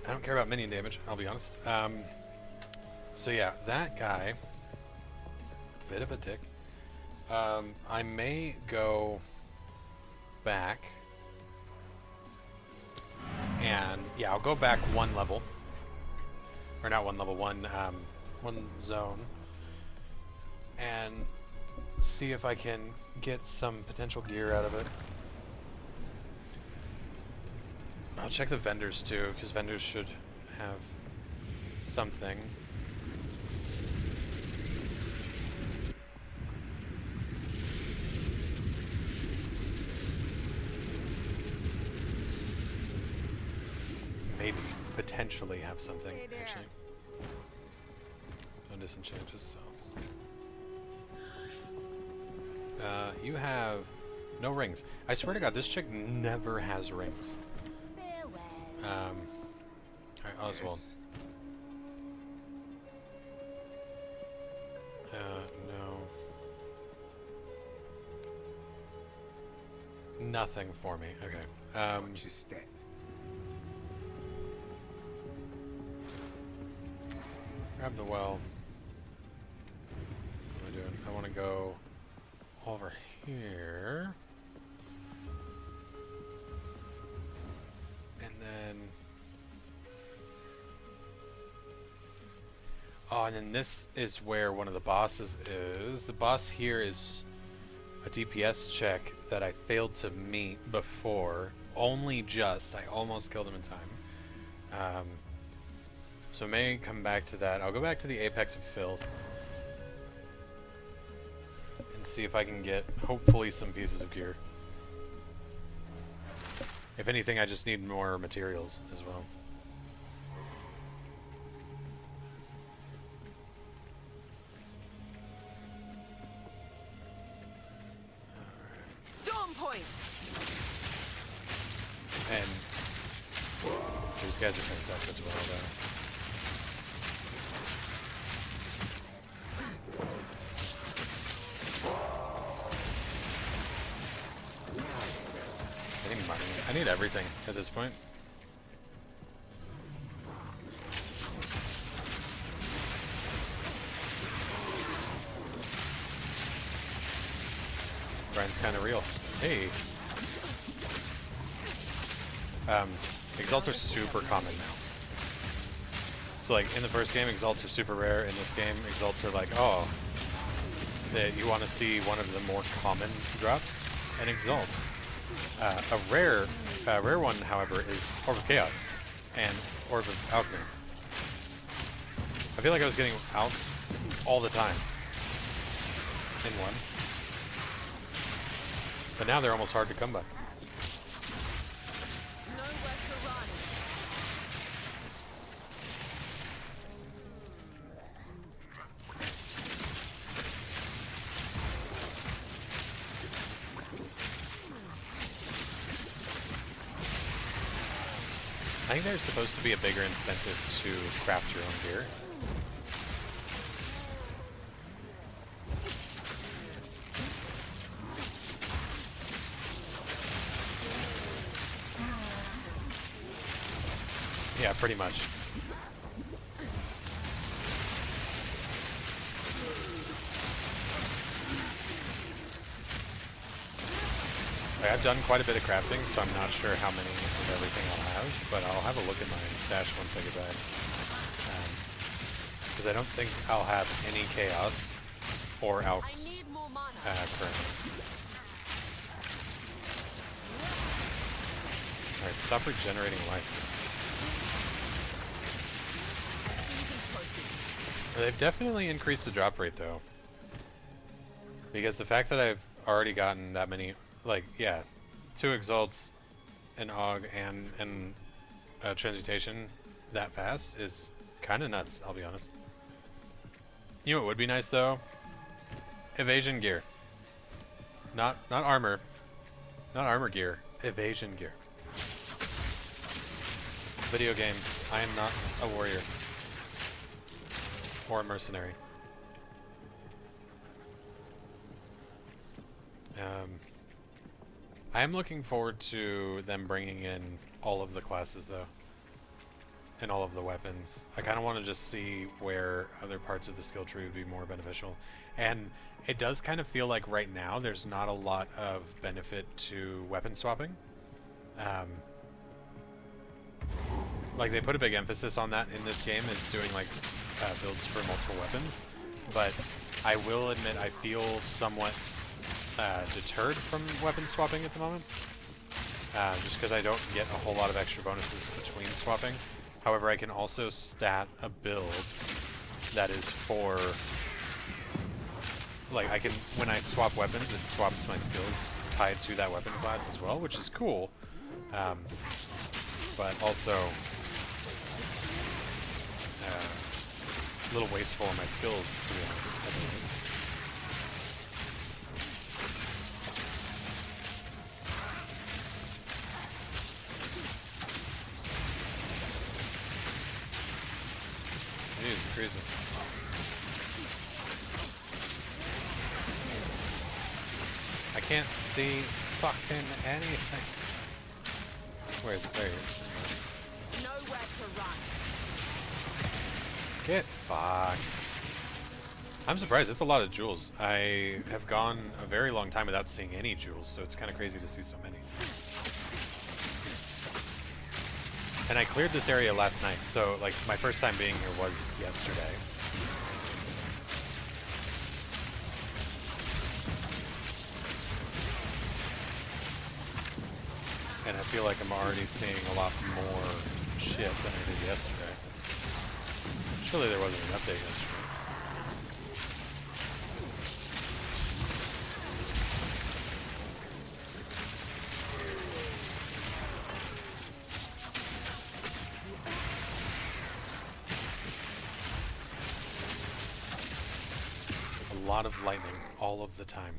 I don't care about minion damage, I'll be honest. So yeah, that guy, bit of a dick. I may go back, and yeah, I'll go back one level, or not one level, one zone, and see if I can get some potential gear out of it. I'll check the vendors too, because vendors should have something. Maybe, potentially have something, actually. No disenchanges, so. You have no rings. I swear to God, this chick never has rings. Alright, Oswald. No. Nothing for me. Okay. Watch your step. Grab the well. What am I doing? I want to go over here. And then... Oh, and then this is where one of the bosses is. The boss here is a DPS check that I failed to meet before. Only just. I almost killed him in time. So I may come back to that. I'll go back to the Apex of Filth. And see if I can get, hopefully, some pieces of gear. If anything, I just need more materials as well. Storm point. And these guys are kind of tough as well, though. I need money. I need everything at this point. Brian's kind of real. Hey. Exalts are super common now. So like in the first game, Exalts are super rare. In this game, Exalts are like, oh, that you want to see one of the more common drops, an Exalt. A rare one, however, is Orb of Chaos and Orb of Alchemy. I feel like I was getting Alks all the time in one. But now they're almost hard to come by. Nowhere to run. I think there's supposed to be a bigger incentive to craft your own gear. Yeah, pretty much. I've done quite a bit of crafting, so I'm not sure how many of everything I'll have, but I'll have a look at my stash once I get back. Because I don't think I'll have any Chaos or I Alks need more mana. currently. Alright, stop regenerating life. They've definitely increased the drop rate though. Because the fact that I've already gotten that many, like, yeah, 2 Exalts an AUG and transmutation that fast is kind of nuts, I'll be honest. You know what would be nice though? Evasion gear. Not armor. Not armor gear. Evasion gear. Video game. I am not a warrior. Or a mercenary. I am looking forward to them bringing in all of the classes though. And all of the weapons. I kind of want to just see where other parts of the skill tree would be more beneficial. And it does kind of feel like right now there's not a lot of benefit to weapon swapping. Like they put a big emphasis on that in this game, is doing like builds for multiple weapons. But I will admit I feel somewhat deterred from weapon swapping at the moment. Just because I don't get a whole lot of extra bonuses between swapping. However, I can also stat a build that is for, like, I can, when I swap weapons, it swaps my skills tied to that weapon class as well, which is cool. But also a little wasteful on my skills, to be honest, I believe. Jeez, crazy. I can't see fucking anything. Where is it? There he is. Nowhere to run. Get fucked. I'm surprised. It's a lot of jewels. I have gone a very long time without seeing any jewels, so it's kind of crazy to see so many. And I cleared this area last night, so like my first time being here was yesterday. And I feel like I'm already seeing a lot more shit than I did yesterday. Surely there wasn't an update yesterday. A lot of lightning all of the time.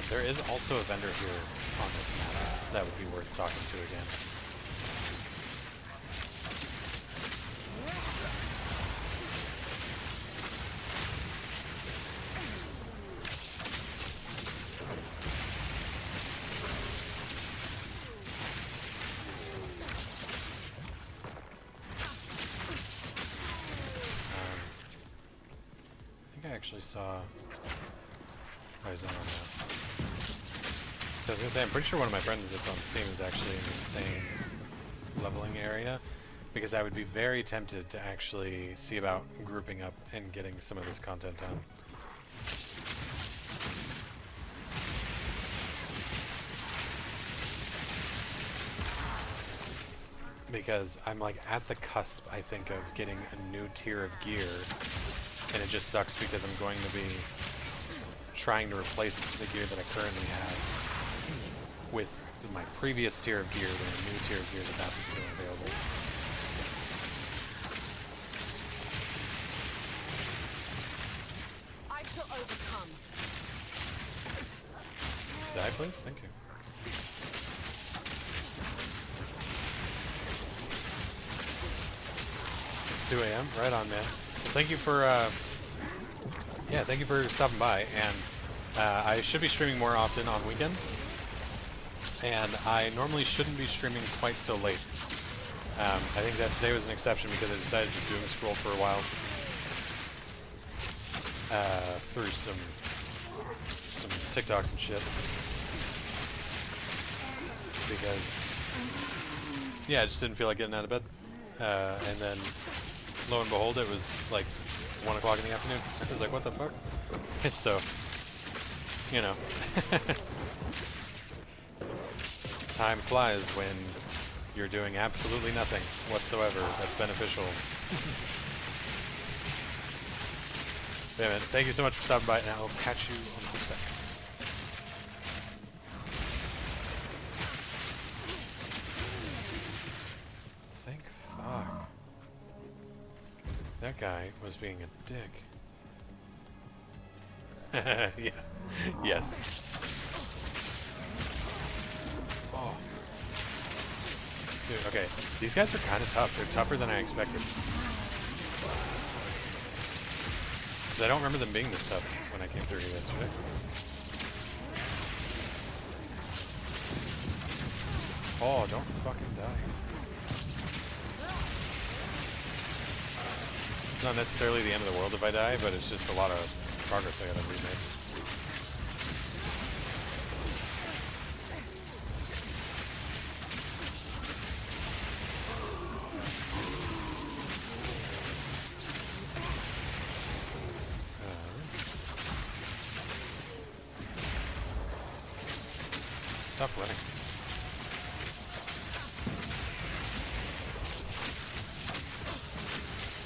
There is also a vendor here on this map that would be worth talking to again. I think I actually saw... Oh, he's not on that. So I was gonna say, I'm pretty sure one of my friends that's on Steam is actually in the same leveling area, because I would be very tempted to actually see about grouping up and getting some of this content done. Because I'm like at the cusp, I think, of getting a new tier of gear, and it just sucks because I'm going to be trying to replace the gear that I currently have with my previous tier of gear when a new tier of gear is about to become available. I shall overcome. Die, please? Thank you. It's 2 a.m. Right on, man. Well, thank you for yeah, thank you for stopping by, and I should be streaming more often on weekends, and I normally shouldn't be streaming quite so late. I think that today was an exception because I decided to doom scroll for a while through some TikToks and shit, because yeah, I just didn't feel like getting out of bed, and then lo and behold, it was like 1 o'clock in the afternoon. I was like, what the fuck? So you know. Time flies when you're doing absolutely nothing whatsoever that's beneficial. Damn it. Thank you so much for stopping by, and I'll catch you on the flip side. Thank fuck. That guy was being a dick. Yeah. Yes. Oh. Dude, okay. These guys are kind of tough. They're tougher than I expected. I don't remember them being this tough when I came through here yesterday. Oh, don't fucking die. It's not necessarily the end of the world if I die, but it's just a lot of progress I gotta remake. Stop running.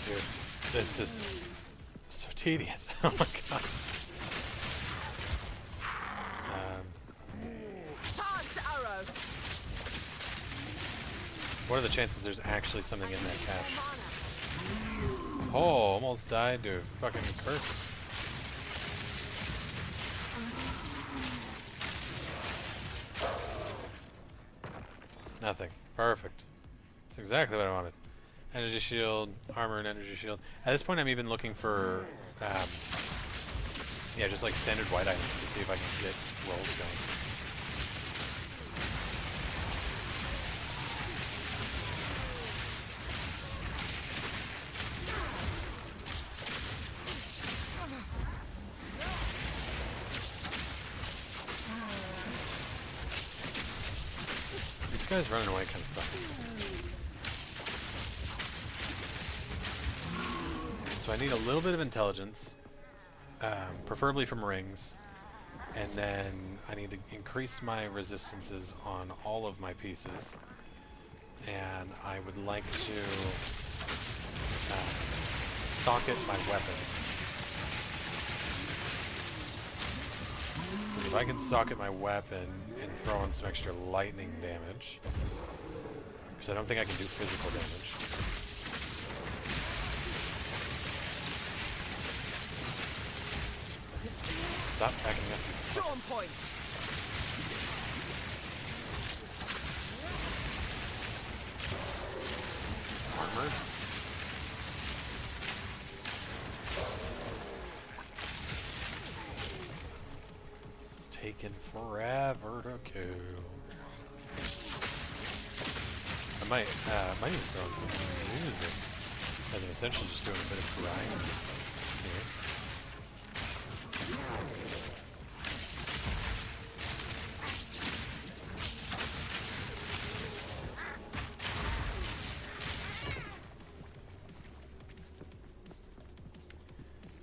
Dude, this is so tedious. Oh my god. Charged arrow. What are the chances there's actually something in that cache? Mana. Oh, almost died to a fucking curse. Nothing. Perfect. That's exactly what I wanted. Energy shield, armor and energy shield. At this point I'm even looking for, yeah, just like standard white items to see if I can get rolls going. These guys running away kind of sucks. So I need a little bit of intelligence, preferably from rings, and then I need to increase my resistances on all of my pieces, and I would like to socket my weapon. If I can socket my weapon and throw in some extra lightning damage, because I don't think I can do physical damage. Stop backing up. Storm point. Armor. It's taking forever to kill. I might even throw in some music, as I'm essentially just doing a bit of grinding here.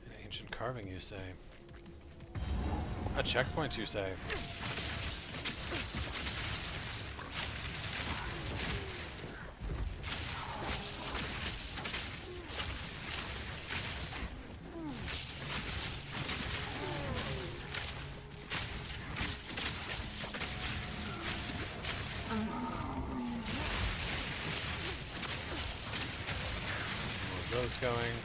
An ancient carving, you say? A checkpoint, you say? Those going.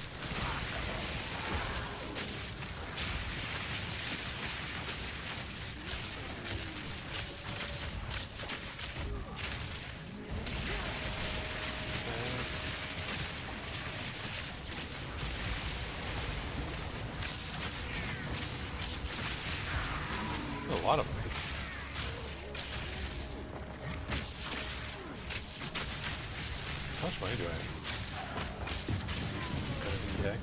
A lot of them. How much money do I have? Okay.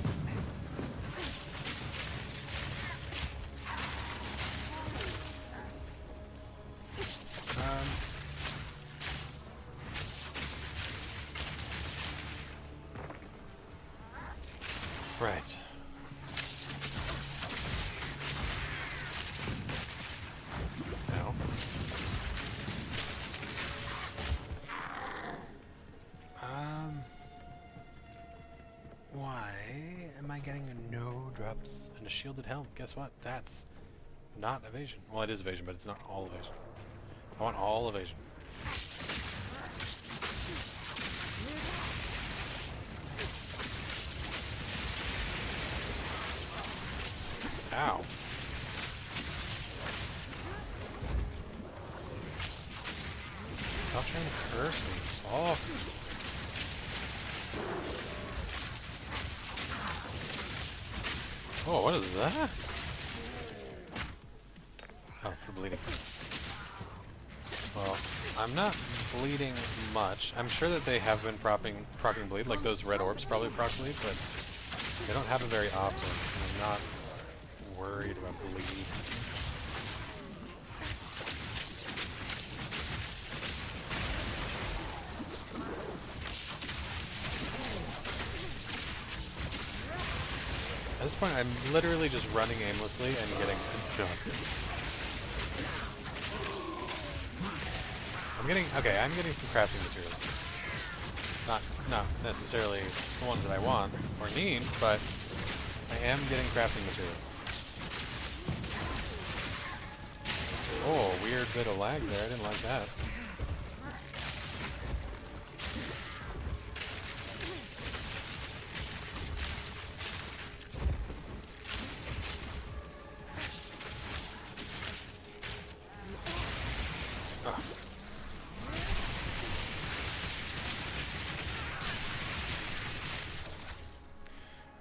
Right. getting no drops and a shielded helm? Guess what? That's not evasion. Well, it is evasion, but it's not all evasion. I want all evasion. Ow. Stop trying to curse me. Oh. Oh, what is that? Oh, for bleeding. Well, I'm not bleeding much. I'm sure that they have been proccing bleed, like those red orbs probably proc bleed, but they don't have it very often. I'm not worried about bleed. At this point, I'm literally just running aimlessly and getting dunked. I'm getting some crafting materials. Not necessarily the ones that I want or need, but I am getting crafting materials. Oh, weird bit of lag there, I didn't like that.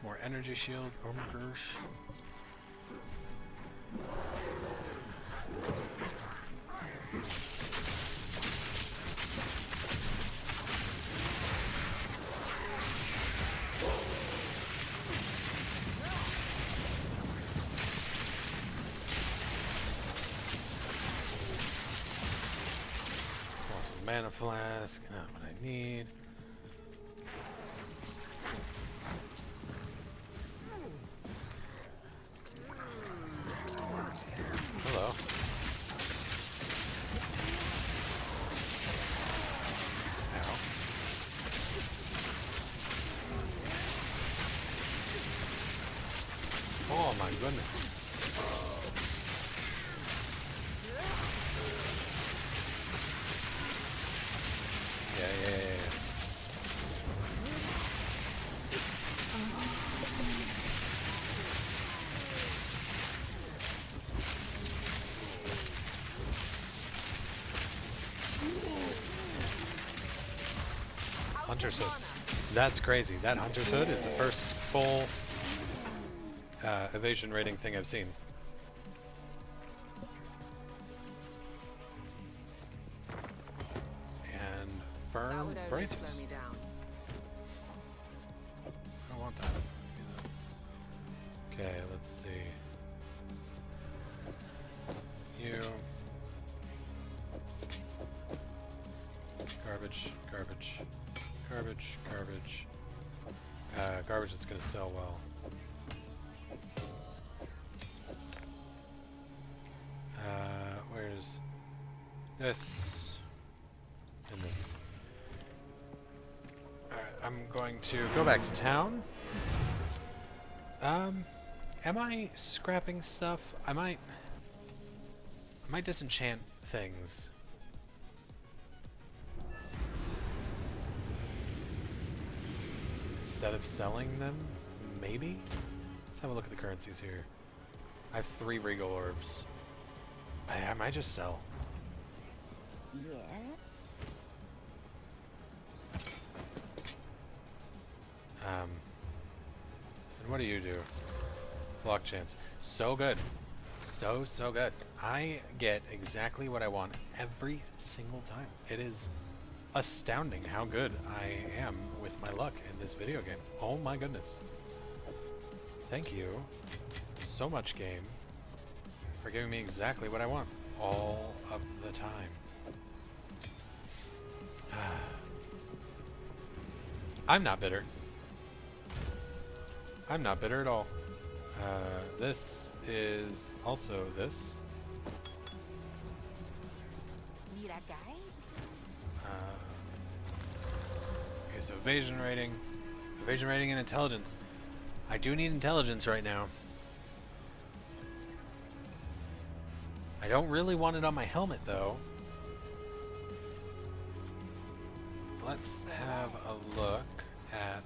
More energy shield, oh my gosh. Awesome mana flask, not what I need. Hello. Ow. Oh my goodness. Yeah. Hunter's Hood. That's crazy. That Hunter's Hood is the first full evasion rating thing I've seen. And firm bracers. I want that. Okay, let's see. You. Garbage. Garbage that's gonna sell well. Where's this and this? Alright, I'm going to go back to town. Am I scrapping stuff? I might disenchant things. Instead of selling them, maybe? Let's have a look at the currencies here. I have 3 regal orbs. I might just sell. Yes. And what do you do? Block chance. So good. So good. I get exactly what I want every single time. It is astounding how good I am with my luck in this video game. Oh my goodness. Thank you so much, game, for giving me exactly what I want all of the time. I'm not bitter. I'm not bitter at all. This is also this. Okay, so evasion rating and intelligence. I do need intelligence right now. I don't really want it on my helmet though. Let's have a look at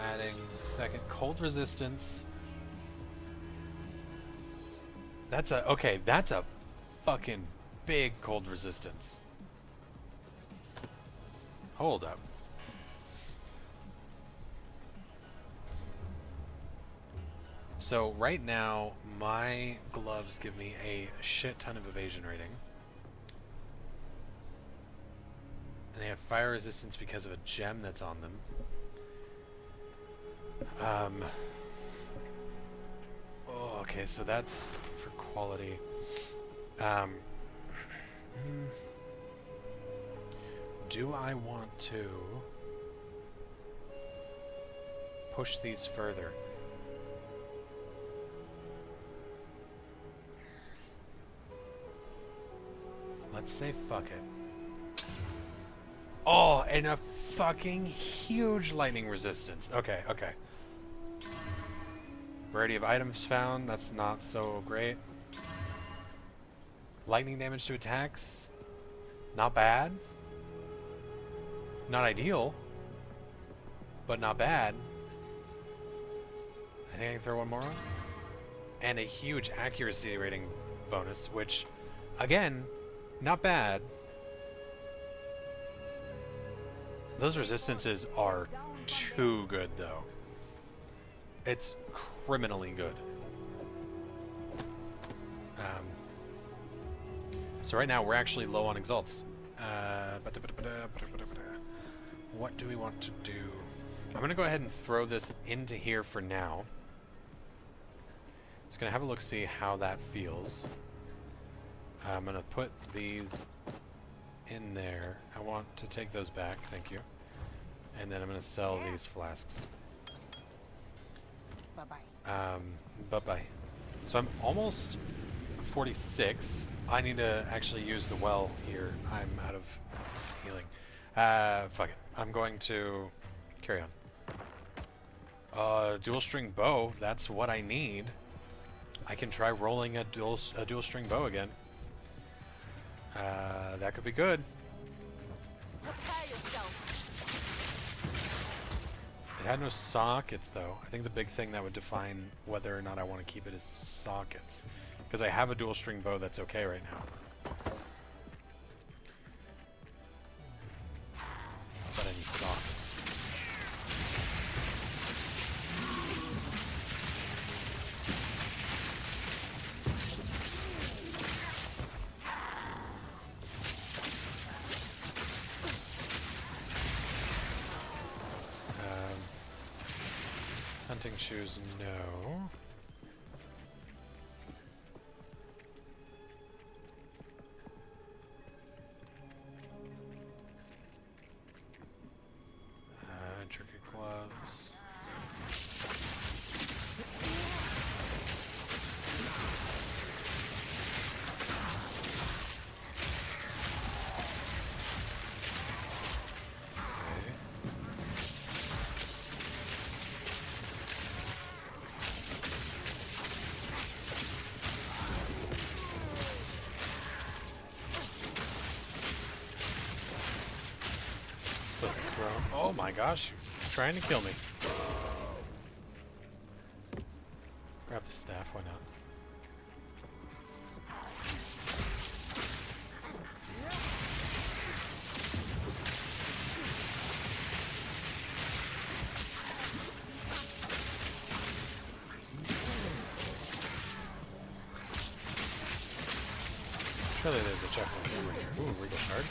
adding second cold resistance. That's a okay, that's a fucking big cold resistance. Hold up. So right now, my gloves give me a shit ton of evasion rating. And they have fire resistance because of a gem that's on them. Oh, okay, so that's for quality. Do I want to push these further? Let's say fuck it. Oh, and a fucking huge lightning resistance. Okay, okay. Variety of items found, that's not so great. Lightning damage to attacks, not bad. Not ideal, but not bad. I think I can throw one more on. And a huge accuracy rating bonus, which, again, not bad. Those resistances are too good, though. It's criminally good. So right now we're actually low on exalts. What do we want to do? I'm going to go ahead and throw this into here for now. Just going to have a look, see how that feels. I'm going to put these in there. I want to take those back, thank you. And then I'm going to sell these flasks. Bye-bye. Bye-bye. So I'm almost 46. I need to actually use the well here. I'm out of healing. Fuck it. I'm going to carry on. Dual string bow. That's what I need. I can try rolling a dual string bow again. That could be good. Prepare yourself. It had no sockets though. I think the big thing that would define whether or not I want to keep it is sockets. Because I have a dual string bow that's okay right now. But I need sockets. Hunting shoes, no. Intricate gloves. Oh my gosh, he's trying to kill me. Grab the staff, why not? Surely there's a checkpoint somewhere here. Ooh, Regal Shard.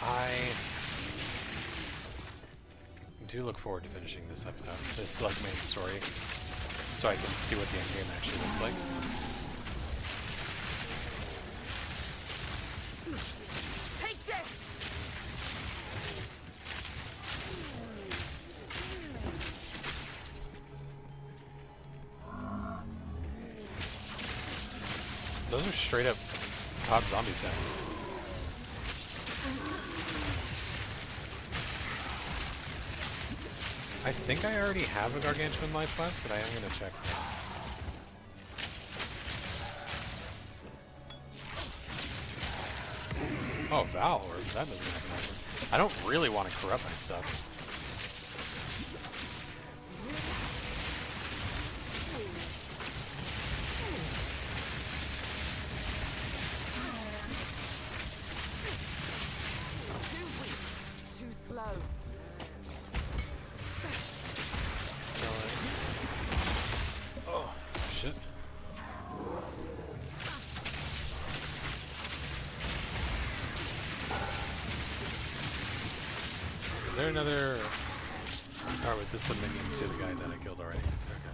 I do look forward to finishing this up though. This like main story. So I can see what the end game actually looks like. Take this. Those are straight up COD zombie sounds. I think I already have a Gargantuan Life Flask, but I am going to check. Oh, Val Orb, that doesn't make sense. I don't really want to corrupt my stuff. Too weak. Too slow. Sell it. Oh, shit. Is there another... Or was this the minion to the guy that I killed already? Okay.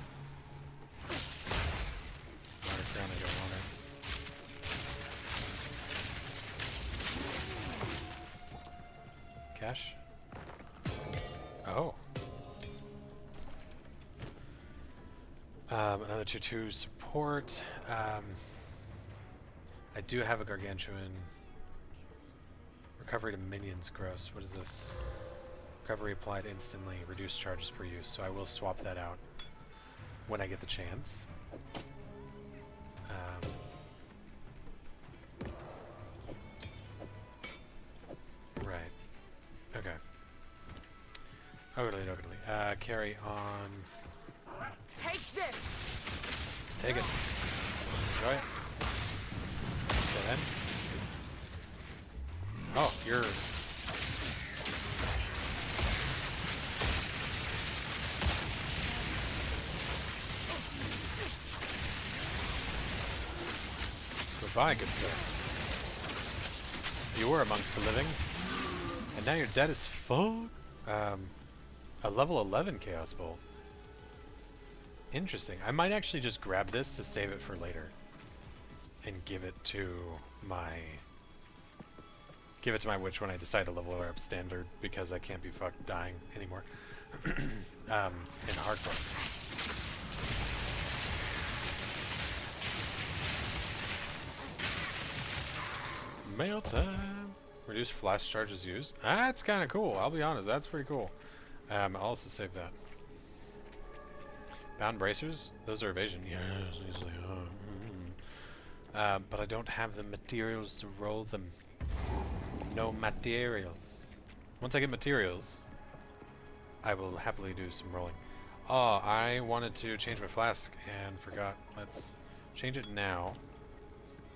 Water crown, I don't want it. Cash? Oh. Another 2/2 support. I do have a Gargantuan. Recovery to minions, gross. What is this? Recovery applied instantly, reduced charges per use, so I will swap that out when I get the chance. Right. Okay. Ogly. Carry on. Take this. Take it. Enjoy it. Okay then. Oh, you're... Goodbye, good sir. You were amongst the living, and now you're dead as fuck. A level 11 Chaos Bolt. Interesting. I might actually just grab this to save it for later, and give it to my witch when I decide to level her up standard, because I can't be fucked dying anymore in hardcore. Mail time. Reduce flash charges used. That's kind of cool. I'll be honest. That's pretty cool. I'll also save that. Bound bracers. Those are evasion. Yes, easily. But I don't have the materials to roll them. No materials. Once I get materials, I will happily do some rolling. Oh, I wanted to change my flask and forgot. Let's change it now.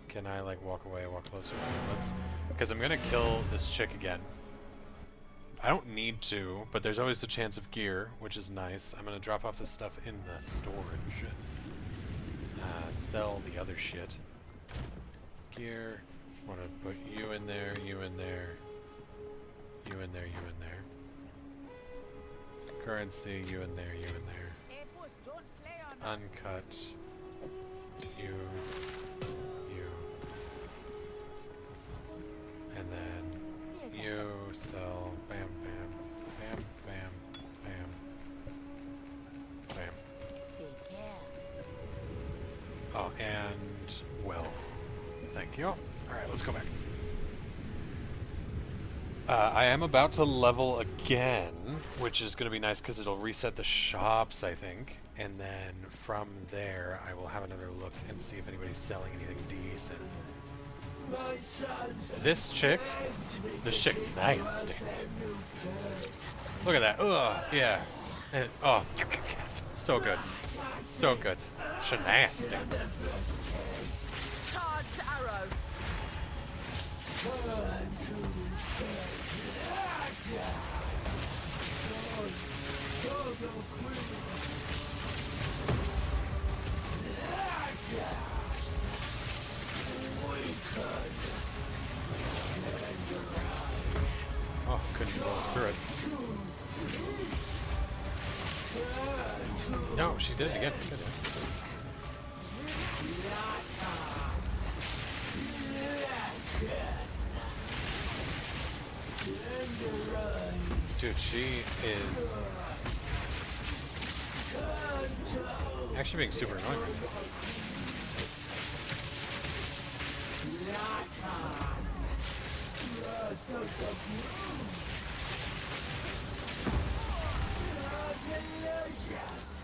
Can I like walk away, walk closer? Let's, because I'm gonna kill this chick again. I don't need to, but there's always the chance of gear, which is nice. I'm gonna drop off this stuff in the storage. Sell the other shit. Gear. Want to put you in there, you in there, you in there, you in there. Currency, you in there, you in there. Uncut. You. And then you sell. Bam, bam, bam, bam, bam, bam. Take care. Oh, and well, thank you. All right, let's go back. I am about to level again, which is going to be nice because it'll reset the shops, I think. And then from there, I will have another look and see if anybody's selling anything decent. This chick, nasty. Look at that. Ugh, yeah. And, oh, so good. So good. Nasty. Charged arrow. Oh, couldn't roll through it. No, she did it again. She did it. Dude, she is actually being super annoying right now.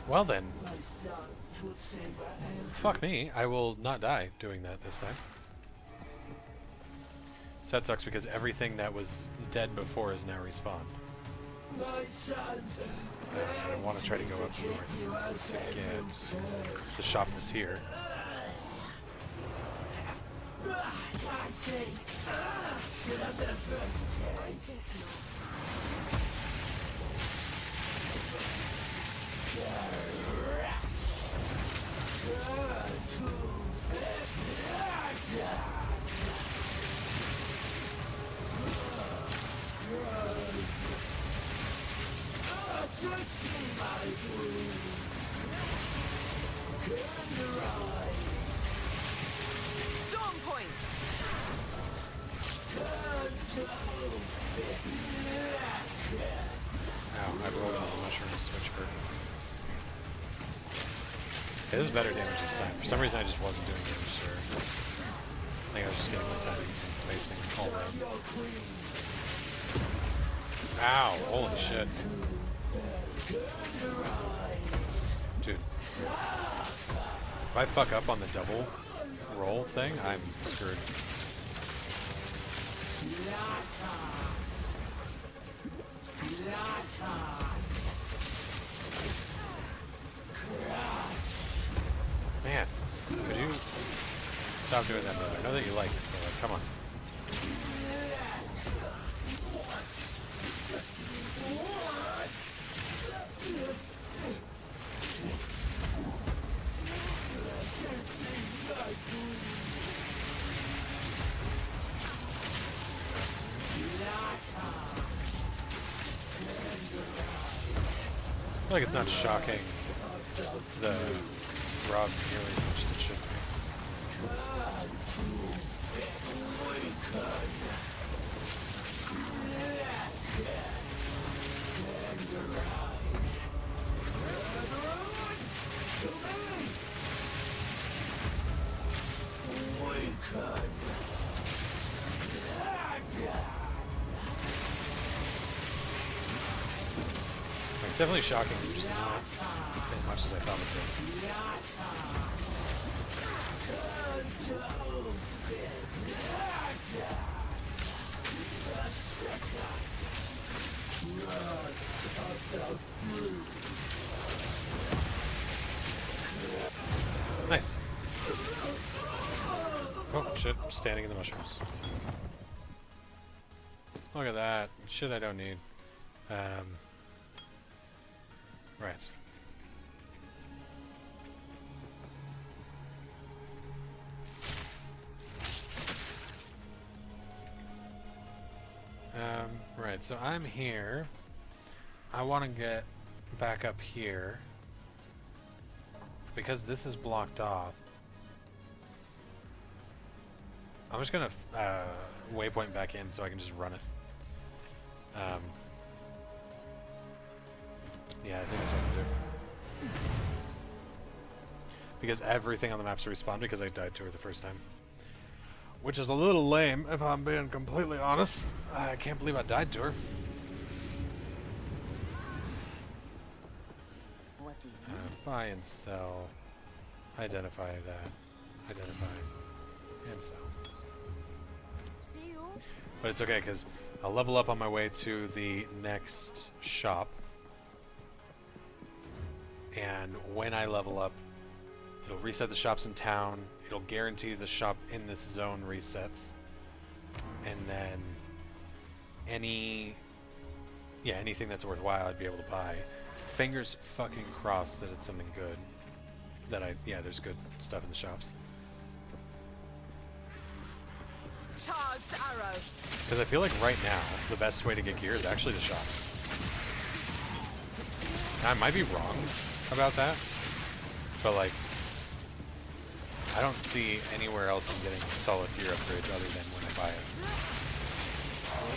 Well then. Fuck me, I will not die doing that this time. So that sucks because everything that was dead before is now respawned. I want to try to go up north to get the shop that's here. Storm point. Ow, I rolled on the mushrooms, which hurt. Okay, this is better damage this time. For some reason I just wasn't doing damage to her. I think I was just getting my timings and spacing all around. Ow, holy shit. Dude. If I fuck up on the double roll thing, I'm screwed. Man, could you stop doing that move? I know that you like it, but like, come on. I feel like it's not shocking the Rob nearly as much as it should be. It's definitely shocking, just not as much as I thought it would. Nice. Oh shit, I'm standing in the mushrooms. Look at that. Shit I don't need. Right. Right, so I'm here. I want to get back up here. Because this is blocked off. I'm just gonna waypoint back in so I can just run it. Yeah, I think that's what I'm gonna do. Because everything on the map's respawned because I died to her the first time. Which is a little lame, if I'm being completely honest. I can't believe I died to her. What do you Buy and sell. Identify that. Identify. And sell. See you. But it's okay because I'll level up on my way to the next shop. And when I level up, it'll reset the shops in town. It'll guarantee the shop in this zone resets. And then anything that's worthwhile I'd be able to buy. Fingers fucking crossed that it's something good. There's good stuff in the shops. Charged arrow. Because I feel like right now, the best way to get gear is actually the shops. I might be wrong about that, but like, I don't see anywhere else I'm getting solid gear upgrades other than when I buy it.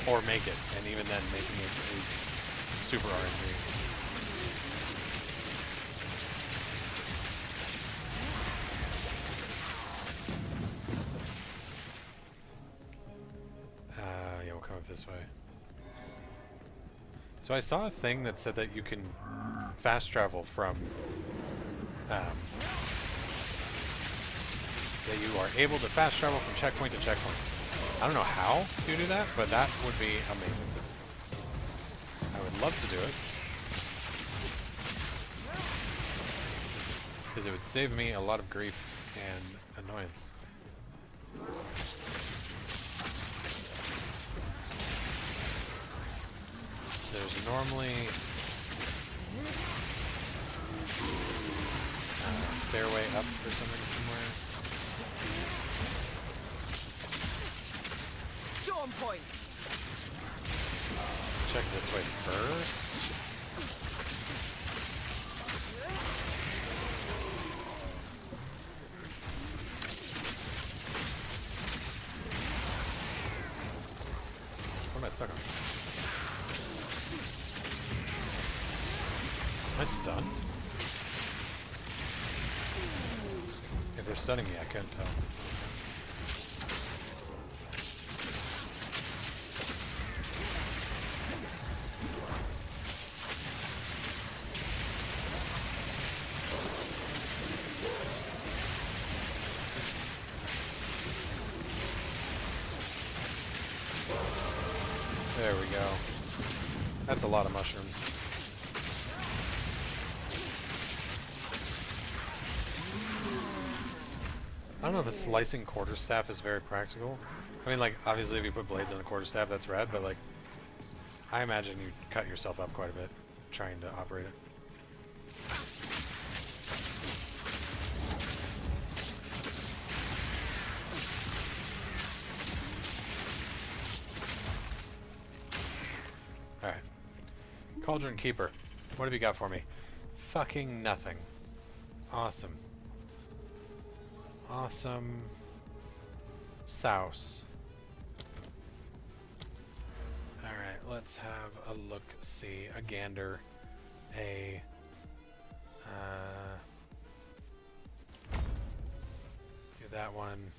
Or make it, and even then making it is super RNG. come up this way. So I saw a thing that said that you can fast travel from, that you are able to fast travel from checkpoint to checkpoint. I don't know how you do that, but that would be amazing. I would love to do it. Because it would save me a lot of grief and annoyance. There's normally a stairway up or something somewhere. Storm point. Check this way first. What am I stuck on? Am I stunned? If they're stunning me, I can't tell. There we go. That's a lot of mushrooms. I don't know if a slicing quarterstaff is very practical. I mean, like, obviously if you put blades on a quarterstaff, that's rad, but like, I imagine you cut yourself up quite a bit trying to operate it. Alright. Cauldron Keeper. What have you got for me? Fucking nothing. Awesome. Awesome. Souse. Alright, let's have a look-see. A gander. A... do that one.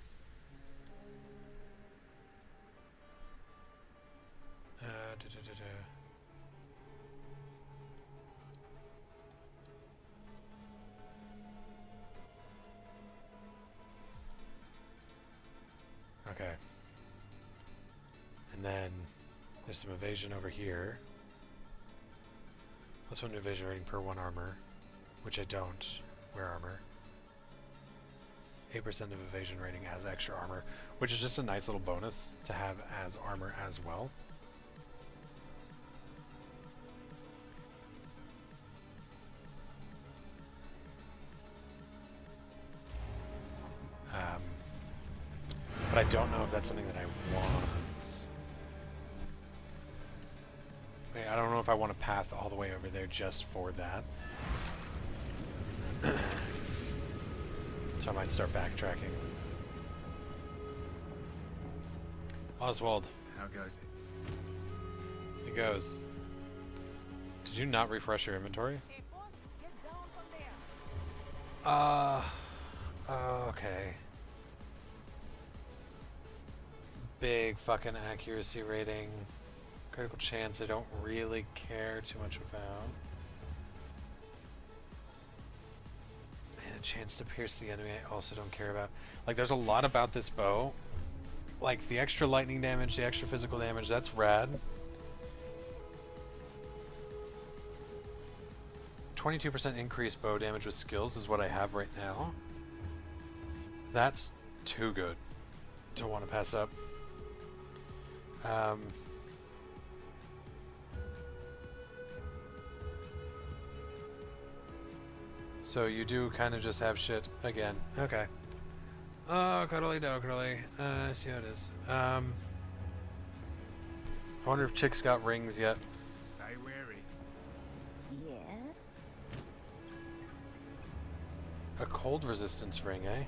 Okay. And then there's some evasion over here. Plus 1 evasion rating per 1 armor, which I don't wear armor. 8% of evasion rating as extra armor, which is just a nice little bonus to have as armor as well. But I don't know if that's something that I want. Wait, I don't know if I want a path all the way over there just for that. So I might start backtracking. Oswald. How goes it? It goes. Did you not refresh your inventory? Hey, boss, get down from there. Okay. Big fucking accuracy rating. Critical chance I don't really care too much about. And a chance to pierce the enemy I also don't care about. Like, there's a lot about this bow. Like, the extra lightning damage, the extra physical damage, that's rad. 22% increased bow damage with skills is what I have right now. That's too good to want to pass up. So you do kind of just have shit again. Okay. Oh, cuddly cuddly. See how it is. I wonder if chicks got rings yet. Stay wary. Yes? A cold resistance ring, eh?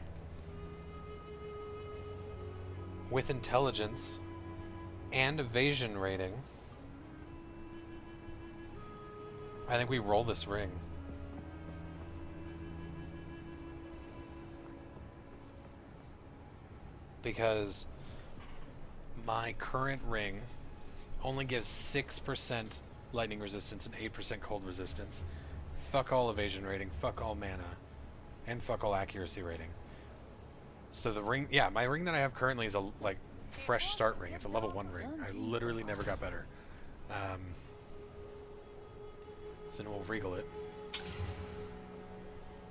With intelligence and evasion rating. I think we roll this ring. Because my current ring only gives 6% lightning resistance and 8% cold resistance. Fuck all evasion rating, fuck all mana, and fuck all accuracy rating. So the ring, yeah, my ring that I have currently is a like fresh start ring. It's a level 1 ring. I literally never got better. So then we'll regal it.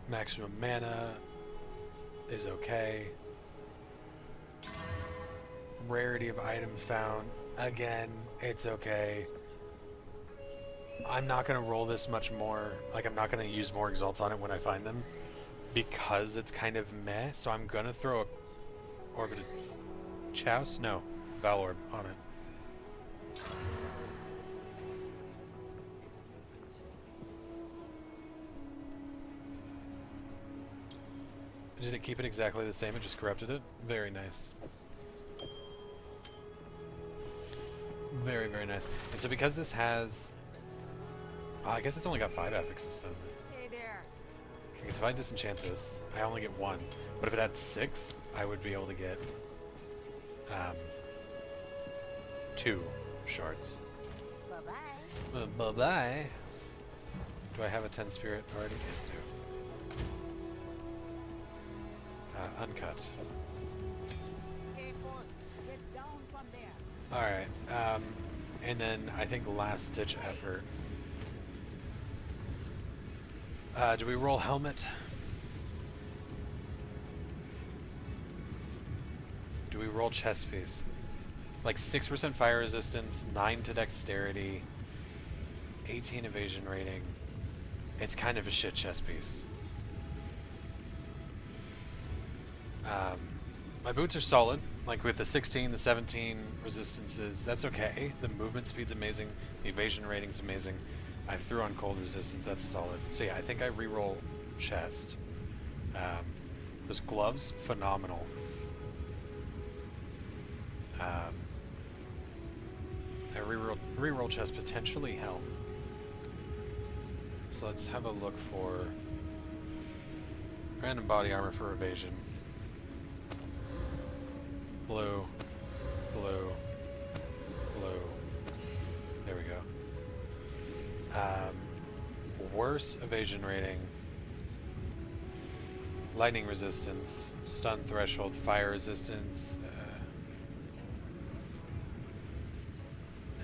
Maximum mana is okay. Rarity of items found, again, it's okay. I'm not going to roll this much more, like I'm not going to use more exalts on it when I find them, because it's kind of meh, so I'm going to throw a Orbited Chouse? No, Valorb on it. Did it keep it exactly the same? It just corrupted it? Very nice. Very, very nice. And so because this has... I guess it's only got 5 affixes, doesn't it? Hey there. Because if I disenchant this, I only get 1. But if it had 6, I would be able to get 2 shards. Bye-bye. Bye-bye. Do I have a 10 spirit already? Yes, I do. Uncut. Hey, boss. Get down from there. Alright, and then I think last ditch effort. Do we roll helmet? Do we roll chest piece? Like 6% fire resistance, 9 to dexterity, 18 evasion rating. It's kind of a shit chest piece. My boots are solid, like with the 16, the 17 resistances, that's okay. The movement speed's amazing, the evasion rating's amazing. I threw on cold resistance, that's solid. So yeah, I think I reroll chest. Those gloves, phenomenal. I reroll chest, potentially helm. So let's have a look for random body armor for evasion. Blue, blue, blue. There we go. Worse evasion rating, lightning resistance, stun threshold, fire resistance.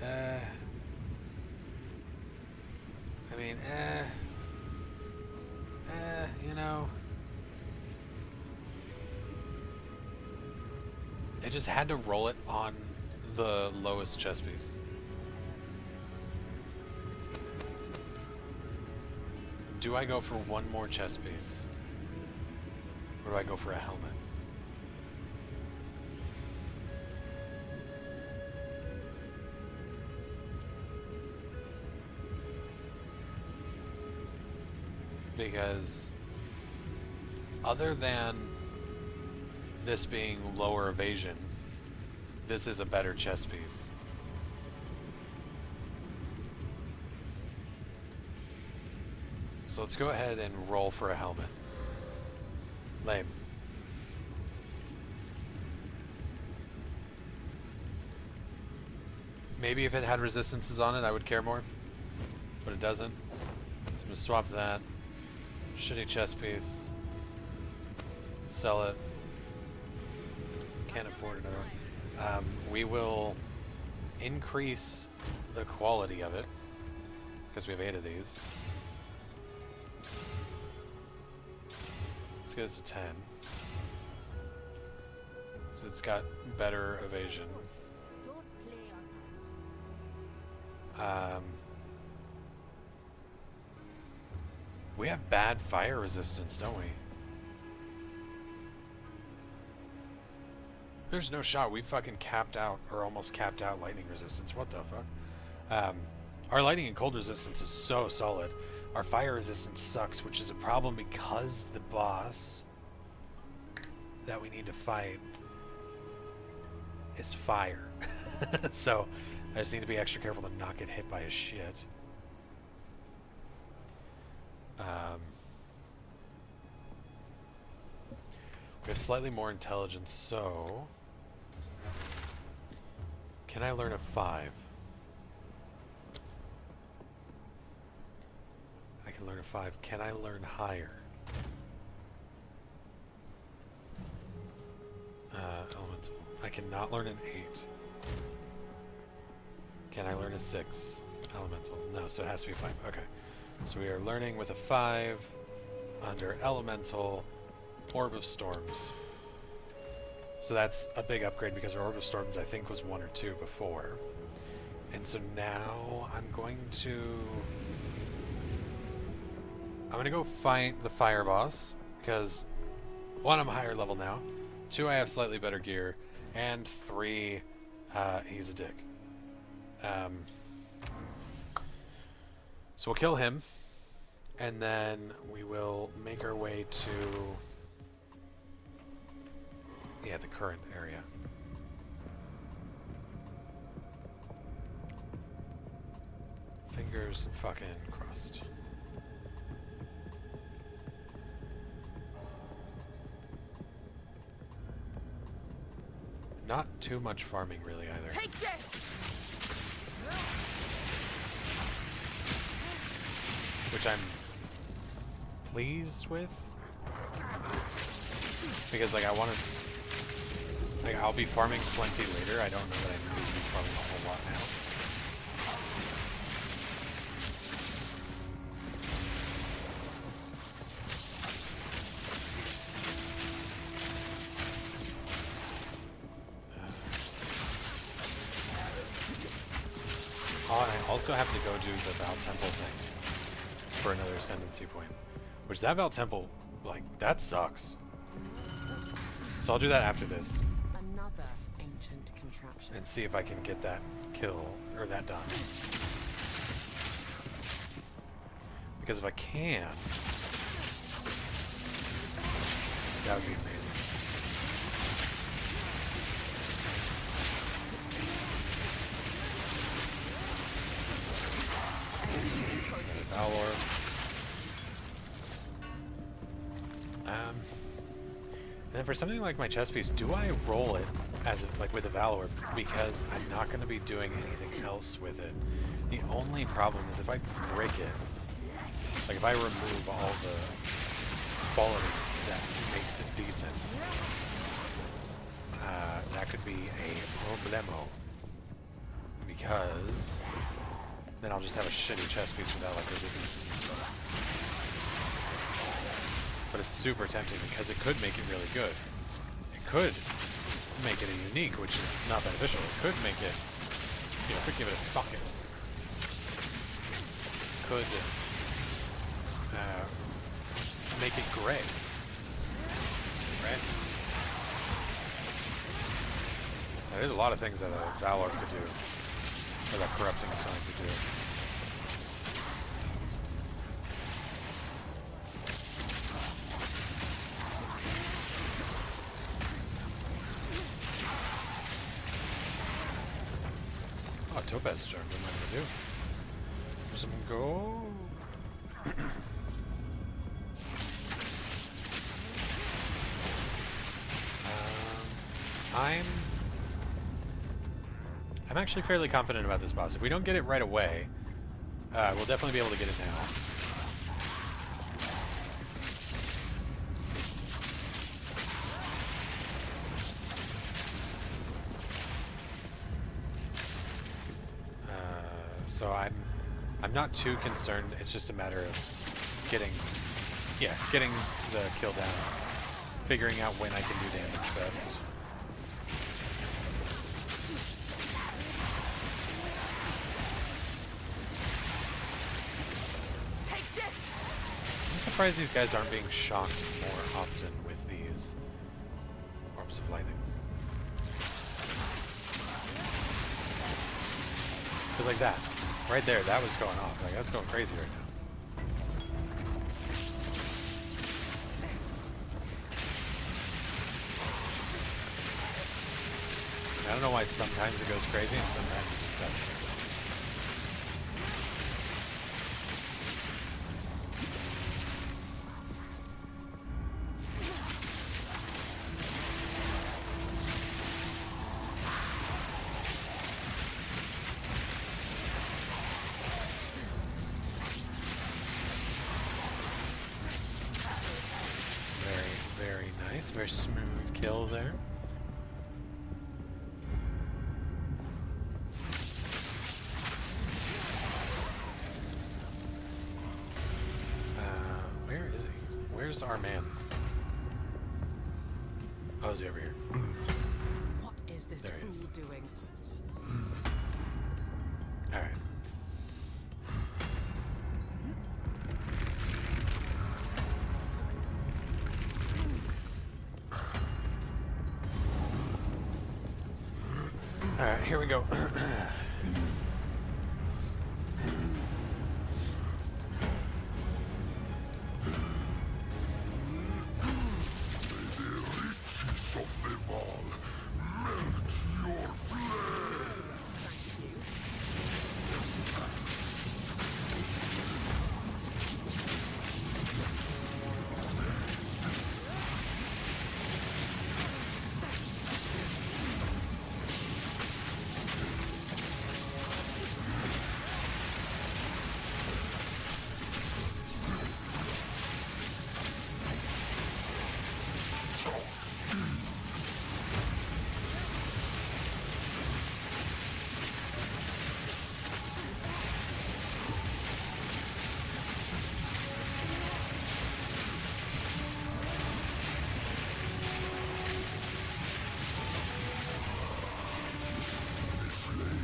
I mean, you know. I just had to roll it on the lowest chest piece. Do I go for one more chest piece? Or do I go for a helmet? Because other than this being lower evasion, this is a better chest piece. So let's go ahead and roll for a helmet. Lame. Maybe if it had resistances on it, I would care more. But it doesn't. So I'm gonna swap that. Shitty chest piece. Sell it. Can't afford another one. We will increase the quality of it, because we have 8 of these. Let's get it to 10. So it's got better evasion. Don't play on that. We have bad fire resistance, don't we? There's no shot. We fucking capped out, or almost capped out, lightning resistance. What the fuck? Our lightning and cold resistance is so solid. Our fire resistance sucks, which is a problem because the boss that we need to fight is fire. So I just need to be extra careful to not get hit by his shit. We have slightly more intelligence, so... Can I learn a 5? a 5. Can I learn higher? Elemental. I cannot learn an 8. Can I learn a 6? Elemental. No, so it has to be 5. Okay. So we are learning with a 5 under Elemental, Orb of Storms. So that's a big upgrade because our Orb of Storms I think was 1 or 2 before. And so now I'm going to go fight the fire boss because 1, I'm a higher level now. 2, I have slightly better gear, and 3, he's a dick. So we'll kill him, and then we will make our way to, yeah, the current area. Fingers fucking crossed. Not too much farming really either. Take this! Which I'm pleased with. Because like I want to, like I'll be farming plenty later. I don't know that I need to be farming a whole lot now. I also have to go do the Val Temple thing for another Ascendancy point. Which that Val Temple, like, that sucks. So I'll do that after this. Another ancient contraption. And see if I can get that kill, or that done. Because if I can, that would be amazing. Valor. And then for something like my chest piece, do I roll it as if, like with a Valor? Because I'm not going to be doing anything else with it. The only problem is if I break it, like if I remove all the quality that makes it decent, that could be a problemo. Because then I'll just have a shitty chest piece without like resistance and stuff. But it's super tempting because it could make it really good. It could make it a unique, which is not beneficial. It could make it, you know, could give it a socket. Could make it gray. Right? Now, there's a lot of things that a Valor could do. Or that corrupting sign could do. Oh, Topaz Charm, what am I gonna do? There's some gold. I'm actually fairly confident about this boss. If we don't get it right away, we'll definitely be able to get it now. So I'm not too concerned. It's just a matter of getting the kill down, figuring out when I can do damage best. I'm surprised these guys aren't being shocked more often with these orbs of lightning. Because like that, right there, that was going off. Like that's going crazy right now. I don't know why sometimes it goes crazy and sometimes it just doesn't. It's a very smooth kill there. Where is he? Where's our mans? Oh, is he over here? What is this There he is. fool doing? Alright. Alright, here we go.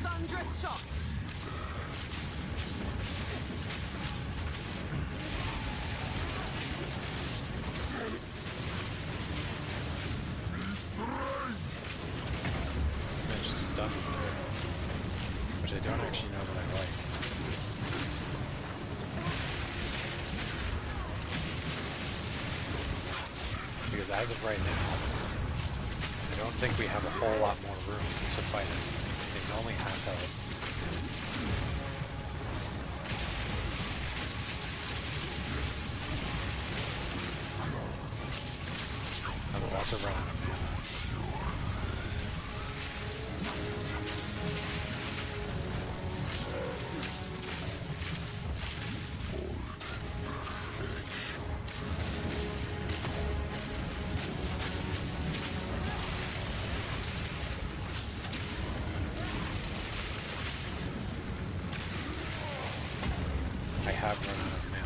Thunderous shot! Managed to stun him there, which I don't actually know that I like. Because as of right now, I don't think we have a whole lot more room to fight him. He's only half health. I'm about to run out of mana. I have run out of mana.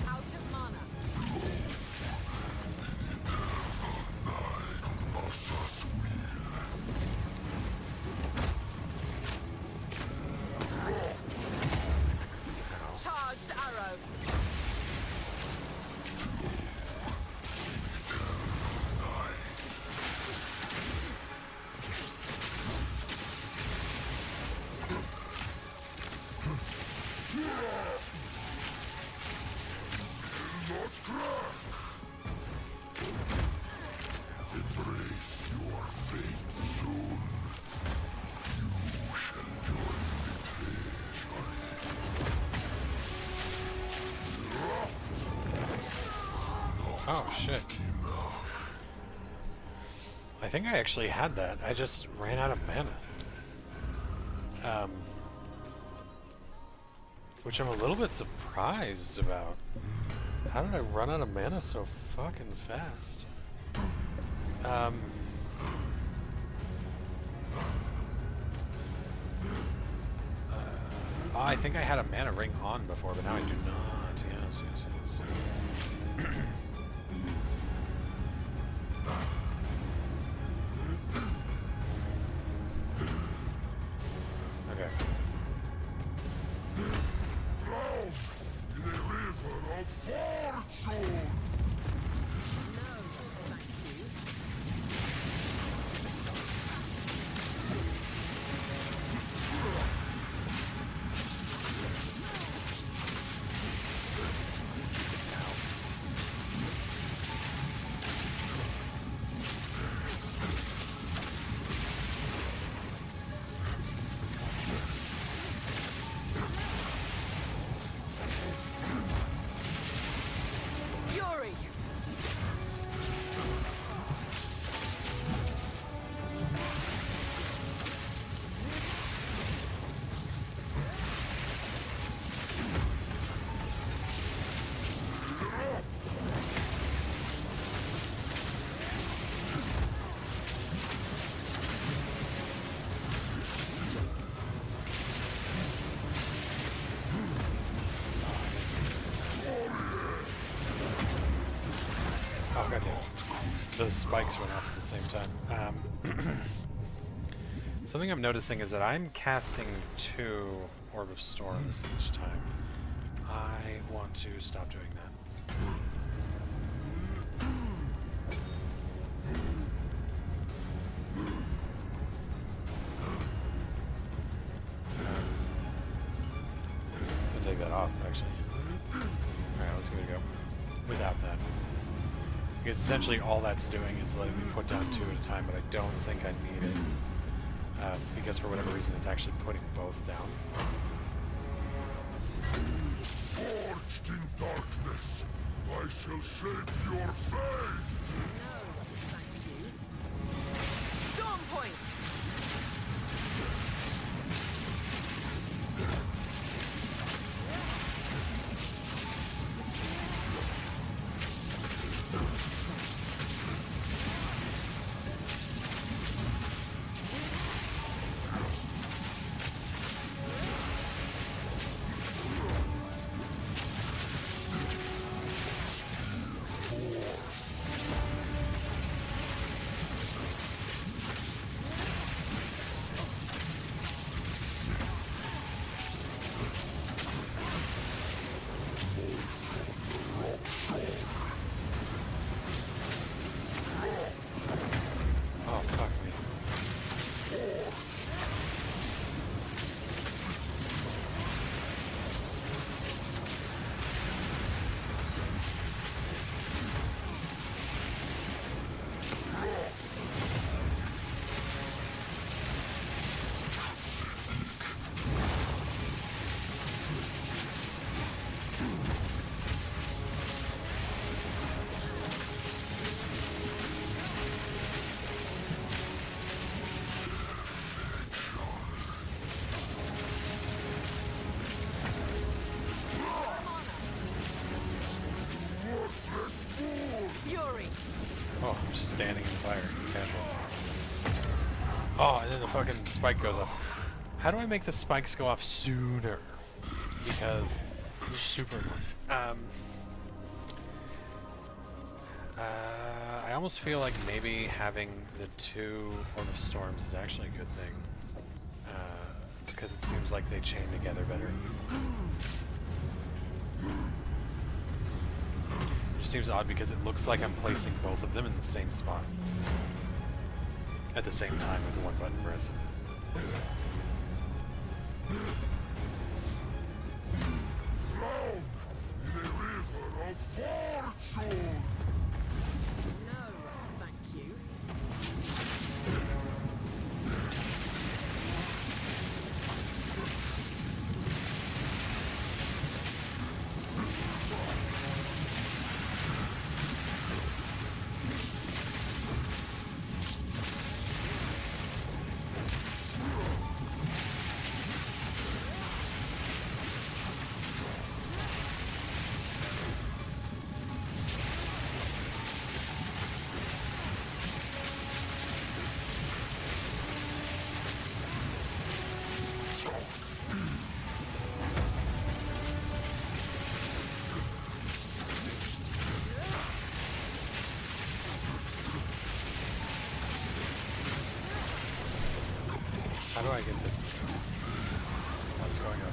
Out of mana. Charged arrow. Oh shit. I think I actually had that. I just ran out of mana. Which I'm a little bit surprised about. How did I run out of mana so fucking fast? I think I had a mana ring on before, but now I do not. Yes, yes, yes. Okay. Fury! Oh god damn it. Those spikes went off at the same time. Something I'm noticing is that I'm casting 2 Orb of Storms each time. I want to stop doing that. I'll take that off, actually. Alright, let's give it a go. Without that. Because essentially all that's doing is letting me put down 2 at a time, but I don't think I need it. Because for whatever reason it's actually putting both down. Forged in darkness, I shall shape your fate! Storm point! Oh, fuck me. Fury! Oh, I'm just standing in the fire. Casual. Oh, and then the fucking spike goes up. How do I make the spikes go off sooner? Because it's super annoying. I almost feel like maybe having the 2 Orb of Storms is actually a good thing. Because it seems like they chain together better. It just seems odd because it looks like I'm placing both of them in the same spot. At the same time with one button press. Drown in a river of fortune! No, thank you. How do I get this? What's going on?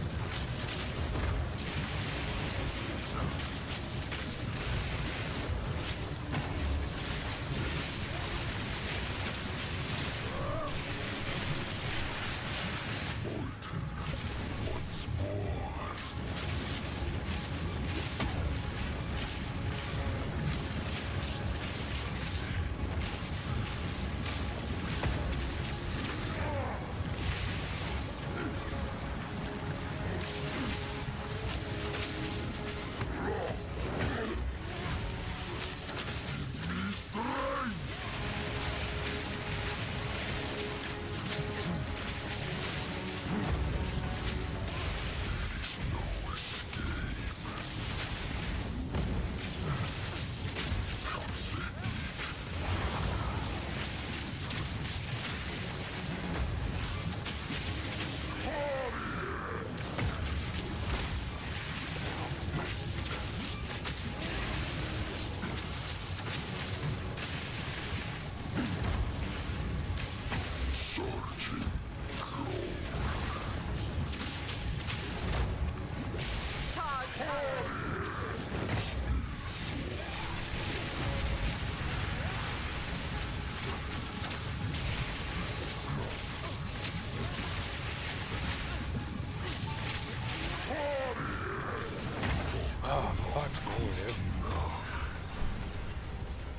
dude.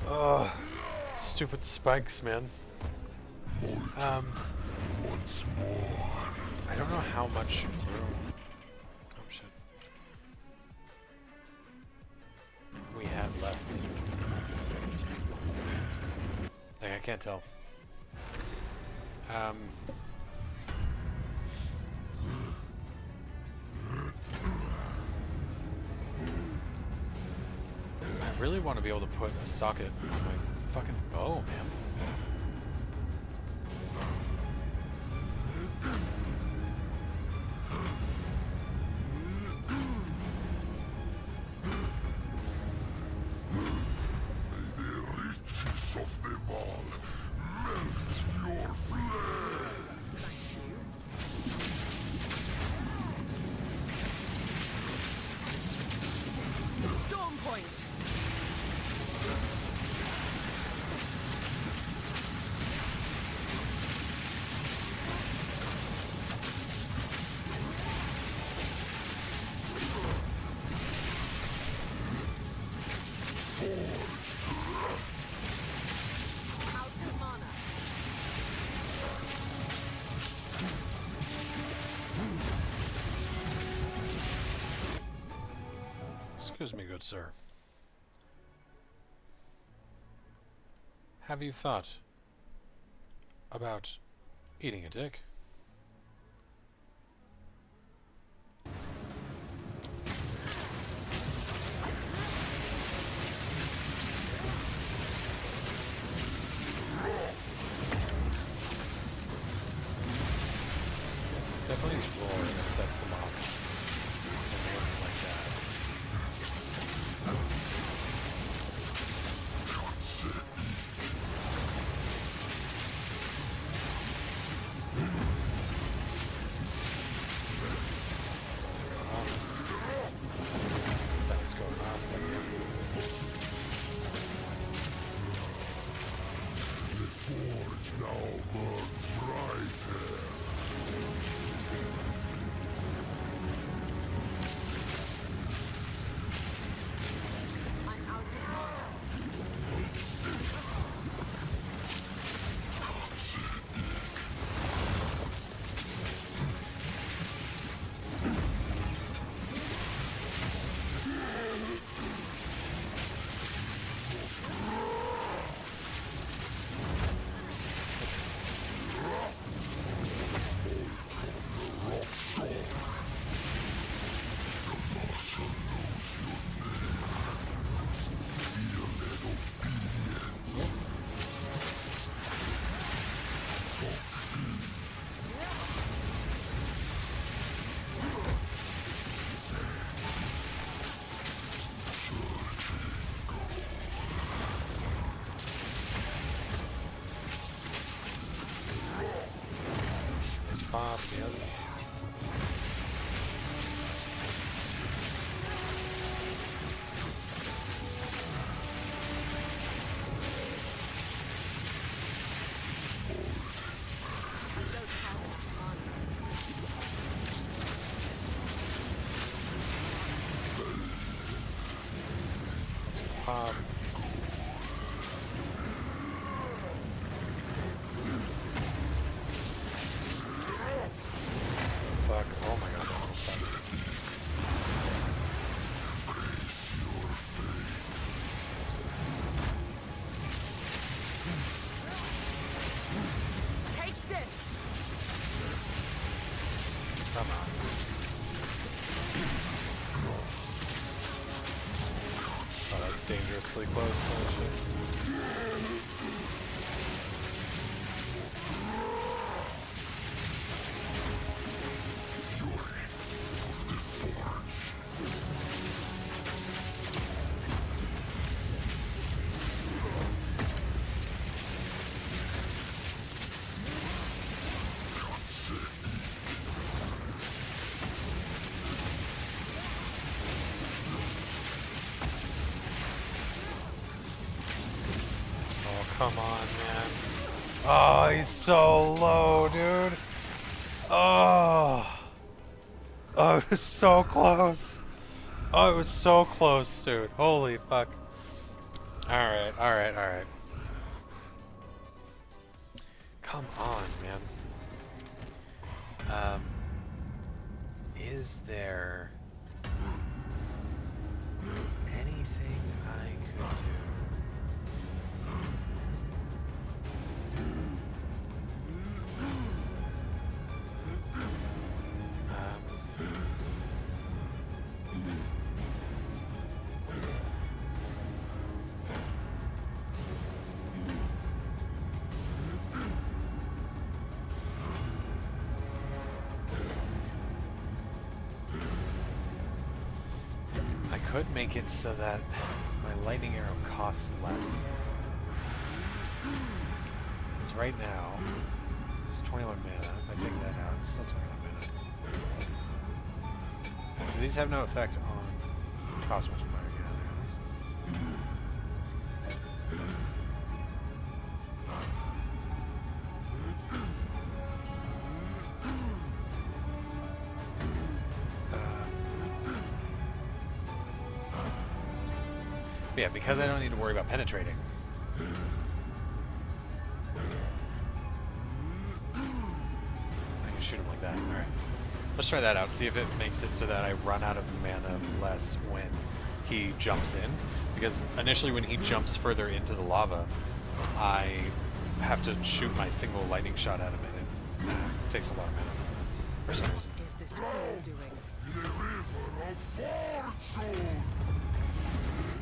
Ugh. Stupid spikes, man. I don't know how much room. Oh shit. We have left. Like, I can't tell. I really want to be able to put a socket on my fucking bow, man. Storm point. Out of mana. Excuse me, good sir. Have you thought about eating a dick? It's definitely his roaring that sets them off. Something like that. That's going off again. I'm out of mana. Let's pop, yes. I don't have enough mana. Let's pop. Fuck. Oh my god, that almost fucked. Take this. Come on. Oh, that's dangerously close. Holy shit. Oh, come on, man. Oh, he's so low, dude. Oh. Oh, so close. Oh, it was so close, dude. Holy fuck. Alright, alright, alright. Come on, man. Is there anything I could could make it so that my lightning arrow costs less. Because right now, it's 21 mana. If I take that out, it's still 21 mana. Do these have no effect on Cosmos Fire? Yeah, because I don't need to worry about penetrating. I can shoot him like that. Alright. Let's try that out, see if it makes it so that I run out of mana less when he jumps in. Because initially when he jumps further into the lava, I have to shoot my single lightning shot at him and it takes a lot of mana for some reason. Is this what you're doing?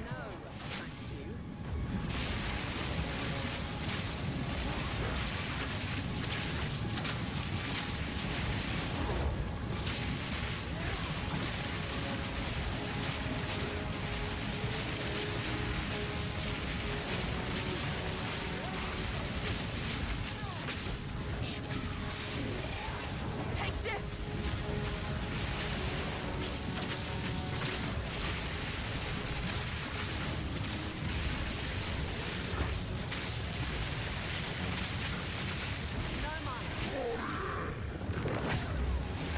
No, thank you. Take this!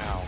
Ow.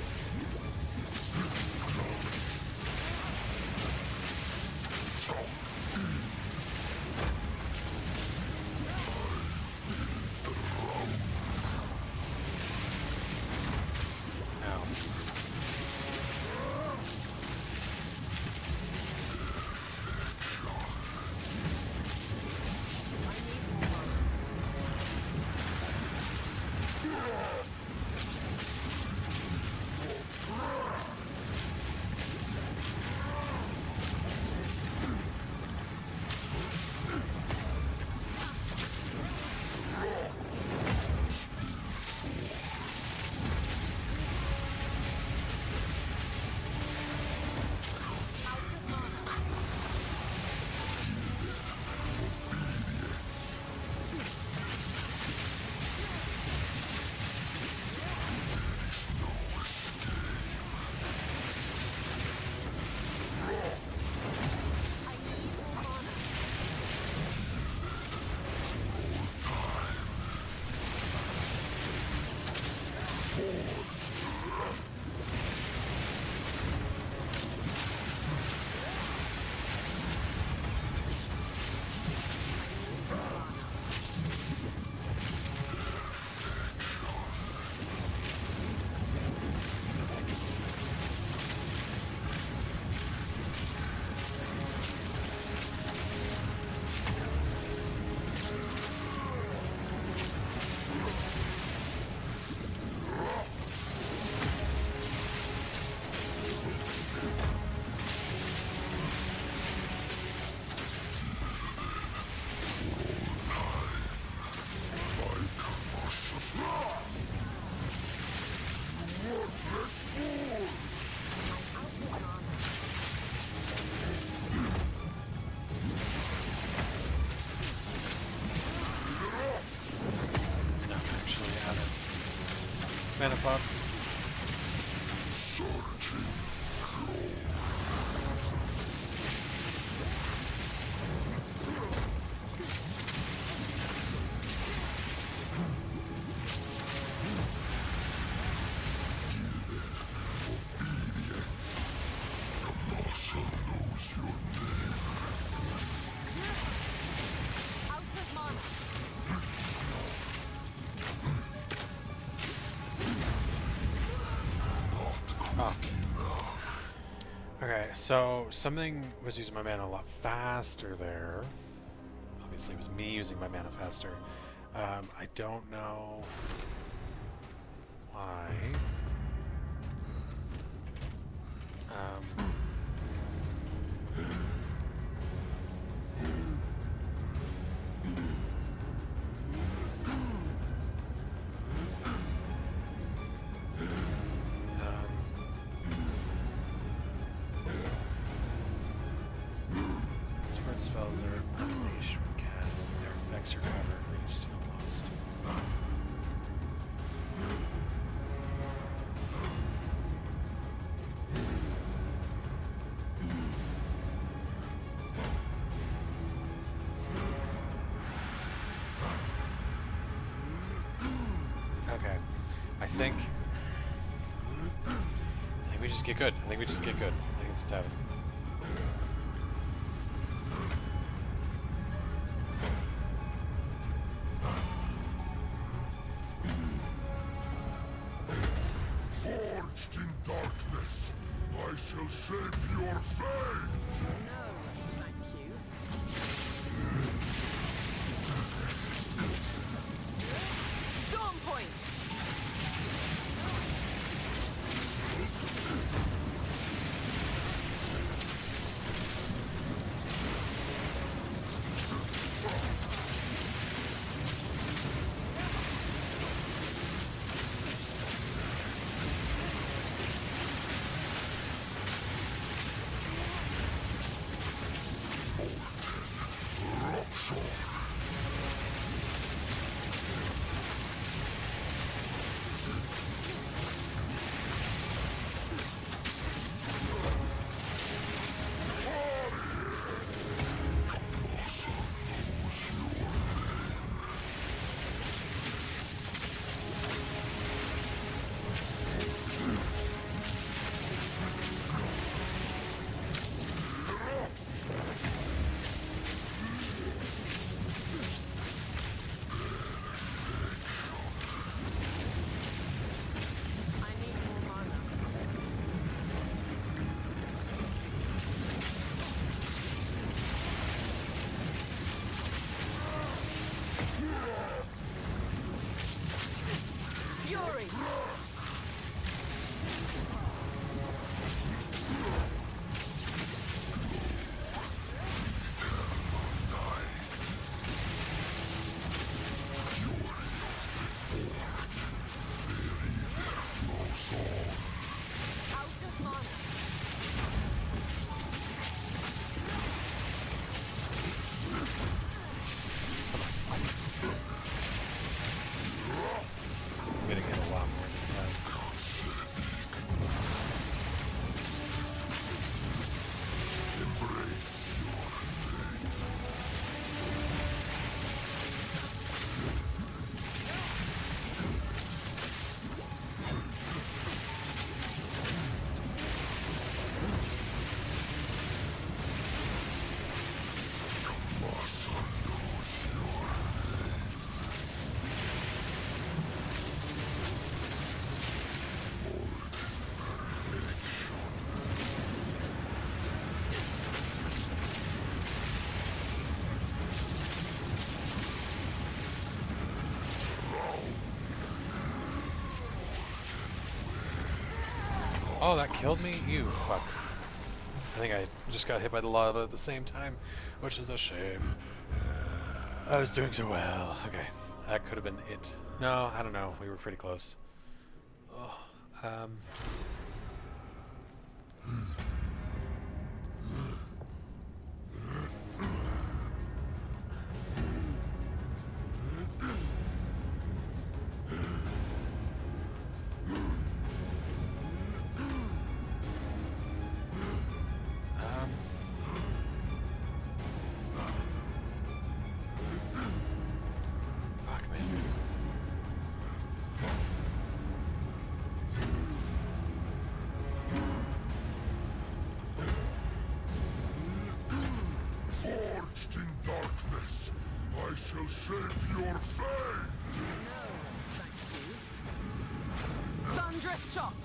Mana pots. so something was using my mana a lot faster there. Obviously, it was me using my mana faster. I don't know why. Spread spells are unleashed from cast. Their effects are covered. Reach still lost. Okay, I think we just get good. I think we just get good. I think that's what's happening. Forged in darkness, I shall shape your fate! No, thank you. Storm point! I need more mana. Fury! Out of mana. I'm gonna get a lot more this time. Oh, that killed me? You fuck. I think I just got hit by the lava at the same time, which is a shame. I was doing so well. Okay, that could have been it. No, I don't know. We were pretty close. Oh, fuck, man. Forged in darkness, I shall shape your fate! No, thank you. Thunderous shot!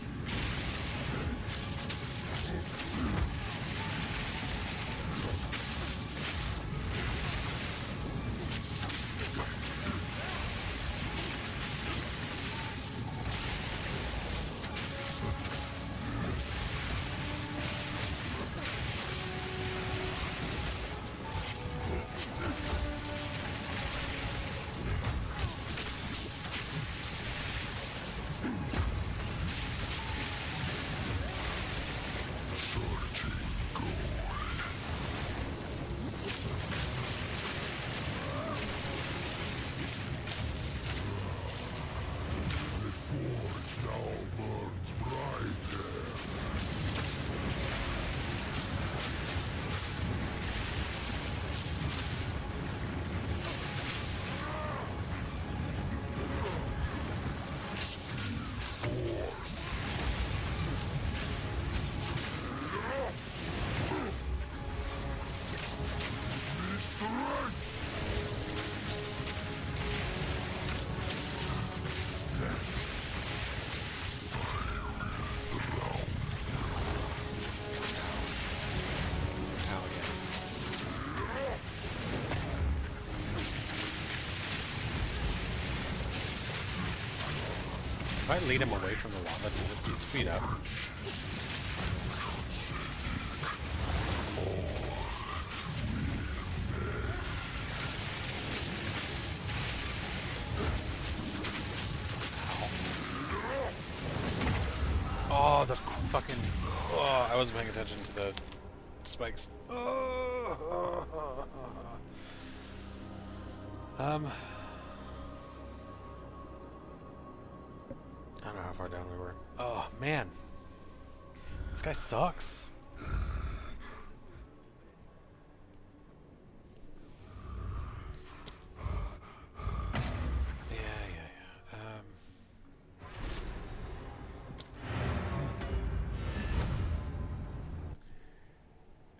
If I lead him away from the lava, does it speed up? Oh, the fucking... Oh, I wasn't paying attention to the spikes. Oh. I don't know how far down we were. Oh, man. This guy sucks.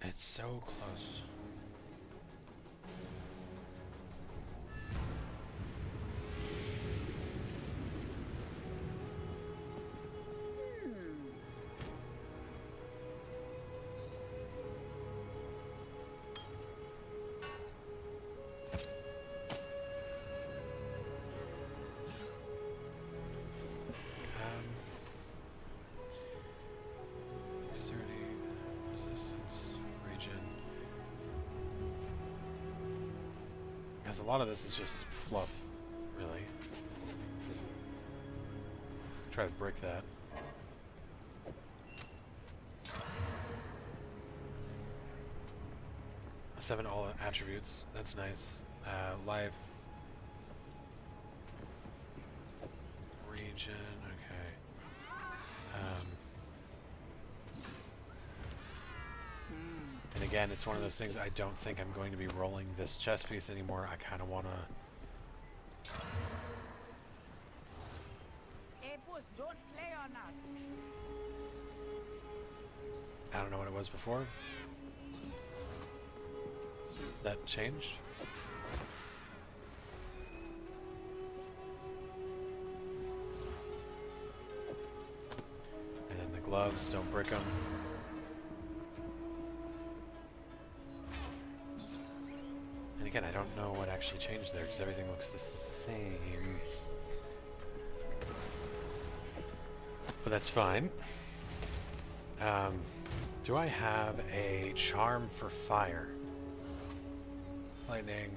It's so close. A lot of this is just fluff, really. Try to break that. Seven all attributes. That's nice. Live region. Okay. And again, it's one of those things I don't think I'm going to be rolling this chess piece anymore. I kind of want to... Hey, boss, don't play or not. I don't know what it was before. That changed? And then the gloves, don't break them. And again, I don't know what actually changed there because everything looks the same. But that's fine. Do I have a charm for fire? Lightning,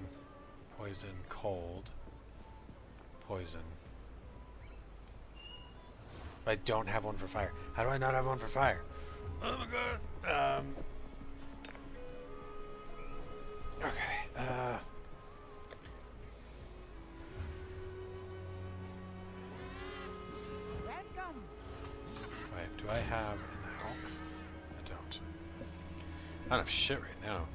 poison, cold, poison. But I don't have one for fire. How do I not have one for fire? Oh my god. Okay. Welcome. Wait, do I have an elk? I don't. I don't have shit right now.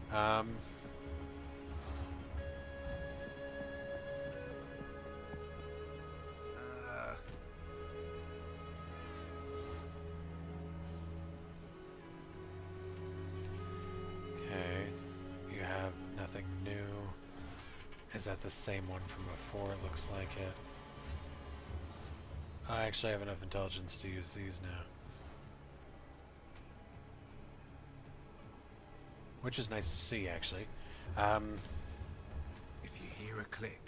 Okay. You have nothing new. Is that the same one from before? It looks like it. I actually have enough intelligence to use these now. Which is nice to see, actually. If you hear a click.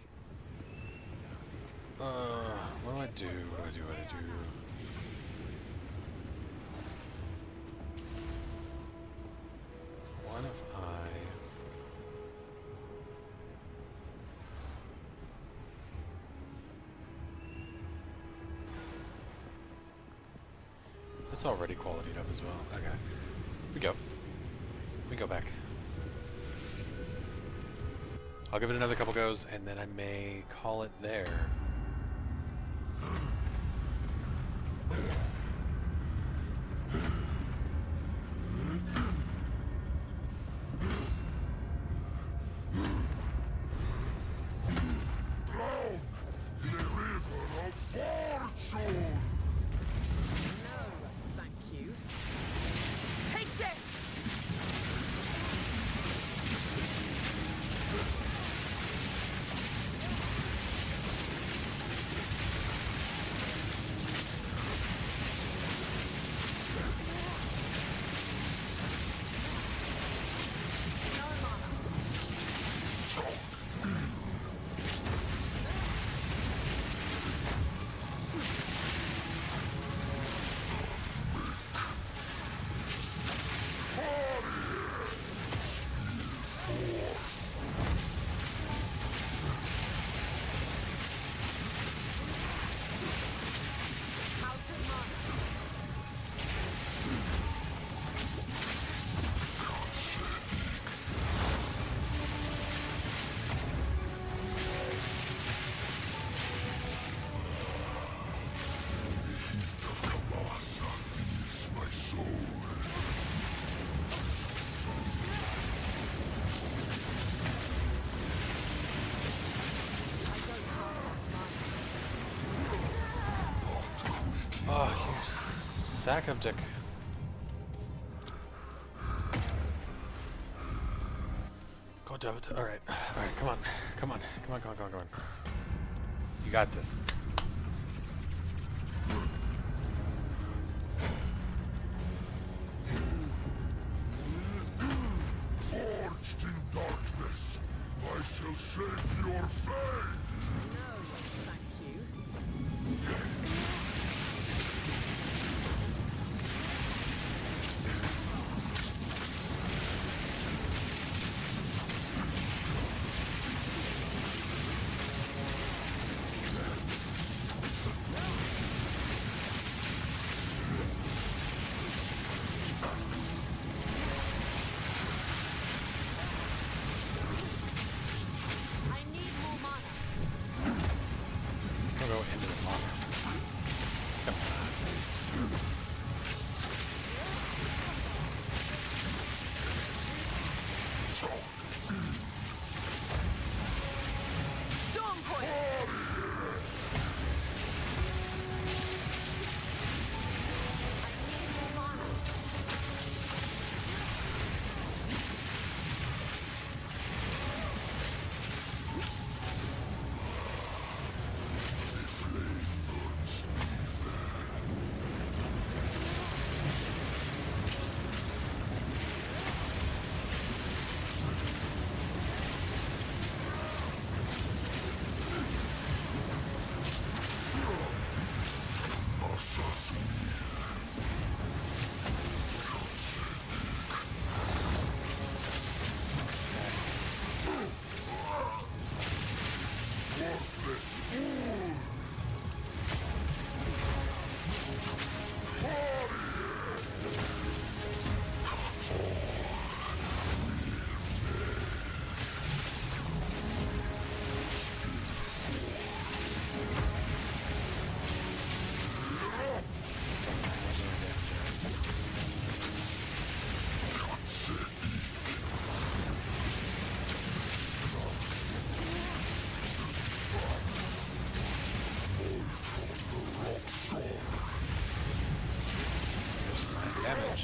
What do I do? What do I do? What do I do? What if I... It's already qualityed up as well. Okay. We go. We go back. I'll give it another couple goes, and then I may call it there. Thank you. Take this! sack him, Dick. Go, David. Alright. Alright, come on. Come on. Come on, come on, come on, come on. You got this. Forged in darkness, I shall shape your fate! Thank you. I need more mana. We'll go into the water. Come on. Storm point. I need more mana. There's my damage.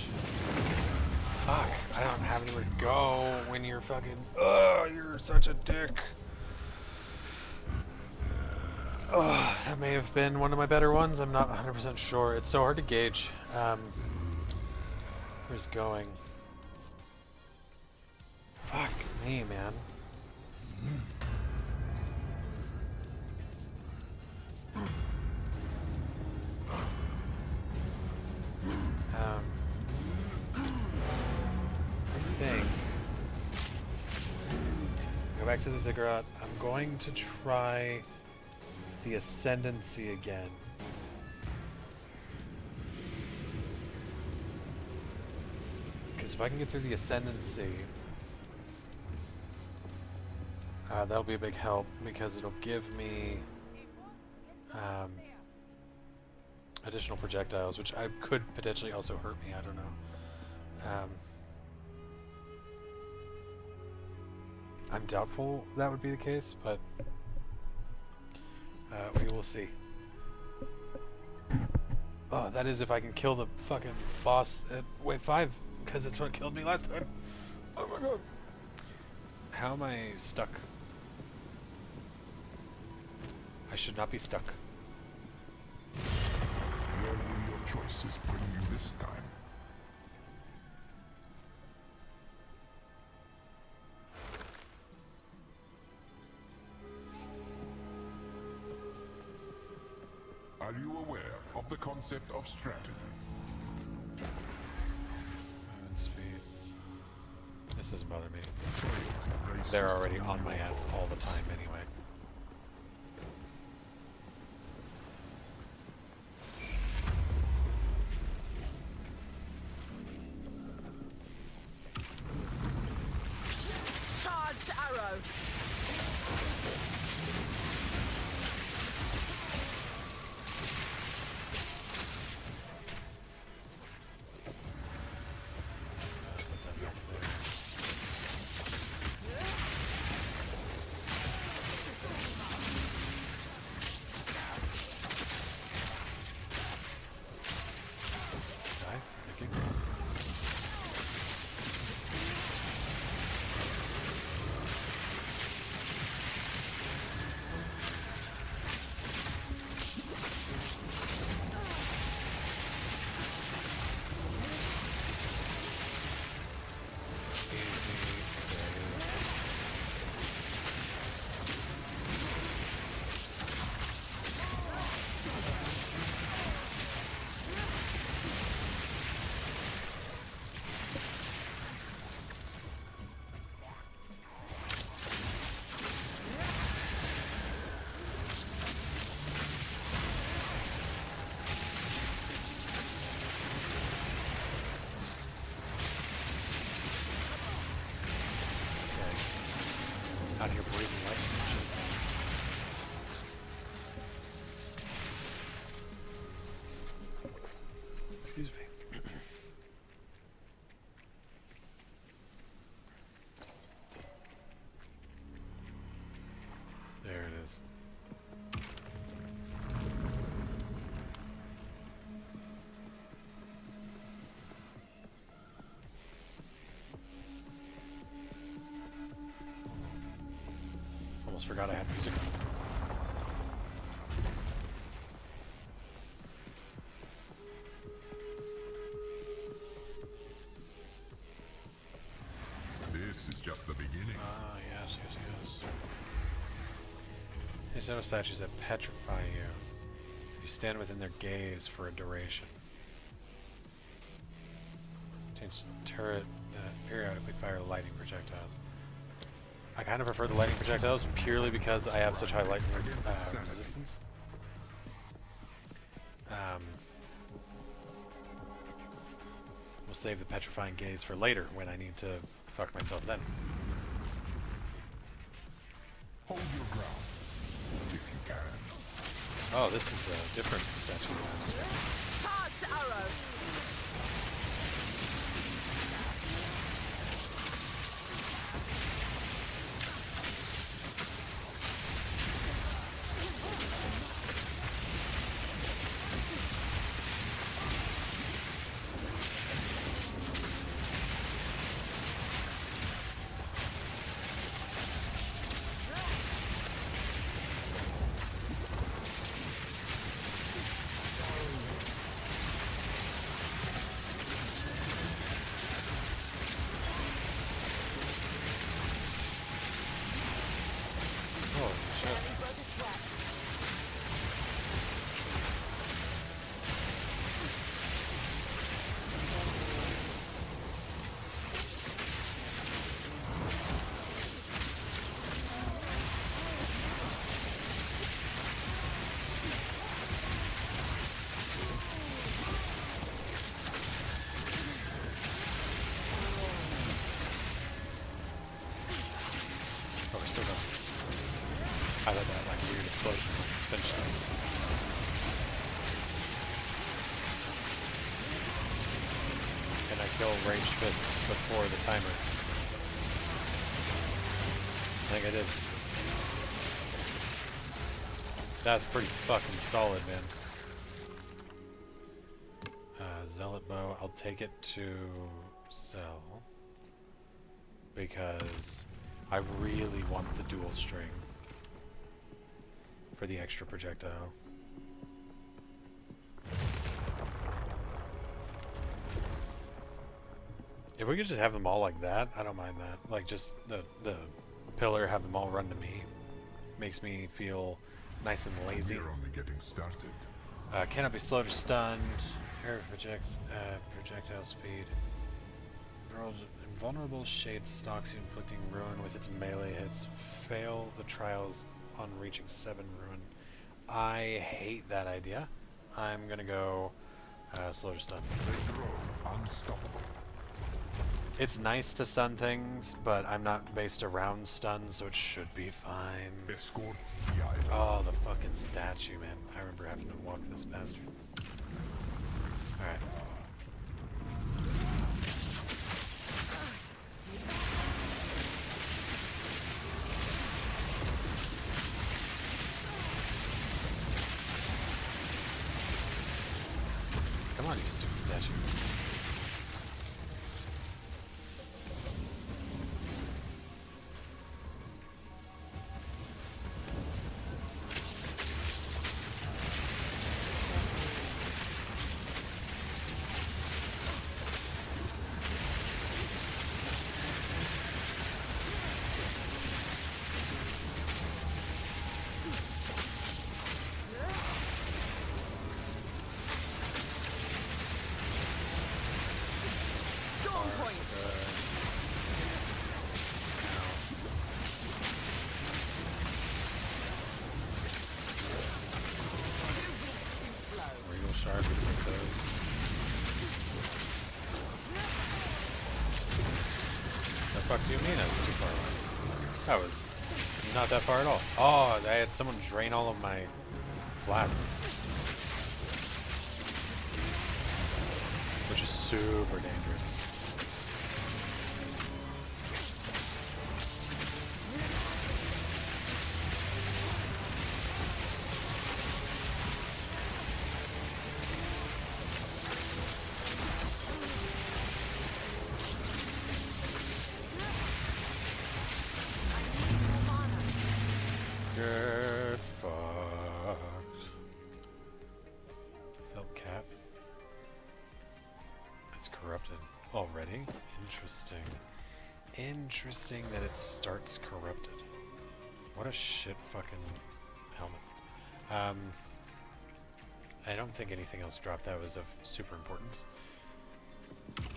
Fuck, I don't have anywhere to go when you're fucking. Ugh, you're such a dick. Ugh, that may have been one of my better ones. I'm not 100% sure. It's so hard to gauge. Where's it going? Fuck me, man. I think. Go back to the ziggurat. I'm going to try the ascendancy again. Because if I can get through the ascendancy, that'll be a big help because it'll give me additional projectiles, which I could potentially also hurt me. I don't know. I'm doubtful that would be the case, but we will see. Oh, that is if I can kill the fucking boss at wave 5, because it's what killed me last time. Oh my god. How am I stuck? I should not be stuck. Where will your choices bring you this time? Are you aware of the concept of strategy? Movement speed. This doesn't bother me. They're already on my ass all the time anyway. Charged arrow. Out here breathing lightning and shit. Excuse me. There it is. Almost forgot I had music on. This is just the beginning. Ah, yes, yes, yes. These other statues that petrify you if you stand within their gaze for a duration. Change turret that periodically fire lightning projectiles. I kind of prefer the lightning projectiles purely because I have such high lightning resistance. We'll save the petrifying gaze for later when I need to fuck myself then. Hold your ground, if you can. Oh, this is a different statue. Charged arrow. Holy shit. Oh, we're still going. I thought that like weird explosion was finished up. Can I kill ranged fists before the timer? I think I did. That's pretty fucking solid, man. Zealot bow, I'll take it to sell. Because I really want the dual string for the extra projectile. If we could just have them all like that, I don't mind that. Like just the pillar, have them all run to me. Makes me feel nice and lazy. We're only getting started. Cannot be slowed or stunned. Air projectile speed. Invulnerable shade stalks you, inflicting ruin with its melee hits. Fail the trials on reaching 7 ruin. I hate that idea. I'm gonna go slow to stun. They grow unstoppable. It's nice to stun things, but I'm not based around stuns, so it should be fine. Escort the island. Oh, the fucking statue, man. I remember having to walk this bastard. Alright. Come on, you stupid statue. Storm point. Regal Shard, we take those. The fuck do you mean I was too far away? That was not that far at all. Oh, I had someone drain all of my flasks. Which is super dangerous. Get fucked. Felt cap. It's corrupted already. Interesting. Interesting that it starts corrupted. What a shit fucking helmet. I don't think anything else dropped that was of super importance.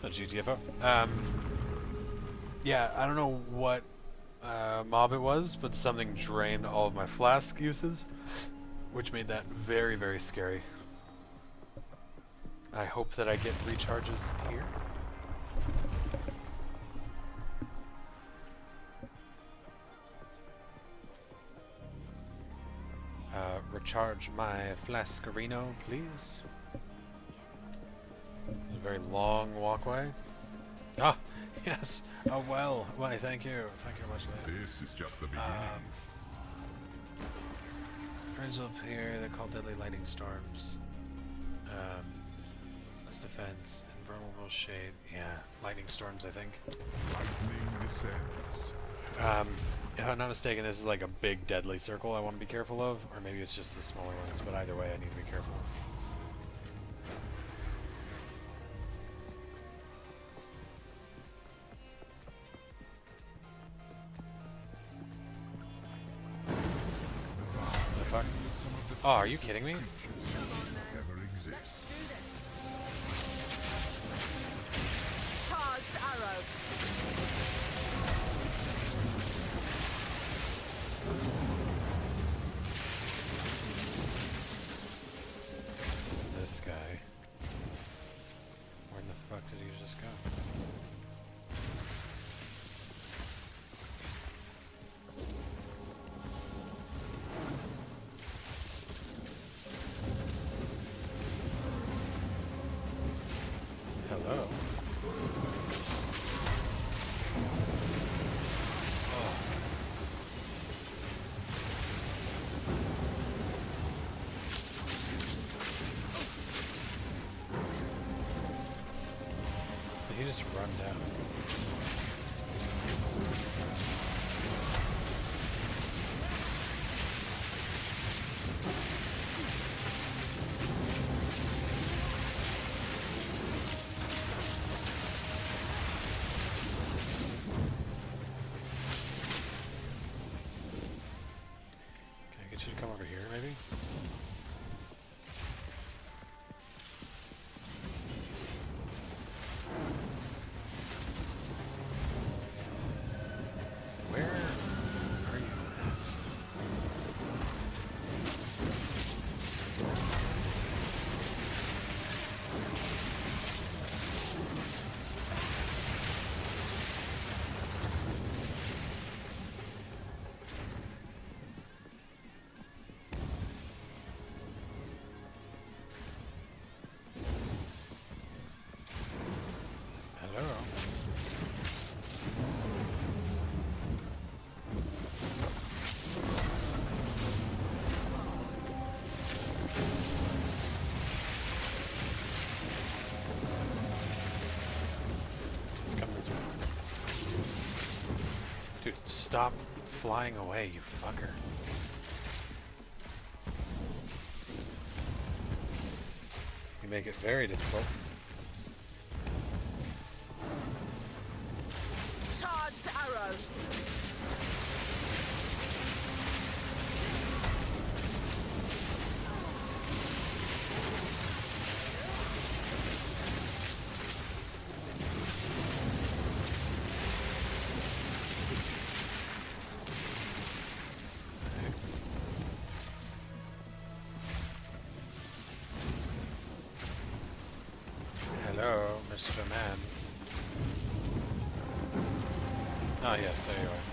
A GTFO. Yeah, I don't know what mob it was, but something drained all of my flask uses, which made that very, very scary. I hope that I get recharges here. Recharge my Flascarino, please. It's a very long walkway. Ah, yes. Oh well. Why? Thank you. Thank you very much. This is just the beginning. Friends up here. They're called deadly lightning storms. That's defense. Invulnerable shade. Yeah, lightning storms. I think. Lightning descends. If I'm not mistaken, this is like a big deadly circle I want to be careful of, or maybe it's just the smaller ones, but either way I need to be careful. The fuck? Oh, are you kidding me? Ever exists. Charged arrow. This is this guy. Where the fuck did he just go? Hello. Oh. Did he just run down? Can I get you to come over here, maybe? Where are you at? Hello? Just come this way. Dude, stop flying away, you fucker. You make it very difficult. Charged arrow. Hello, Mr. Man. Oh yes, there you are.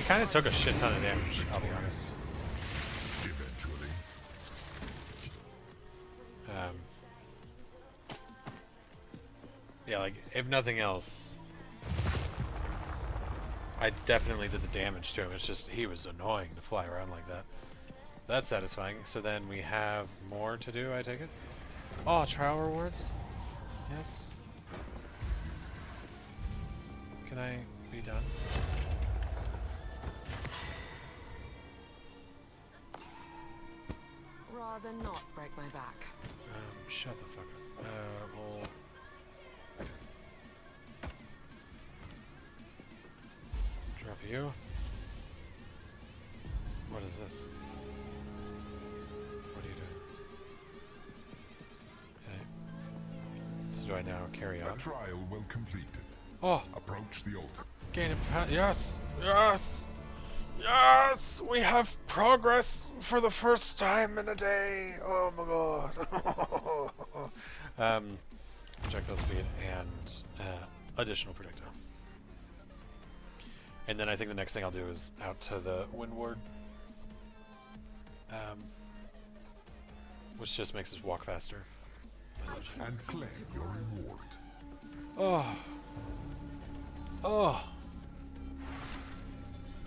He kind of took a shit ton of damage, I'll be honest. Eventually. Yeah, like, if nothing else, I definitely did the damage to him. It's just, he was annoying to fly around like that. That's satisfying. So then we have more to do, I take it? Oh, trial rewards? Yes. Can I be done? Rather not break my back. Shut the fuck up. We'll... Drop you. What is this? What are you doing? Okay. So do I now carry on? A trial well completed. Oh! Approach the altar. Gain a yes! Yes! Yes! We have progress for the first time in a day! Oh my god! Projectile speed and additional projectile. And then I think the next thing I'll do is out to the Windward. Which just makes us walk faster. And claim your reward. Oh. Oh.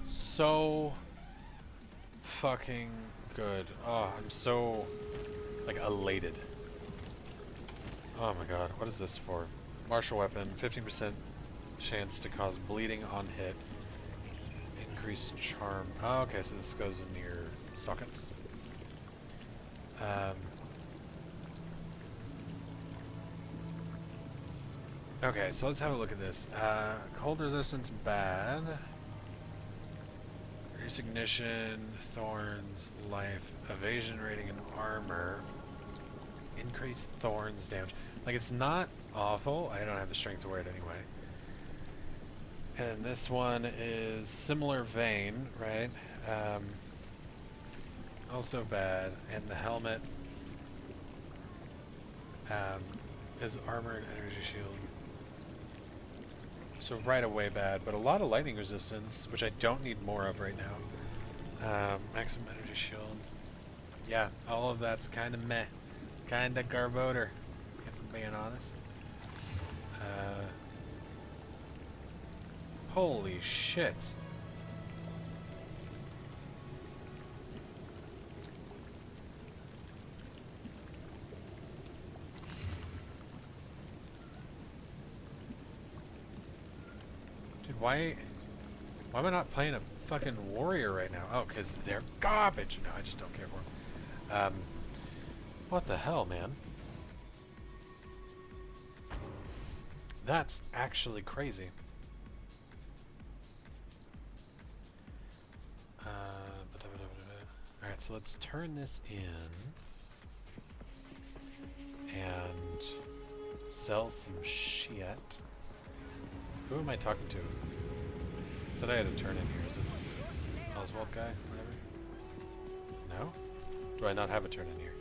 So fucking good. Oh, I'm so like elated. Oh my god, what is this for? Martial weapon, 15% chance to cause bleeding on hit. Increased charm. Oh, okay, so this goes into your sockets. Okay, so let's have a look at this. Cold resistance, bad. Reduce ignition, thorns, life, evasion rating, and armor. Increased thorns damage. Like, it's not awful. I don't have the strength to wear it anyway. And this one is similar vein, right? Also bad. And the helmet is armor and energy shield. So right away bad, but a lot of lightning resistance, which I don't need more of right now. Maximum energy shield. Yeah, all of that's kind of meh. Kind of garboder, if I'm being honest. Holy shit. Dude, why am I not playing a fucking warrior right now? Oh, because they're garbage. No, I just don't care for them. What the hell, man? That's actually crazy. Alright, so let's turn this in and sell some shit. Who am I talking to? Said I had to turn in here. Is it Oswald guy? Whatever? No? Do I not have a turn in here?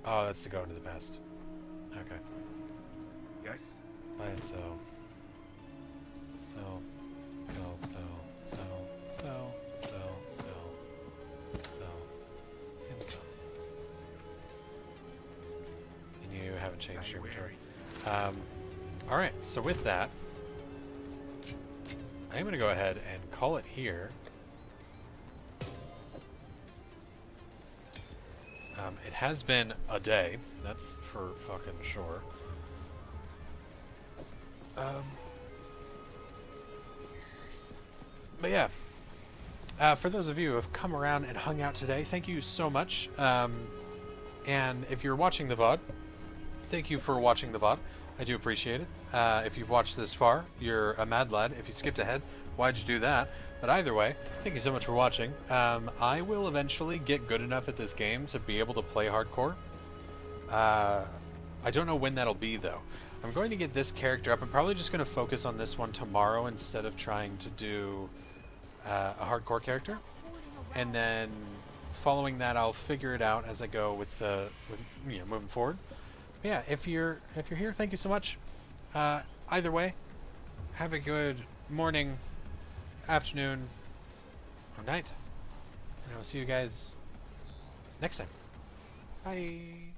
Oh, that's to go into the past. Okay. Yes? Buy and sell. Sell. Sell, sell, sell, sell, sell, sell, sell, and sell. And you haven't changed your inventory. Alright, so with that, I'm going to go ahead and call it here. It has been a day, that's for fucking sure. But yeah, for those of you who have come around and hung out today, thank you so much. And if you're watching the VOD, thank you for watching the VOD. I do appreciate it. If you've watched this far, you're a mad lad. If you skipped ahead, why'd you do that? But either way, thank you so much for watching. I will eventually get good enough at this game to be able to play hardcore. I don't know when that'll be, though. I'm going to get this character up. I'm probably just going to focus on this one tomorrow instead of trying to do a hardcore character. And then following that, I'll figure it out as I go with you know, moving forward. But yeah, if you're here, thank you so much. Either way, have a good morning, afternoon, or night. And I will see you guys next time. Bye.